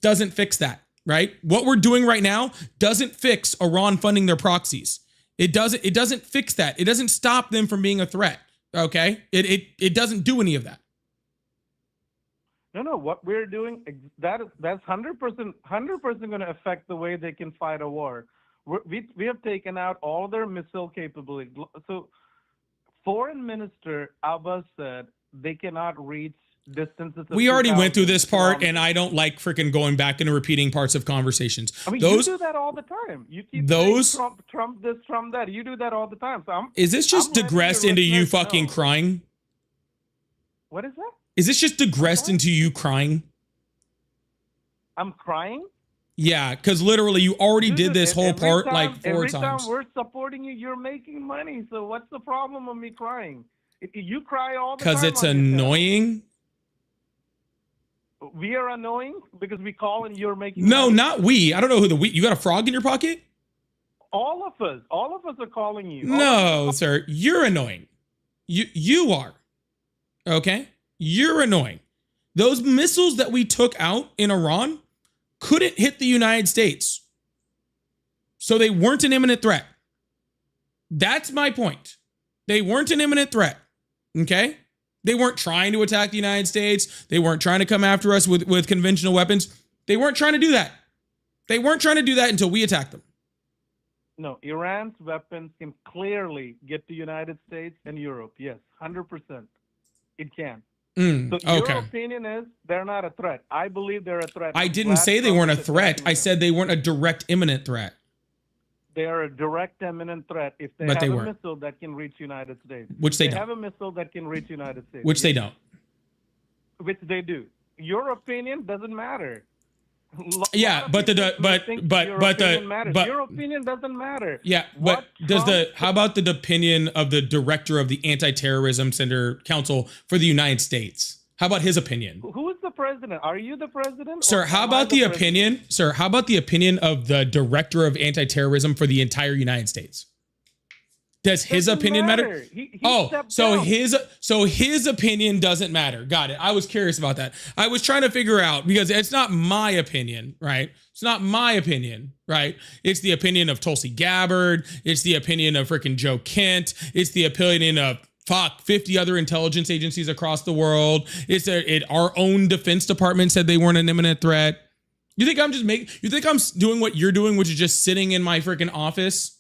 doesn't fix that. Right? What we're doing right now doesn't fix Iran funding their proxies. It doesn't fix that. It doesn't stop them from being a threat. Okay? It doesn't do any of that. No, what we're doing, that's 100% going to affect the way they can fight a war. We have taken out all their missile capability. So Foreign Minister Abbas said they cannot reach distances. We already went through this part, and I don't like freaking going back and repeating parts of conversations. I mean, you do that all the time. You keep saying Trump this, Trump that. You do that all the time. So is this just digressed into you fucking crying? What is that? Is this just digressed into you crying? I'm crying? Yeah, because literally you already did this whole part like 4 times. Every time we're supporting you, you're making money. So what's the problem of me crying? You cry all the time. Because it's annoying. We are annoying because we call and you're making No, money. not we. I don't know who the we. You got a frog in your pocket? All of us are calling you. No, sir. You're annoying. You are. Okay? You're annoying. Those missiles that we took out in Iran couldn't hit the United States. So they weren't an imminent threat. That's my point. They weren't an imminent threat. Okay? They weren't trying to attack the United States. They weren't trying to come after us with conventional weapons. They weren't trying to do that. They weren't trying to do that until we attacked them. No, Iran's weapons can clearly get to United States and Europe. Yes, 100%. It can. So Okay. your opinion is they're not a threat. I believe they're a threat. I didn't say they weren't a threat. I said they weren't a direct imminent threat. They are a direct imminent threat if they But have they a weren't. missile that can reach United States. Which they If don't. have a missile that can reach United States. Which they don't. Which they do. Your opinion doesn't matter. Yeah, but your opinion doesn't matter. Yeah, What but does Trump- how about the opinion of the director of the Anti-Terrorism Center Council for the United States? How about his opinion? Who is the president? Are you the president? Sir, or how am I about the president? opinion? Sir, how about the opinion of the director of anti-terrorism for the entire United States? Does his Doesn't opinion matter? matter. He Oh, stepped so down. his opinion doesn't matter. Got it. I was curious about that. I was trying to figure out because it's not my opinion, right? It's not my opinion, right? It's the opinion of Tulsi Gabbard. It's the opinion of freaking Joe Kent. It's the opinion of 50 other intelligence agencies across the world. Our own Defense Department said they weren't an imminent threat. You think I'm doing what you're doing, which is just sitting in my freaking office?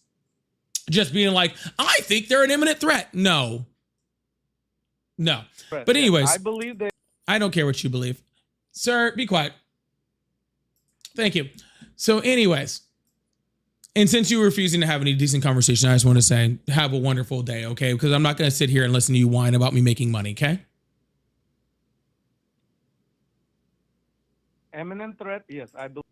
Just being like, I think they're an imminent threat. No. But anyways, I believe they. I don't care what you believe. Sir, be quiet. Thank you. So anyways, and since you're refusing to have any decent conversation, I just want to say, have a wonderful day, okay? Because I'm not going to sit here and listen to you whine about me making money, okay? Imminent threat? Yes, I believe.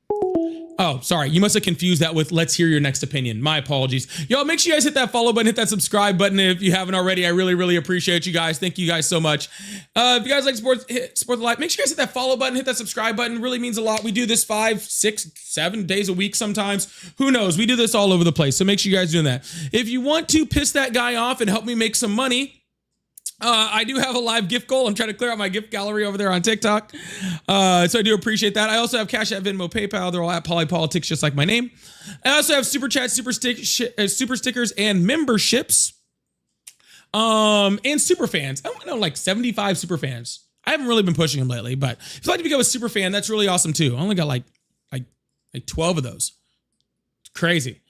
Oh, sorry. You must have confused that with let's hear your next opinion. My apologies. Y'all, make sure you guys hit that follow button, hit that subscribe button if you haven't already. I really, really appreciate you guys. Thank you guys so much. If you guys like Support the Life, make sure you guys hit that follow button, hit that subscribe button. It really means a lot. We do this 5, 6, 7 days a week sometimes. Who knows? We do this all over the place. So make sure you guys doing that. If you want to piss that guy off and help me make some money, I do have a live gift goal. I'm trying to clear out my gift gallery over there on TikTok. So I do appreciate that. I also have Cash App, Venmo, PayPal. They're all at Polypolitics, just like my name. I also have Super Chats, super stickers, and memberships. And super fans. I want to know like 75 super fans. I haven't really been pushing them lately, but if you'd like to become a super fan, that's really awesome too. I only got like 12 of those. It's crazy.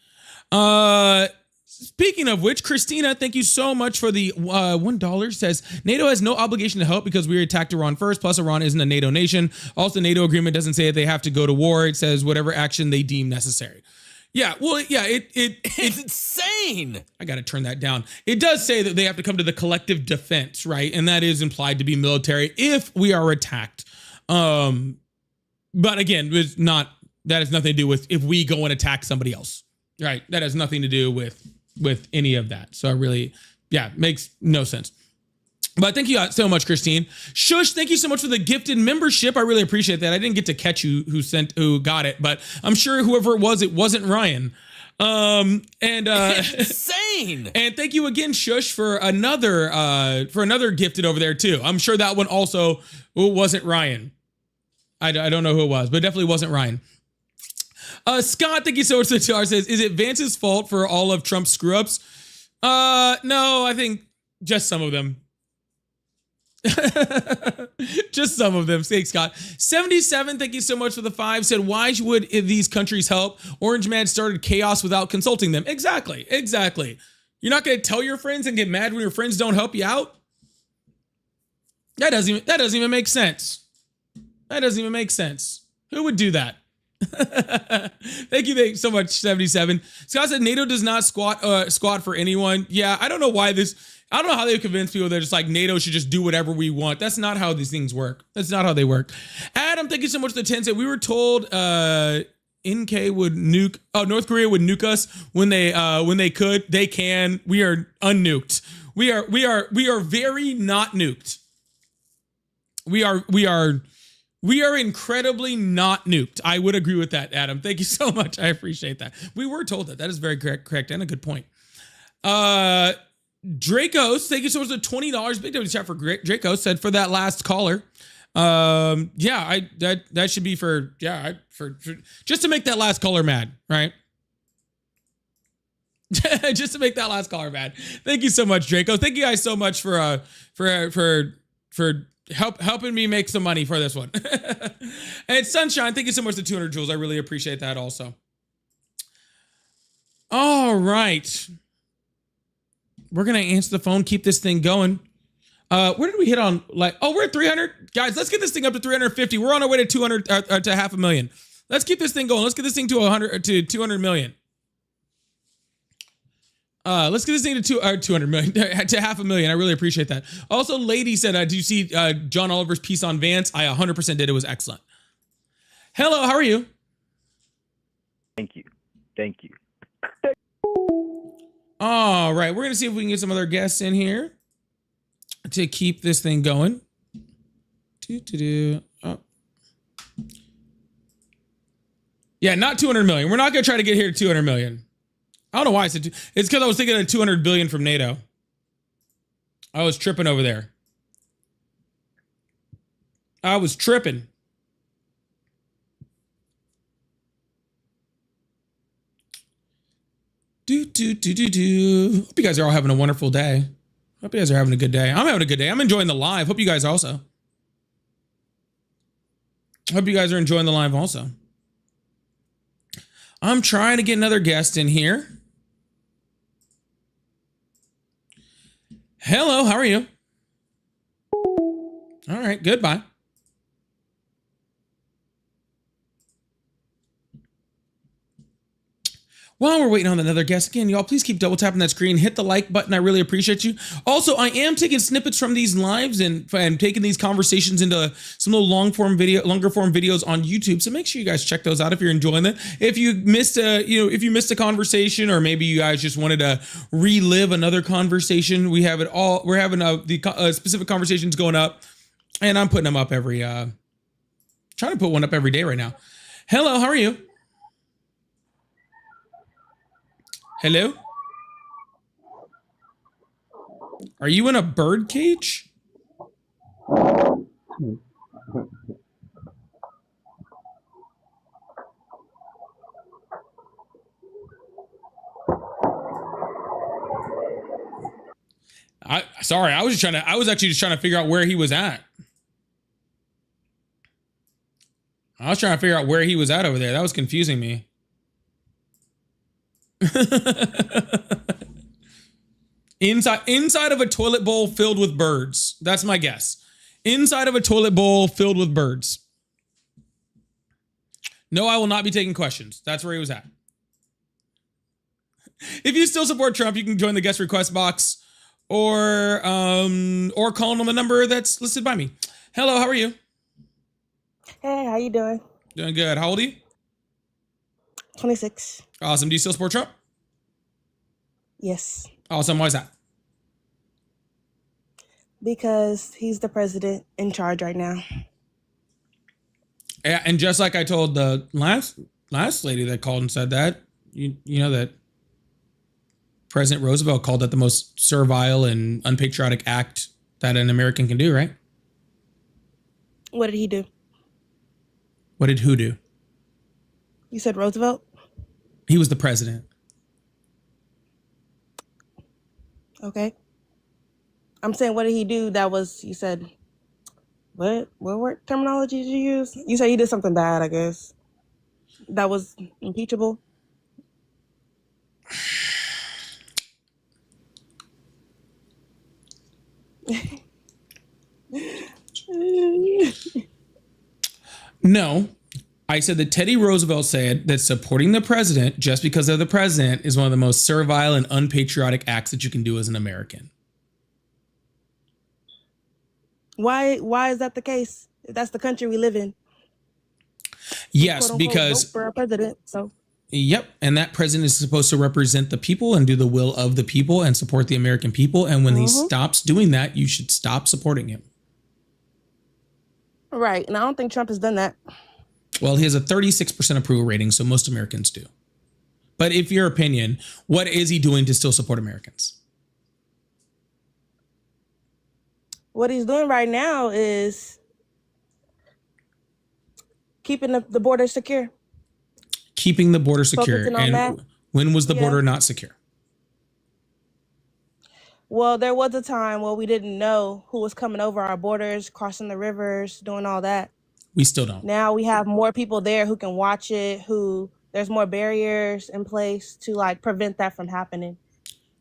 Speaking of which, Christina, thank you so much for the $1. Says NATO has no obligation to help because we attacked Iran first. Plus, Iran isn't a NATO nation. Also, the NATO agreement doesn't say that they have to go to war. It says whatever action they deem necessary. Yeah, well, yeah, it's insane. I got to turn that down. It does say that they have to come to the collective defense, right? And that is implied to be military if we are attacked. But again, that has nothing to do with if we go and attack somebody else, right? That has nothing to do with any of that. So makes no sense. But thank you so much, Christine. Shush, thank you so much for the gifted membership. I really appreciate that. I didn't get to catch who got it, but I'm sure whoever it wasn't Ryan. Insane. And thank you again, Shush, for another gifted over there too. I'm sure that one also wasn't Ryan. I don't know who it was, but it definitely wasn't Ryan. Scott, thank you so much for the $2. Says, is it Vance's fault for all of Trump's screw ups? No, I think just some of them. Just some of them. Thanks, Scott. 77, thank you so much for the 5. Said, why would these countries help? Orange Man started chaos without consulting them. Exactly. You're not going to tell your friends and get mad when your friends don't help you out? That doesn't even make sense. Who would do that? Thank you so much, 77. Scott said NATO does not squat for anyone. Yeah, I don't know how they convince people that just like NATO should just do whatever we want. That's not how these things work. That's not how they work. Adam, thank you so much for the 10. Said we were told North Korea would nuke us when they could. They can. We are unnuked. We are very not nuked. We are incredibly not nuked. I would agree with that, Adam. Thank you so much. I appreciate that. We were told that. That is very correct and a good point. Dracos, thank you so much for $20. Big W chat for Draco said for that last caller. Yeah, that should be for just to make that last caller mad, right? Just to make that last caller mad. Thank you so much, Draco. Thank you guys so much for helping me make some money for this one. And Sunshine, thank you so much for 200 joules. I really appreciate that also. All right. We're going to answer the phone, keep this thing going. Where did we hit on? We're at 300. Guys, let's get this thing up to 350. We're on our way to 200 to 500,000. Let's keep this thing going. Let's get this thing to 200 million. Let's get this thing to 200 million to 500,000. I really appreciate that. Also, Lady said, "Do you see John Oliver's piece on Vance?" I 100% did. It was excellent. Hello, how are you? Thank you. Thank you. All right, we're gonna see if we can get some other guests in here to keep this thing going. Oh. Yeah, not 200 million. We're not gonna try to get here to 200 million. I don't know why I said it's because I was thinking of 200 billion from NATO. I was tripping over there. I was tripping. Hope you guys are all having a wonderful day. Hope you guys are having a good day. I'm having a good day. I'm enjoying the live. Hope you guys also. Hope you guys are enjoying the live also. I'm trying to get another guest in here. Hello, how are you? All right, goodbye. While we're waiting on another guest, again, y'all, please keep double tapping that screen. Hit the like button. I really appreciate you. Also, I am taking snippets from these lives and taking these conversations into some little longer form videos on YouTube. So make sure you guys check those out if you're enjoying it. If you missed a conversation, or maybe you guys just wanted to relive another conversation, we have it all. We're having the specific conversations going up, and I'm putting them up trying to put one up every day right now. Hello, how are you? Hello? Are you in a bird cage? Sorry, I was actually just trying to figure out where he was at. I was trying to figure out where he was at over there. That was confusing me. Inside of a toilet bowl filled with birds. That's my guess. Inside of a toilet bowl filled with birds. No, I will not be taking questions. That's where he was at. If you still support Trump, you can join the guest request box or call on the number that's listed by me. Hello, how are you? Hey, how you doing? Doing good. How old are you? 26. Awesome. Do you still support Trump? Yes. Awesome. Why is that? Because he's the president in charge right now. Yeah, and just like I told the last lady that called and said that, you know that President Roosevelt called that the most servile and unpatriotic act that an American can do, right? What did he do? What did who do? You said Roosevelt? He was the president. Okay. I'm saying, what did he do that was, you said, what word terminology did you use? You said he did something bad, I guess. That was impeachable. No. I said that Teddy Roosevelt said that supporting the president just because they're the president is one of the most servile and unpatriotic acts that you can do as an American. Why is that the case? That's the country we live in. Yes, Quote, unquote, because vote for a president. So yep, and that president is supposed to represent the people and do the will of the people and support the American people. And when he stops doing that, you should stop supporting him. Right, and I don't think Trump has done that. Well, he has a 36% approval rating, so most Americans do. But if your opinion, what is he doing to still support Americans? What he's doing right now is keeping the border secure. Keeping the border secure. Focusing on And that. when was the Yeah. border not secure? Well, there was a time where we didn't know who was coming over our borders, crossing the rivers, doing all that. We still don't. Now we have more people there who can watch it, there's more barriers in place to like prevent that from happening.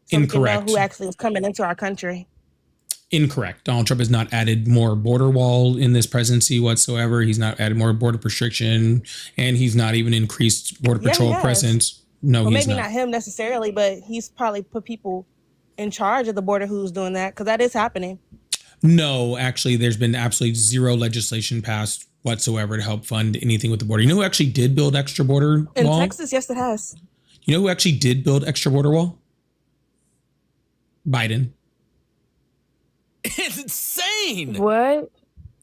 So we can know Incorrect. who actually is coming into our country. Incorrect. Donald Trump has not added more border wall in this presidency whatsoever. He's not added more border restriction, and he's not even increased border patrol presence. No, Well, he's maybe not. not him necessarily, but he's probably put people in charge of the border who's doing that, because that is happening. No, actually, there's been absolutely zero legislation passed whatsoever to help fund anything with the border. You know who actually did build extra border In wall? Texas, yes, it has. You know who actually did build extra border wall? Biden. It's insane. What?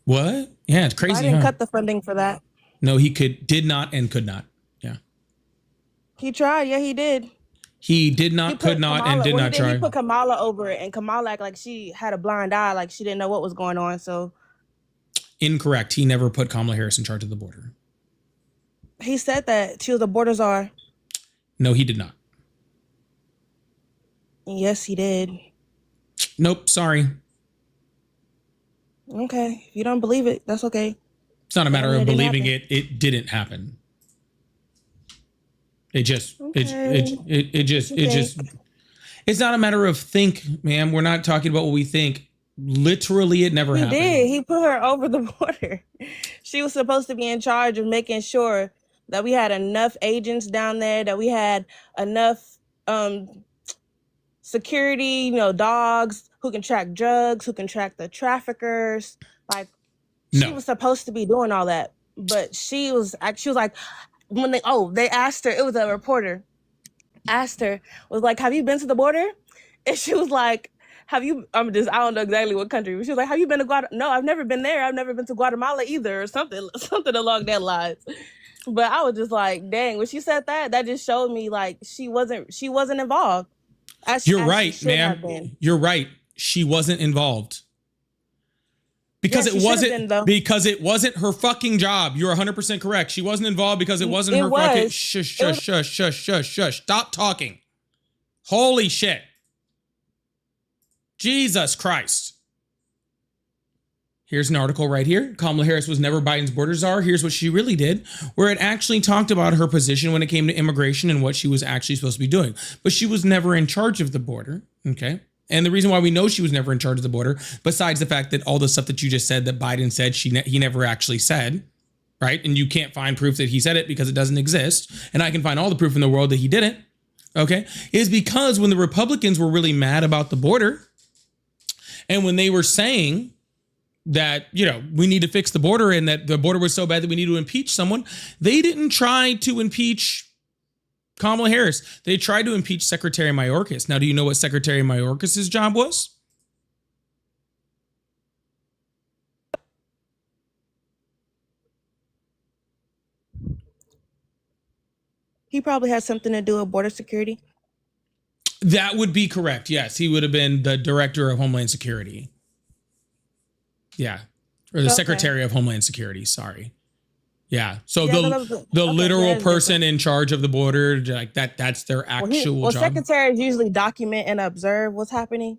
What? Yeah, it's crazy. Biden Huh? cut the funding for that. No, he did not, and could not. Yeah, He tried. Yeah, he did. he did not, He put could not, Kamala- and did well, not he did. try. He put Kamala over it, and Kamala acted like she had a blind eye, like she didn't know what was going on. So Incorrect. He never put Kamala Harris in charge of the border. he said that she was a border czar. No, he did not. Yes, he did. Nope. Sorry. Okay, if you don't believe it, that's okay. It's not a matter of It didn't believing happen. it. It didn't happen. It just, Okay. it's not a matter of think, ma'am. We're not talking about what we think. Literally, it never He happened. did. He put her over the border. She was supposed to be in charge of making sure that we had enough agents down there, that we had enough security, dogs who can track drugs, who can track the traffickers. Like, she No. was supposed to be doing all that, but she was like, when they asked her, it was a reporter asked her, was like, have you been to the border? And she was like, I don't know exactly what country, but she was like, have you been to Guatemala? No, I've never been there. I've never been to Guatemala either, or something along that lines. But I was just like, dang, when she said that just showed me like she wasn't involved. You're as right, she should have ma'am. been. You're right. She wasn't involved. Because Yeah, she it should have wasn't been, though. because it wasn't her fucking job. You're 100% correct. She wasn't involved because it wasn't It her was. fucking shush. Stop talking. Holy shit. Jesus Christ. Here's an article right here. Kamala Harris was never Biden's border czar. Here's what she really did, where it actually talked about her position when it came to immigration and what she was actually supposed to be doing. But she was never in charge of the border, okay? And the reason why we know she was never in charge of the border, besides the fact that all the stuff that you just said that Biden said he never actually said, right? And you can't find proof that he said it because it doesn't exist. And I can find all the proof in the world that he didn't, okay? Is because when the Republicans were really mad about the border, and when they were saying that, we need to fix the border and that the border was so bad that we need to impeach someone, they didn't try to impeach Kamala Harris. They tried to impeach Secretary Mayorkas. Now, do you know what Secretary Mayorkas' job was? He probably has something to do with border security. That would be correct. Yes, he would have been the director of Homeland Security. Yeah. Or the Secretary of Homeland Security. Sorry. Yeah. So the literal person in charge of the border, like that's their actual job. Secretaries usually document and observe what's happening.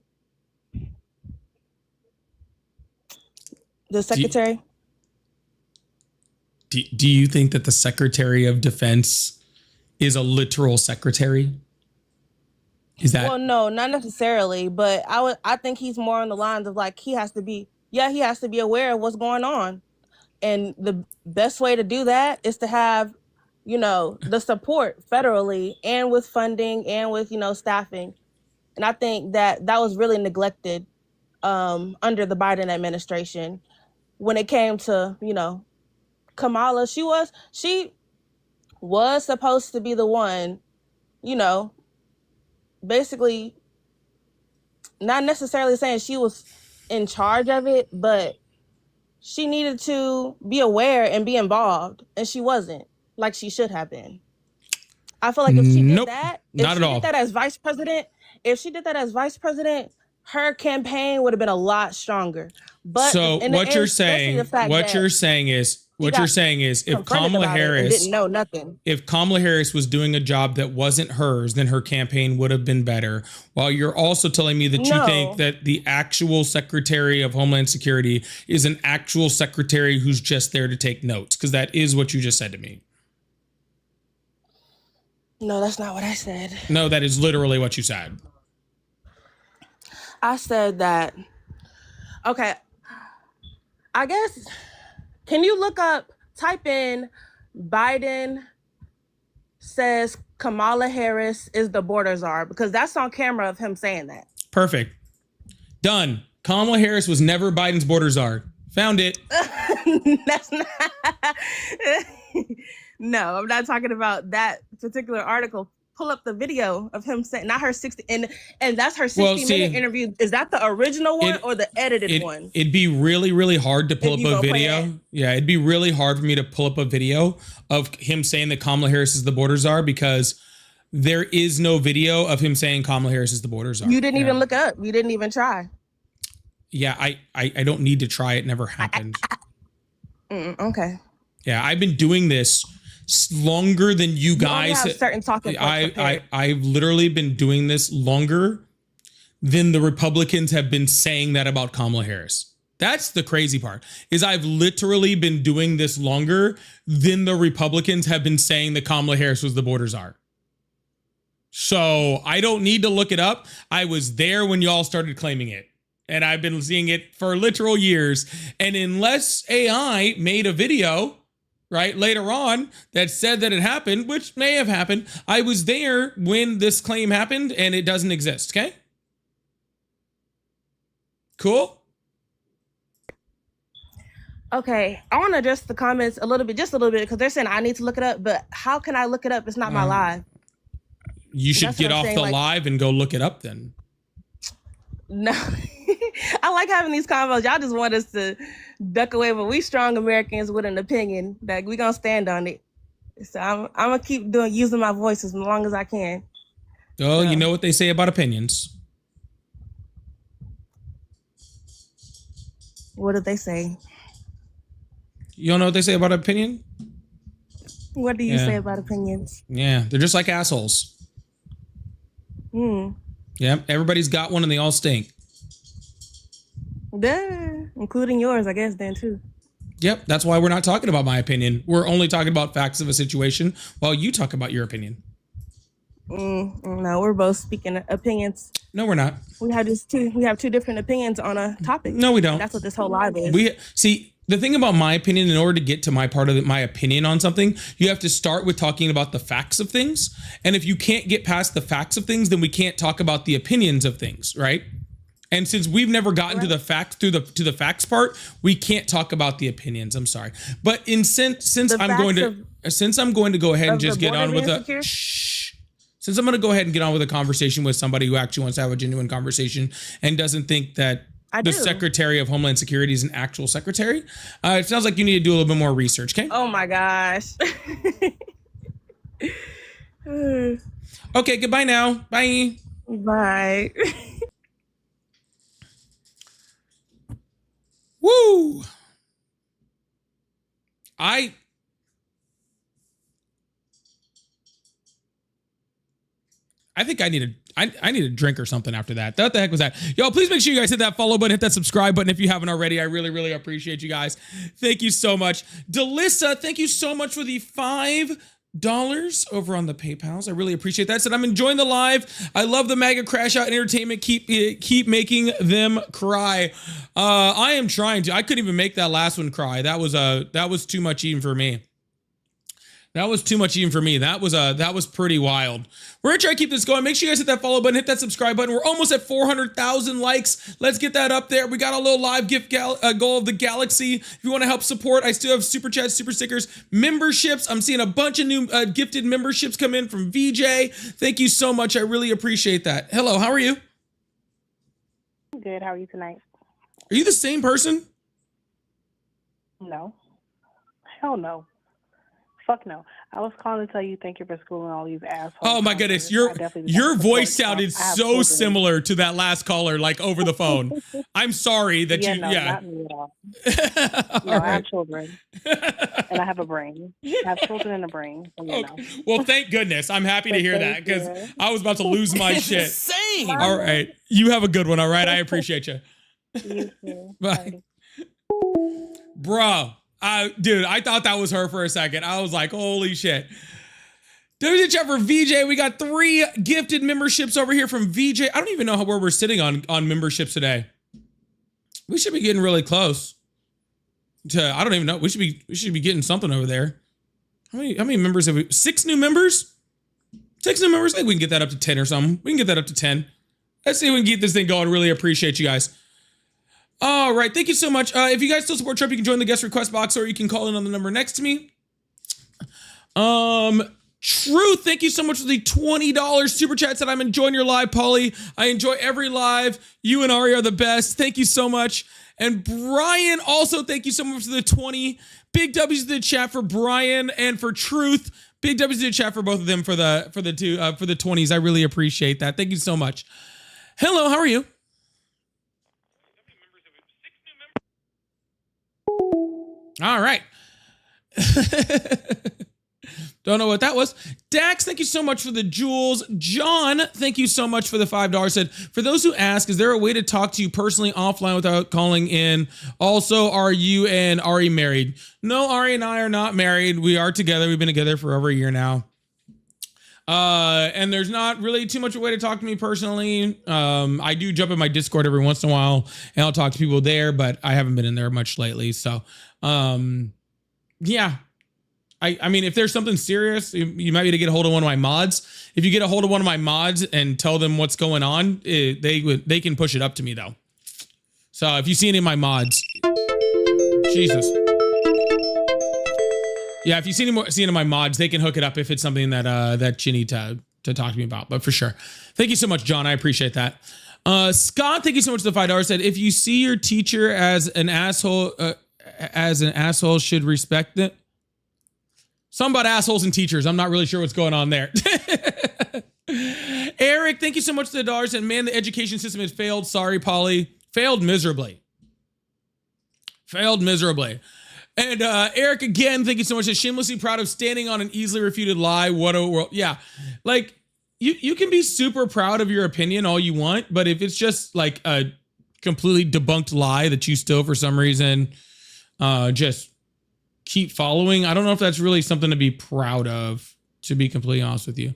The secretary. Do you think that the Secretary of Defense is a literal secretary? Is that? Well, no, not necessarily, but I think he's more on the lines of like he has to be aware of what's going on. And the best way to do that is to have, the support federally and with funding and with, staffing. And I think that was really neglected under the Biden administration when it came to, Kamala. She was supposed to be the one, basically not necessarily saying she was in charge of it, but she needed to be aware and be involved, and she wasn't like she should have been. I feel like if she did that, not at all. If she did that as vice president, her campaign would have been a lot stronger. But so in the what end, you're especially the saying, fact what that you're saying is, what got you're saying is, if confronted Kamala about it and Harris, didn't know nothing. if Kamala Harris was doing a job that wasn't hers, then her campaign would have been better. While you're also telling me that you think that the actual Secretary of Homeland Security is an actual secretary who's just there to take notes, because that is what you just said to me. No, that's not what I said. No, that is literally what you said. I said that, okay, I guess, can you look up, type in Biden says Kamala Harris is the border czar, because that's on camera of him saying that. Perfect. Done. Kamala Harris was never Biden's border czar. Found it. That's not. No, I'm not talking about that particular article. Pull up the video of him saying, not her 60, and that's her 60-minute interview. Is that the original one or the edited one? It'd be really, really hard to pull up a video. Yeah, it'd be really hard for me to pull up a video of him saying that Kamala Harris is the border czar, because there is no video of him saying Kamala Harris is the border czar. You didn't even look it up. You didn't even try. Yeah, I don't need to try. It never happened. Okay. Yeah, I've been doing this longer than you guys. Have certain talking points I've literally been doing this longer than the Republicans have been saying that about Kamala Harris. That's the crazy part, is I've literally been doing this longer than the Republicans have been saying that Kamala Harris was the border czar. So I don't need to look it up. I was there when y'all started claiming it. And I've been seeing it for literal years. And unless AI made a video, right, later on that said that it happened, which may have happened, I was there when this claim happened, and it doesn't exist, okay? Cool? Okay, I want to address the comments a little bit, because they're saying I need to look it up, but how can I look it up? It's not my live. You should get off the live and go look it up then. No, I like having these convos. Y'all just want us to duck away, but we strong Americans with an opinion that we gonna stand on it. So I'm gonna keep using my voice as long as I can. Oh, you know what they say about opinions. What did they say? You don't know what they say about opinion? What do you say about opinions? Yeah, they're just like assholes. Yeah, everybody's got one and they all stink. Duh, including yours, I guess, then too. Yep, that's why we're not talking about my opinion. We're only talking about facts of a situation while you talk about your opinion. No, we're both speaking opinions. No, we're not. We have two different opinions on a topic. No, we don't. That's what this whole live is. See, the thing about my opinion, in order to get to my part of my opinion on something, you have to start with talking about the facts of things. And if you can't get past the facts of things, then we can't talk about the opinions of things, right? And since we've never gotten to the facts to the facts part, we can't talk about the opinions. I'm sorry, but since I'm going to go ahead and just get on with since I'm going to go ahead and get on with a conversation with somebody who actually wants to have a genuine conversation and doesn't think that the Secretary of Homeland Security is an actual secretary, it sounds like you need to do a little bit more research, okay? Oh my gosh. Okay, goodbye now. Bye. Bye. Woo! I think I need a drink or something after that. What the heck was that? Yo, please make sure you guys hit that follow button, hit that subscribe button if you haven't already. I really, really appreciate you guys. Thank you so much. Delissa, thank you so much for the $5 over on the PayPals. I really appreciate that. Said I'm enjoying the live. I love the MAGA crash out entertainment. Keep making them cry. I am trying to. I couldn't even make that last one cry. That was too much even for me. That was too much even for me. That was pretty wild. We're gonna try to keep this going. Make sure you guys hit that follow button, hit that subscribe button. We're almost at 400,000 likes. Let's get that up there. We got a little live gift goal of the galaxy. If you want to help support, I still have super chats, super stickers, memberships. I'm seeing a bunch of new gifted memberships come in from VJ. Thank you so much. I really appreciate that. Hello, how are you? Good. How are you tonight? Are you the same person? No. Hell no. Fuck no. I was calling to tell you thank you for schooling all these assholes. Oh my goodness, I definitely your have voice support, sounded I have so children. similar to that last caller, like over the phone. I'm sorry that Yeah, you. no, Yeah. not me at all. No, All I have right. children, and I have a brain. I have children and a brain. So, you know. Well, thank goodness. I'm happy to But hear that thank because you. I was about to lose my shit. Insane. All right, you have a good one. All right, I appreciate you. You too. Bye. Bro, dude, I thought that was her for a second. I was like, holy shit. WD chat for VJ. We got 3 gifted memberships over here from VJ. I don't even know where we're sitting on memberships today. We should be getting really close to, I don't even know. We should be getting something over there. How many members have we? 6 new members? 6 new members? I think we can get that up to 10 or something. We can get that up to 10. Let's see if we can keep this thing going. Really appreciate you guys. All right, thank you so much. If you guys still support Trump, you can join the guest request box or you can call in on the number next to me. Truth, thank you so much for the $20 super chat. Said I'm enjoying your live, Pauly. I enjoy every live. You and Ari are the best. Thank you so much. And Brian, also thank you so much for the 20. Big W's to the chat for Brian and for Truth. Big W's to the chat for both of them for the 20s. I really appreciate that. Thank you so much. Hello, how are you? All right. Don't know what that was. Dax, thank you so much for the jewels. John, thank you so much for the $5. Said, for those who ask, is there a way to talk to you personally offline without calling in? Also, are you and Ari married? No, Ari and I are not married. We are together. We've been together for over a year now. And there's not really too much a way to talk to me personally. I do jump in my Discord every once in a while and I'll talk to people there, but I haven't been in there much lately. So, yeah. I mean, if there's something serious, you might be to get a hold of one of my mods. If you get a hold of one of my mods and tell them what's going on, they can push it up to me though. So if you see any of my mods, Jesus. Yeah, if you see any of my mods, they can hook it up if it's something that you need to talk to me about. But for sure, thank you so much, John. I appreciate that. Scott, thank you so much for the $5. Said if you see your teacher as an asshole, should respect it. Something about assholes and teachers. I'm not really sure what's going on there. Eric, thank you so much for the dollars. And man, the education system has failed. Sorry, Pauly. Failed miserably. Failed miserably. And Eric, again, thank you so much. Shamelessly proud of standing on an easily refuted lie. What a world. Yeah. Like, you can be super proud of your opinion all you want, but if it's just like a completely debunked lie that you still, for some reason, just keep following, I don't know if that's really something to be proud of, to be completely honest with you.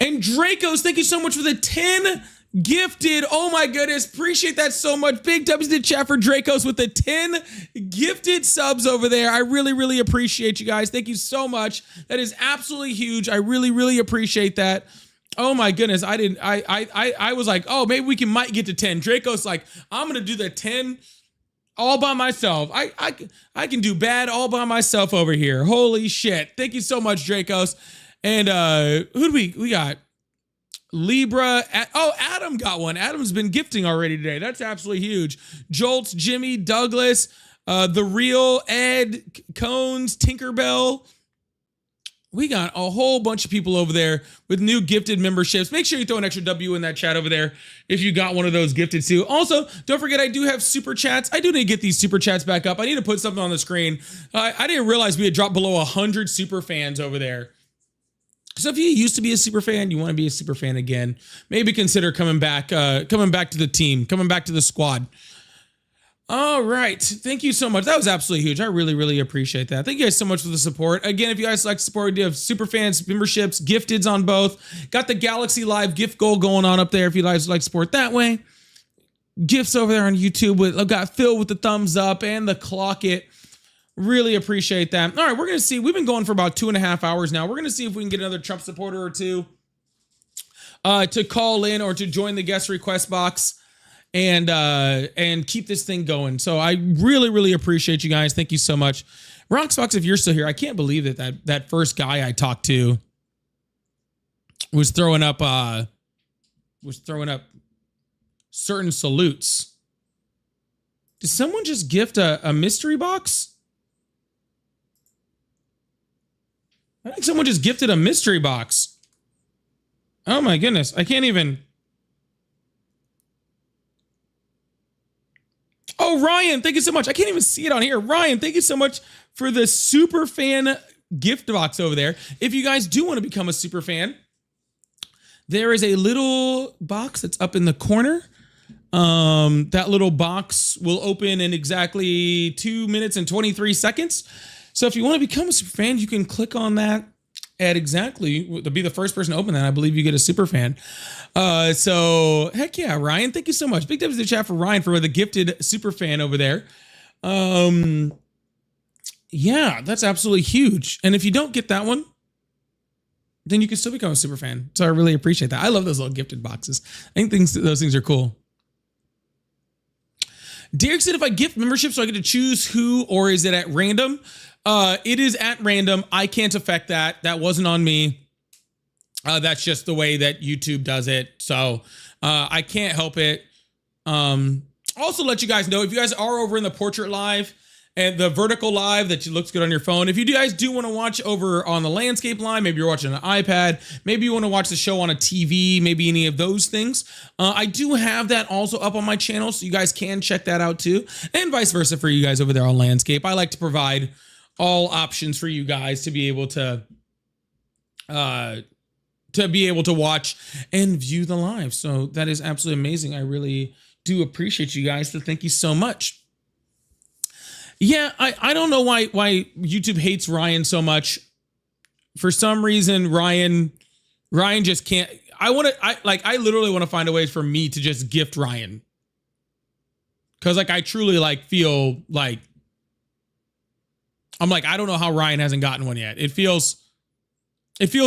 And Dracos, thank you so much for the 10 gifted. Oh my goodness, appreciate that so much. Big W's to chat for Dracos with the 10 gifted subs over there. I really, really appreciate you guys. Thank you so much. That is absolutely huge. I really, really appreciate that. Oh my goodness, I was like, oh, maybe we might get to 10. Dracos like, I'm gonna do the 10 all by myself. I can do bad all by myself over here. Holy shit. Thank you so much, Dracos. And who do we got? Libra. Adam got one. Adam's been gifting already today. That's absolutely huge. Jolts, Jimmy, Douglas, The Real, Ed, Cones, Tinkerbell. We got a whole bunch of people over there with new gifted memberships. Make sure you throw an extra W in that chat over there if you got one of those gifted too. Also, don't forget I do have super chats. I do need to get these super chats back up. I need to put something on the screen. I didn't realize we had dropped below 100 super fans over there. So if you used to be a super fan, you want to be a super fan again, maybe consider coming back to the team, coming back to the squad. All right. Thank you so much. That was absolutely huge. I really, really appreciate that. Thank you guys so much for the support. Again, if you guys like support, we do have super fans, memberships, gifteds on both. Got the Galaxy Live gift goal going on up there if you guys like support that way. Gifts over there on YouTube. I've got Phil with the thumbs up and the clock it. Really appreciate that. All right, we're going to see. We've been going for about 2.5 hours now. We're going to see if we can get another Trump supporter or two to call in or to join the guest request box and keep this thing going. So I really, really appreciate you guys. Thank you so much. Roxbox, if you're still here, I can't believe that first guy I talked to was throwing up certain salutes. Did someone just gift a mystery box? I think someone just gifted a mystery box. Oh my goodness. I can't even. Oh, Ryan, thank you so much. I can't even see it on here. Ryan, thank you so much for the super fan gift box over there. If you guys do want to become a super fan, there is a little box that's up in the corner. That little box will open in exactly 2 minutes and 23 seconds. So if you want to become a super fan, you can click on that at exactly to be the first person to open that. I believe you get a super fan. So heck yeah, Ryan, thank you so much. Big thanks to the chat for Ryan for the gifted super fan over there. Yeah, that's absolutely huge. And if you don't get that one, then you can still become a super fan. So I really appreciate that. I love those little gifted boxes. I think those things are cool. Derek said if I gift membership, so I get to choose who, or is it at random? It is at random. I can't affect that. That wasn't on me. That's just the way that YouTube does it. So I can't help it. Also let you guys know, if you guys are over in the portrait live and the vertical live that looks good on your phone, if you guys do want to watch over on the landscape line, maybe you're watching an iPad, maybe you want to watch the show on a TV, maybe any of those things, I do have that also up on my channel, so you guys can check that out too, and vice versa for you guys over there on landscape. I like to provide all options for you guys to be able to watch and view the live. So that is absolutely amazing. I really do appreciate you guys. So thank you so much. Yeah, I don't know why YouTube hates Ryan so much. For some reason, Ryan just can't. I literally want to find a way for me to just gift Ryan. Cause I truly feel like I'm I don't know how Ryan hasn't gotten one yet. It feels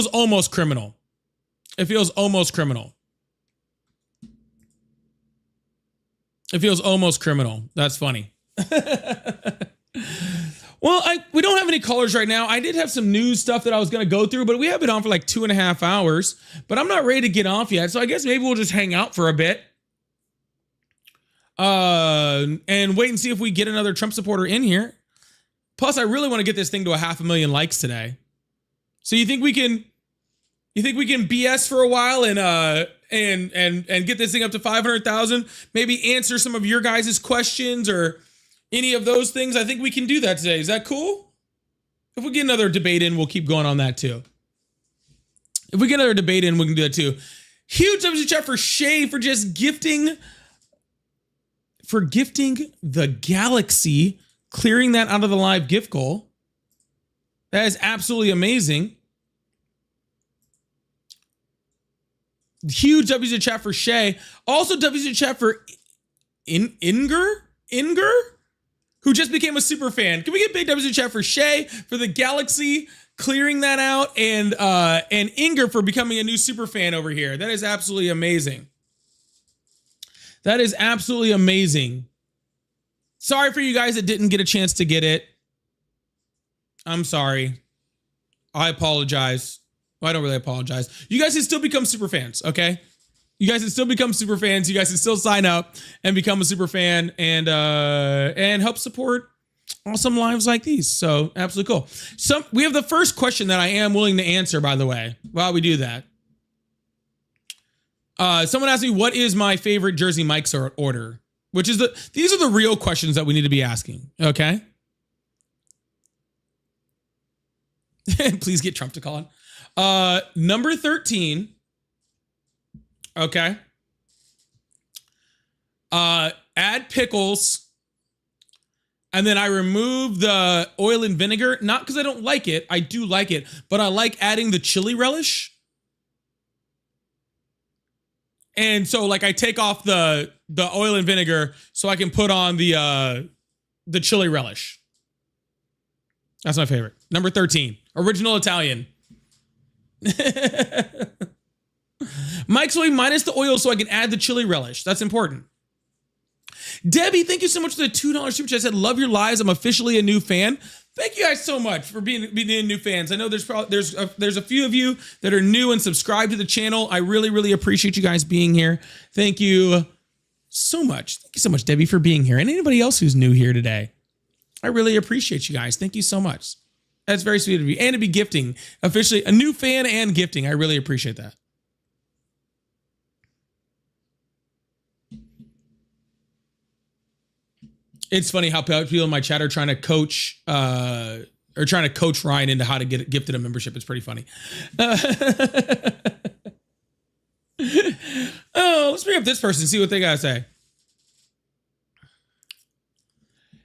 almost criminal. It feels almost criminal. It feels almost criminal. That's funny. Well, we don't have any callers right now. I did have some news stuff that I was going to go through, but we have been on for 2.5 hours, but I'm not ready to get off yet. So I guess maybe we'll just hang out for a bit. And wait and see if we get another Trump supporter in here. Plus, I really want to get this thing to 500,000 likes today. So you think we can BS for a while and get this thing up to 500,000? Maybe answer some of your guys' questions or any of those things. I think we can do that today. Is that cool? If we get another debate in, we'll keep going on that too. If we get another debate in, we can do that too. Huge thumbs in chat for Shay for just gifting the Galaxy, clearing that out of the live gift goal. That is absolutely amazing. Huge W's in chat for Shay. Also W's in chat for Inger, who just became a super fan. Can we get big W's in chat for Shay for the Galaxy clearing that out, and Inger for becoming a new super fan over here? That is absolutely amazing. That is absolutely amazing. Sorry for you guys that didn't get a chance to get it. I'm sorry. I apologize. Well, I don't really apologize. You guys can still become super fans, okay? You guys can still become super fans. You guys can still sign up and become a super fan and help support awesome lives like these. So absolutely cool. So we have the first question that I am willing to answer, by the way, while we do that. Someone asked me, what is my favorite Jersey Mike's order? These are the real questions that we need to be asking, okay? Please get Trump to call in. Number 13. Okay. Add pickles. And then I remove the oil and vinegar. Not because I don't like it. I do like it. But I like adding the chili relish. And so I take off the oil and vinegar so I can put on the chili relish. That's my favorite. Number 13. Original Italian. Microwave minus the oil so I can add the chili relish. That's important. Debbie, thank you so much for the $2 super chat. I said, love your lives. I'm officially a new fan. Thank you guys so much for being new fans. I know there's a few of you that are new and subscribed to the channel. I really, really appreciate you guys being here. Thank you so much. Thank you so much, Debbie, for being here. And anybody else who's new here today. I really appreciate you guys. Thank you so much. That's very sweet of you. And to be gifting. Officially, a new fan and gifting. I really appreciate that. It's funny how people in my chat are trying to coach Ryan into how to get gifted a membership. It's pretty funny. Oh, let's bring up this person and see what they gotta say.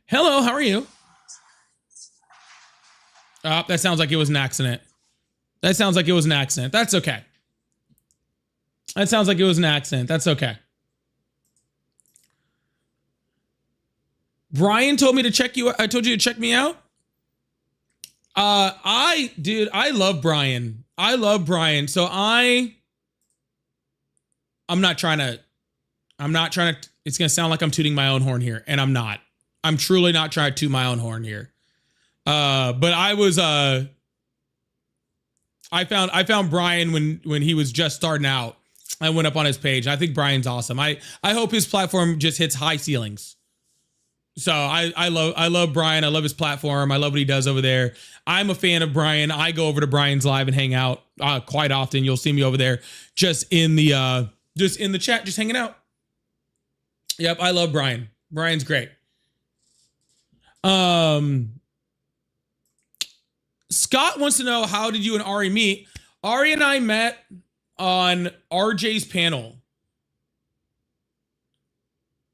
Hello, how are you? Oh, that sounds like it was an accident. That sounds like it was an accident. That's okay. That sounds like it was an accident. That's okay. Brian told me to check you. I told you to check me out. I love Brian. I love Brian. So I'm not trying to, it's going to sound like I'm tooting my own horn here, and I'm not. I'm truly not trying to toot my own horn here. But I was, I found Brian when he was just starting out. I went up on his page. I think Brian's awesome. I hope his platform just hits high ceilings. So I love Brian. I love his platform. I love what he does over there. I'm a fan of Brian. I go over to Brian's live and hang out quite often. You'll see me over there just in the chat, just hanging out. Yep, I love Brian. Brian's great. Scott wants to know, how did you and Ari meet? Ari and I met on RJ's panel.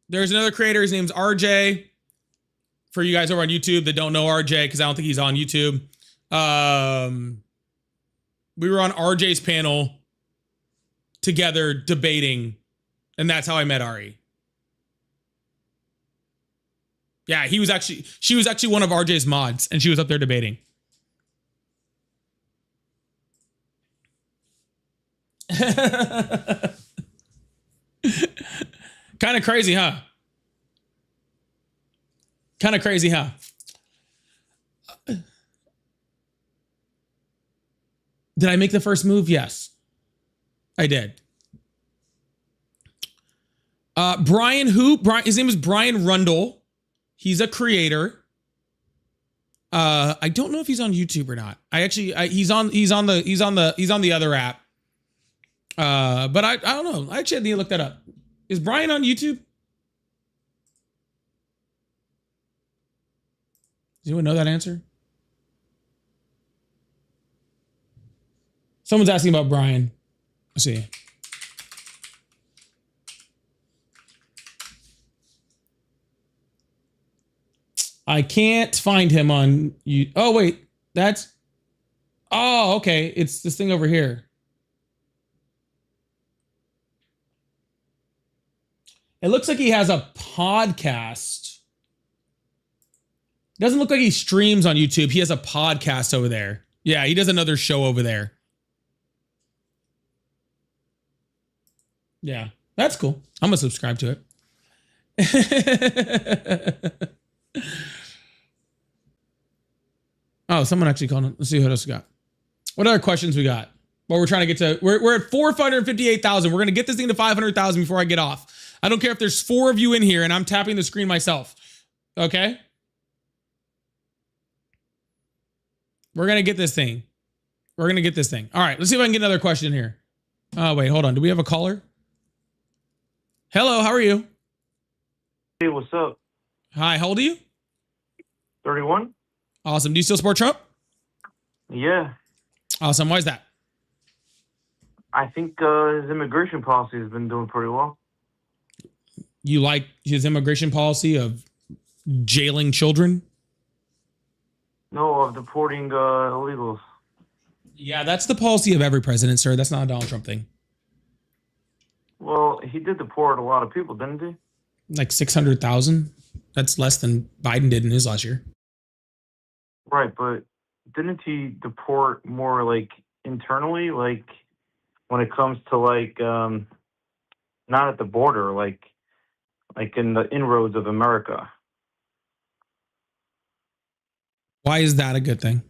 There's another creator. His name's RJ. For you guys over on YouTube that don't know RJ, because I don't think he's on YouTube. We were on RJ's panel together debating, and that's how I met Ari. Yeah, she was actually one of RJ's mods, and she was up there debating. Kind of crazy, huh? Kind of crazy, huh? Did I make the first move? Yes, I did. Brian, his name is Brian Rundle. He's a creator. I don't know if he's on YouTube or not. He's on the other app. But I don't know. I actually need to look that up. Is Brian on YouTube? Does anyone know that answer? Someone's asking about Brian. Let's see. I can't find him on you. Oh, wait. Oh, okay. It's this thing over here. It looks like he has a podcast. Doesn't look like he streams on YouTube. He has a podcast over there. Yeah, he does another show over there. Yeah, that's cool. I'm going to subscribe to it. Oh, someone actually called him. Let's see what else we got. What other questions we got? Well, we're trying to get to, we're at 458,000. We're going to get this thing to 500,000 before I get off. I don't care if there's 4 of you in here and I'm tapping the screen myself. Okay? We're going to get this thing. We're going to get this thing. All right, let's see if I can get another question here. Oh, wait, hold on. Do we have a caller? Hello, how are you? Hey, what's up? Hi, how old are you? 31? Awesome. Do you still support Trump? Yeah. Awesome. Why is that? I think his immigration policy has been doing pretty well. You like his immigration policy of jailing children? No, of deporting illegals. Yeah, that's the policy of every president, sir. That's not a Donald Trump thing. Well, he did deport a lot of people, didn't he? Like 600,000? That's less than Biden did in his last year. Right, but didn't he deport more like internally, like when it comes to like not at the border, like in the inroads of America? Why is that a good thing?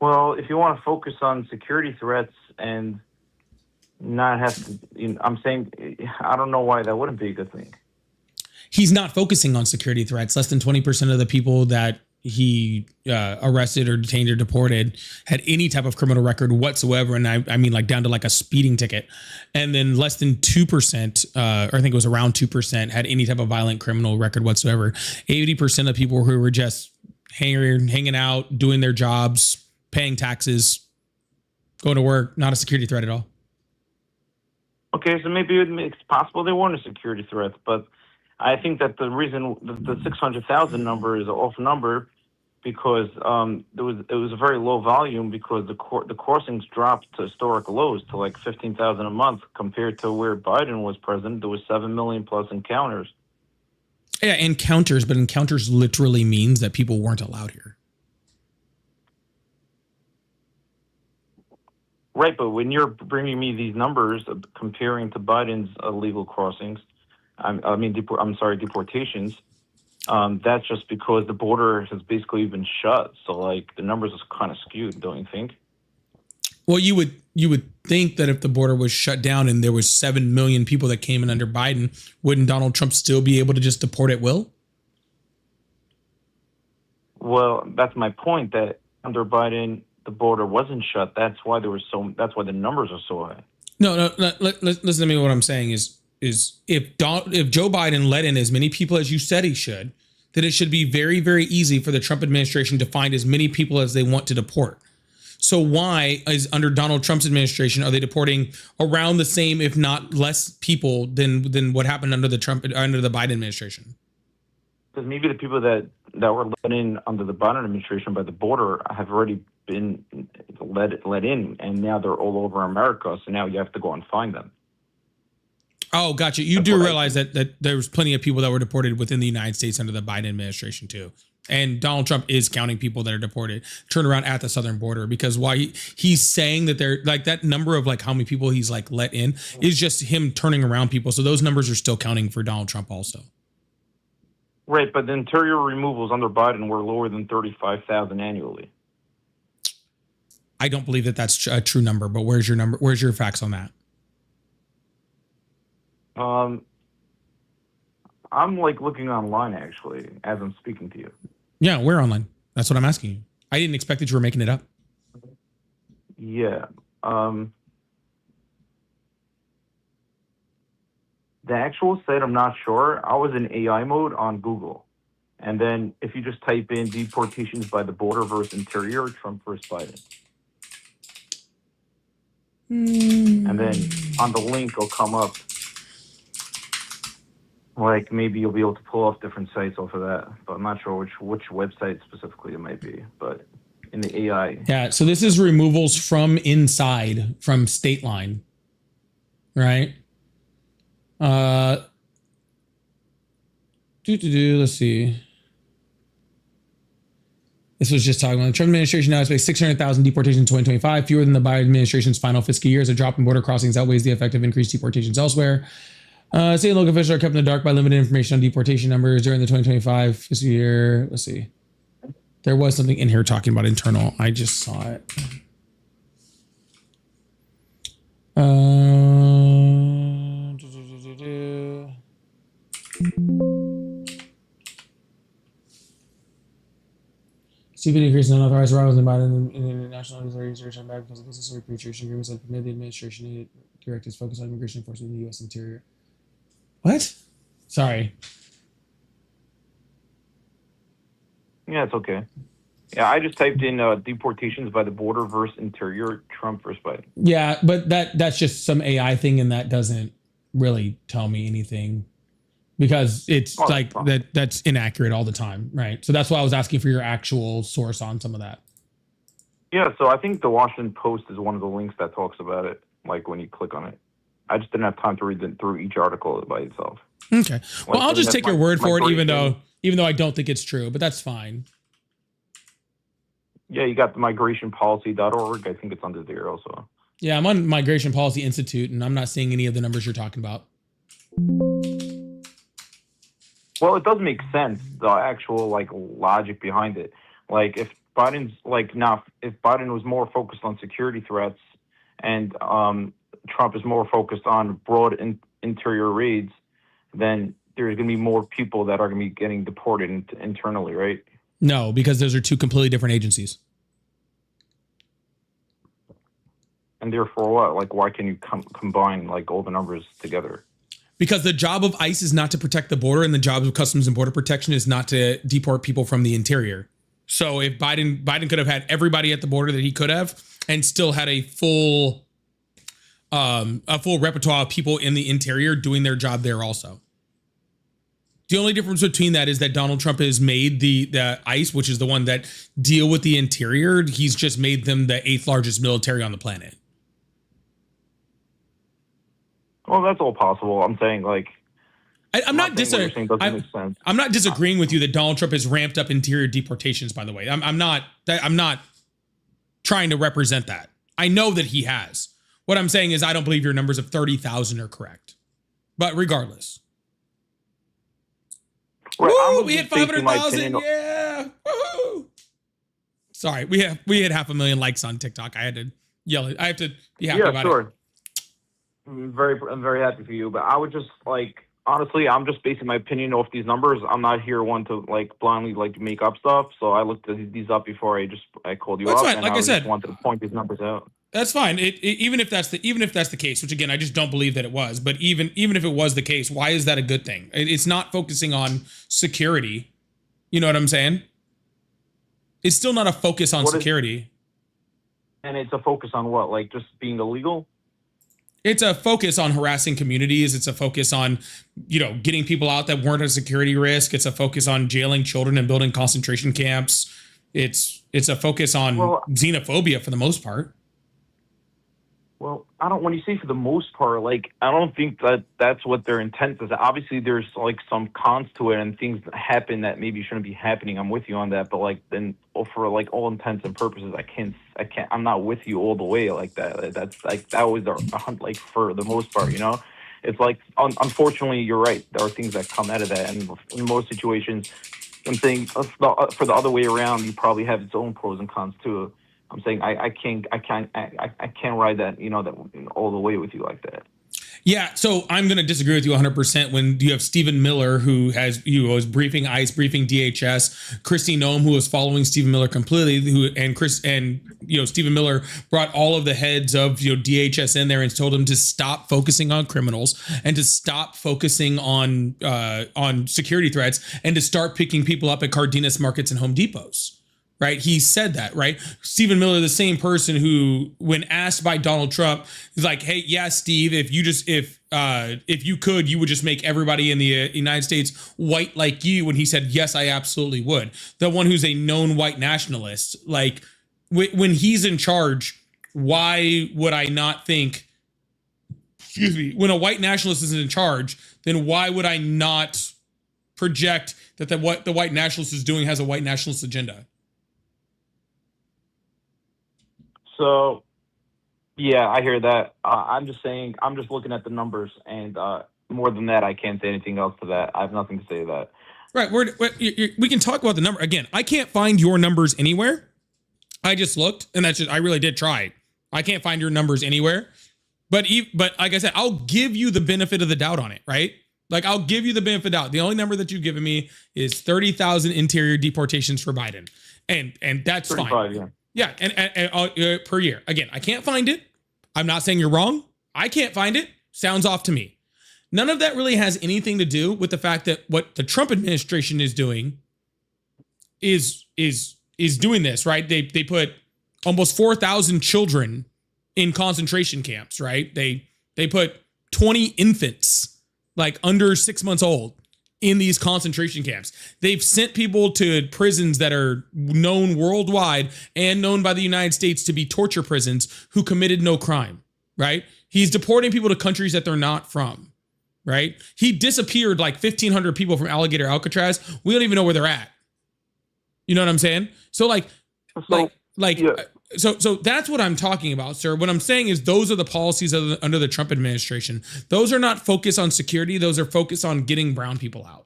Well, if you want to focus on security threats and not have to, I'm saying, I don't know why that wouldn't be a good thing. He's not focusing on security threats. Less than 20% of the people that he arrested or detained or deported had any type of criminal record whatsoever. And I mean, like down to like a speeding ticket. And then less than 2%, or I think it was around 2%, had any type of violent criminal record whatsoever. 80% of people who were just hanging out, doing their jobs, paying taxes, going to work, not a security threat at all. Okay, so maybe it's possible they weren't a security threat, but I think that the reason the 600,000 number is an off number because it was a very low volume because the crossings dropped to historic lows to like 15,000 a month compared to where Biden was president. There was 7 million plus encounters. Yeah, encounters, but encounters literally means that people weren't allowed here. Right, but when you're bringing me these numbers comparing to Biden's illegal crossings, deportations, that's just because the border has basically been shut. So like the numbers are kind of skewed, don't you think? Well, you would think that if the border was shut down and there was 7 million people that came in under Biden, wouldn't Donald Trump still be able to just deport at will? Well, that's my point. That under Biden, the border wasn't shut. That's why that's why the numbers are so high. No. Listen to me. What I'm saying is if Joe Biden let in as many people as you said he should, then it should be very, very easy for the Trump administration to find as many people as they want to deport. So why is under Donald Trump's administration are they deporting around the same, if not less, people than what happened under the Biden administration? Because maybe the people that were let in under the Biden administration by the border have already been let in, and now they're all over America. So now you have to go and find them. Oh, gotcha. You do realize that there was plenty of people that were deported within the United States under the Biden administration too. And Donald Trump is counting people that are deported, turn around at the southern border, because why he's saying that they're like that number of like how many people he's like let in is just him turning around people. So those numbers are still counting for Donald Trump also. Right, but the interior removals under Biden were lower than 35,000 annually. I don't believe that that's a true number, but where's your number? Where's your facts on that? I'm like looking online actually as I'm speaking to you. Yeah, we're online. That's what I'm asking you. I didn't expect that you were making it up. Yeah. The actual site, I'm not sure. I was in AI mode on Google. And then if you just type in deportations by the border versus interior, Trump versus Biden. And then on the link, it'll come up. Like maybe you'll be able to pull off different sites off of that, but I'm not sure which website specifically it might be. But in the AI, yeah. So this is removals from inside from state line, right? Let's see. This was just talking about the Trump administration now expects 600,000 deportations in 2025, fewer than the Biden administration's final fiscal year. As a drop in border crossings outweighs the effect of increased deportations elsewhere. State and local officials are kept in the dark by limited information on deportation numbers during the 2025 fiscal year. Let's see. There was something in here talking about internal. I just saw it. Stephen increased in unauthorized arrivals in Biden in international research and back because of business repatriation agreements that permit the administration to direct its focus on immigration enforcement in the U.S. interior. What? Sorry. yeah, it's okay. Yeah, I just typed in deportations by the border versus interior, Trump versus Biden. Yeah, but that's just some AI thing, and that doesn't really tell me anything because it's that's inaccurate all the time, right? So that's why I was asking for your actual source on some of that. Yeah, so I think the Washington Post is one of the links that talks about it, like when you click on it. I just didn't have time to read through each article by itself. Okay. Well, Like, I'll just take your word for it, even migration. though I don't think it's true, but that's fine. Yeah, you got the migrationpolicy.org. I think it's under there also. Yeah, I'm on Migration Policy Institute, and I'm not seeing any of the numbers you're talking about. Well, it does make sense, the actual like logic behind it. Like if Biden's if Biden was more focused on security threats and Trump is more focused on broad interior raids, then there's going to be more people that are going to be getting deported internally, right? No, because those are two completely different agencies. And therefore, what? Like, why can you combine like all the numbers together? Because the job of ICE is not to protect the border, and the job of Customs and Border Protection is not to deport people from the interior. So if Biden could have had everybody at the border that he could have, and still had a full repertoire of people in the interior doing their job there also. The only difference between that is that Donald Trump has made the ICE, which is the one that deal with the interior, he's just made them the 8th largest military on the planet. Well, that's all possible. I'm saying, like, I'm not disagreeing with you that Donald Trump has ramped up interior deportations. By the way, I'm not trying to represent that. I know that he has. What I'm saying is I don't believe your numbers of 30,000 are correct. But regardless, right, we hit 500,000. Yeah. Woo! Sorry, we hit 500,000 likes on TikTok. I had to yell it. I have to be happy about it. I'm very happy for you, but I would just like, honestly, I'm just basing my opinion off these numbers. I'm not here one to like blindly like make up stuff. So I looked at these up before I called you That's up. fine. And Like I said, just wanted to point these numbers out. That's fine. Even if that's the case, which again I just don't believe that it was. But even if it was the case, why is that a good thing? It's not focusing on security. You know what I'm saying? It's still not a focus on security. And it's a focus on what? Like just being illegal? It's a focus on harassing communities. It's a focus on, getting people out that weren't a security risk. It's a focus on jailing children and building concentration camps. It's a focus on xenophobia for the most part. Well, when you say for the most part, like, I don't think that that's what their intent is. Obviously, there's like some cons to it and things that happen that maybe shouldn't be happening. I'm with you on that. But like, then for like all intents and purposes, I'm not with you all the way like that. That's like, that was like for the most part, it's like, unfortunately, you're right. There are things that come out of that. And in most situations, I'm saying for the other way around, you probably have its own pros and cons too. I'm saying I can't ride that, that all the way with you like that. Yeah, so I'm going to disagree with you 100% when you have Stephen Miller, who was briefing ICE, briefing DHS, Kristi Noem, who was following Stephen Miller completely, Stephen Miller brought all of the heads of DHS in there and told them to stop focusing on criminals and to stop focusing on security threats and to start picking people up at Cardenas markets and Home Depots. Right. He said that. Right. Stephen Miller, the same person who, when asked by Donald Trump, is like, hey, yeah, Steve, if you could, you would just make everybody in the United States white like you. And he said, yes, I absolutely would. The one who's a known white nationalist, like when he's in charge, why would I not think, when a white nationalist is in charge, then why would I not project that what the white nationalist is doing has a white nationalist agenda? So, yeah, I hear that. I'm just saying, I'm just looking at the numbers, and more than that, I can't say anything else to that. I have nothing to say to that. Right. We can talk about the number. Again, I can't find your numbers anywhere. I just looked, and I really did try. I can't find your numbers anywhere. But like I said, I'll give you the benefit of the doubt on it, right? Like, I'll give you the benefit of the doubt. The only number that you've given me is 30,000 interior deportations for Biden. And that's fine. Yeah. Yeah, and per year. Again, I can't find it. I'm not saying you're wrong. I can't find it. Sounds off to me. None of that really has anything to do with the fact that what the Trump administration is doing is doing this, right? They put almost 4,000 children in concentration camps, right? They put 20 infants, like under 6 months old, in these concentration camps. They've sent people to prisons that are known worldwide and known by the United States to be torture prisons who committed no crime, right? He's deporting people to countries that they're not from, right? He disappeared like 1,500 people from Alligator Alcatraz. We don't even know where they're at. You know what I'm saying? So So that's what I'm talking about, sir. What I'm saying is those are the policies under the Trump administration. Those are not focused on security. Those are focused on getting brown people out.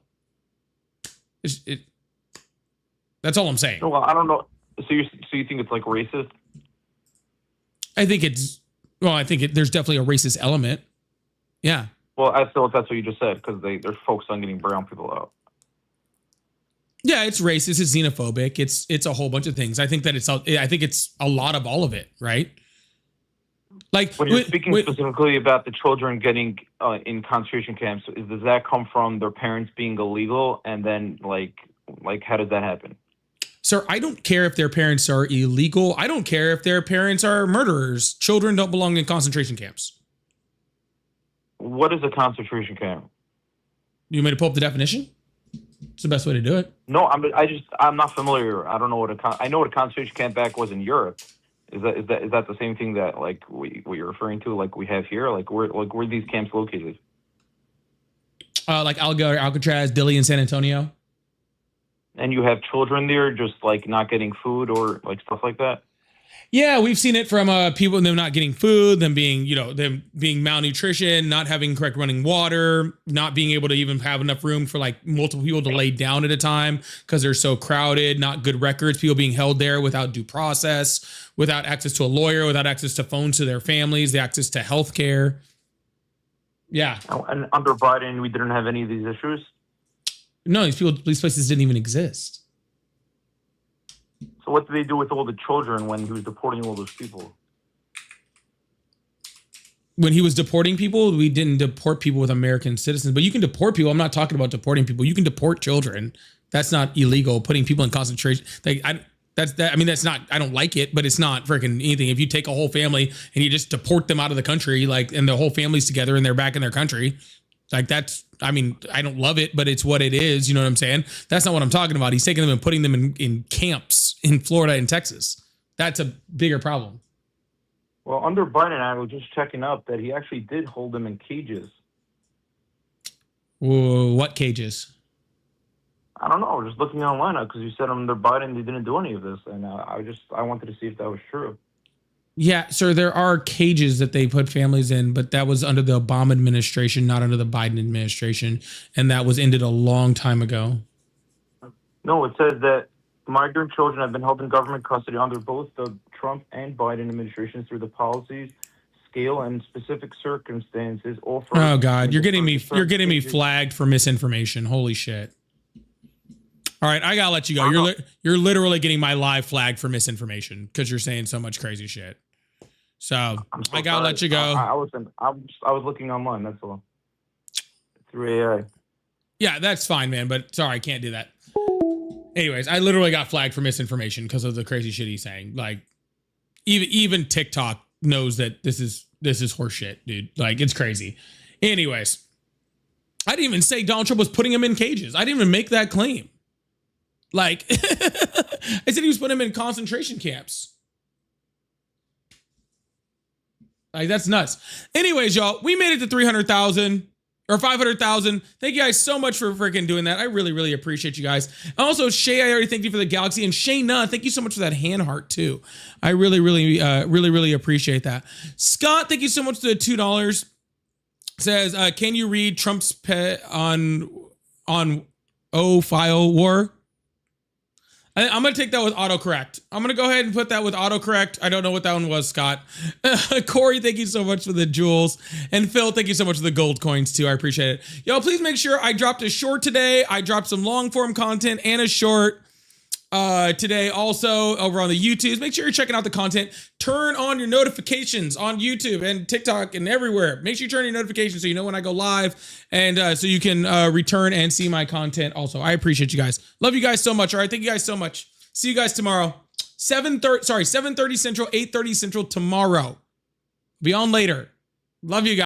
That's all I'm saying. Well, I don't know. So you think it's like racist? I think there's definitely a racist element. Yeah. Well, I still, if that's what you just said, because they're focused on getting brown people out. Yeah, it's racist, it's xenophobic, it's a whole bunch of things. I think that I think it's a lot of all of it, right? Like when you're speaking specifically about the children getting in concentration camps, does that come from their parents being illegal, and then like how does that happen? Sir, I don't care if their parents are illegal. I don't care if their parents are murderers. Children don't belong in concentration camps. What is a concentration camp? You want me to pull up the definition? It's the best way to do it. No, I'm not familiar. I don't know I know what a concentration camp back was in Europe. Is that the same thing that like what you're referring to, like we have here? Like where are these camps located? Like Alcatraz, Dilley, and San Antonio. And you have children there just like not getting food or like stuff like that? Yeah, we've seen it from people, them not getting food, them being malnutrition, not having correct running water, not being able to even have enough room for like multiple people to lay down at a time because they're so crowded, not good records, people being held there without due process, without access to a lawyer, without access to phones to their families, the access to health care. Yeah. And under Biden, we didn't have any of these issues? No, these places didn't even exist. So what did they do with all the children when he was deporting all those people? When he was deporting people, we didn't deport people with American citizens, but you can deport people. I'm not talking about deporting people. You can deport children. That's not illegal. Putting people in concentration. That's not, I don't like it, but it's not freaking anything. If you take a whole family and you just deport them out of the country, like, and the whole family's together and they're back in their country, like that's, I don't love it, but it's what it is. You know what I'm saying? That's not what I'm talking about. He's taking them and putting them in camps in Florida and Texas. That's a bigger problem. Well, under Biden, I was just checking up that he actually did hold them in cages. Whoa, what cages? I don't know. Just looking online because you said under Biden they didn't do any of this, and I wanted to see if that was true. Yeah, sir, there are cages that they put families in, but that was under the Obama administration, not under the Biden administration, and that was ended a long time ago. No, it says that migrant children have been held in government custody under both the Trump and Biden administrations through the policies, scale, and specific circumstances. Oh God, you're getting me flagged for misinformation. Holy shit! All right, I gotta let you go. You're literally getting my live flagged for misinformation because you're saying so much crazy shit. So I gotta let you go. I was looking online. That's all. Through AI. Yeah, that's fine, man. But sorry, I can't do that. Anyways, I literally got flagged for misinformation because of the crazy shit he's saying. Like, even TikTok knows that this is horseshit, dude. Like, it's crazy. Anyways, I didn't even say Donald Trump was putting him in cages. I didn't even make that claim. Like, I said he was putting him in concentration camps. Like, that's nuts. Anyways, y'all, we made it to 300,000 or 500,000. Thank you guys so much for freaking doing that. I really, really appreciate you guys. Also, Shay, I already thank you for the galaxy. And Shayna, thank you so much for that hand heart too. I really, really appreciate that. Scott, thank you so much for the $2. Says, can you read Trump's pet on file war? I'm going to take that with autocorrect. I'm going to go ahead and put that with autocorrect. I don't know what that one was, Scott. Corey, thank you so much for the jewels. And Phil, thank you so much for the gold coins too. I appreciate it. Y'all, please make sure I dropped a short today. I dropped some long form content and a short today also over on the YouTubes. Make sure you're checking out the content. Turn on your notifications on YouTube and TikTok and everywhere. Make sure you turn your notifications so you know when I go live and so you can return and see my content also. I appreciate you guys. Love you guys so much. All right. Thank you guys so much. See you guys tomorrow. 7:30 Central, 8:30 Central tomorrow. Be on later. Love you guys.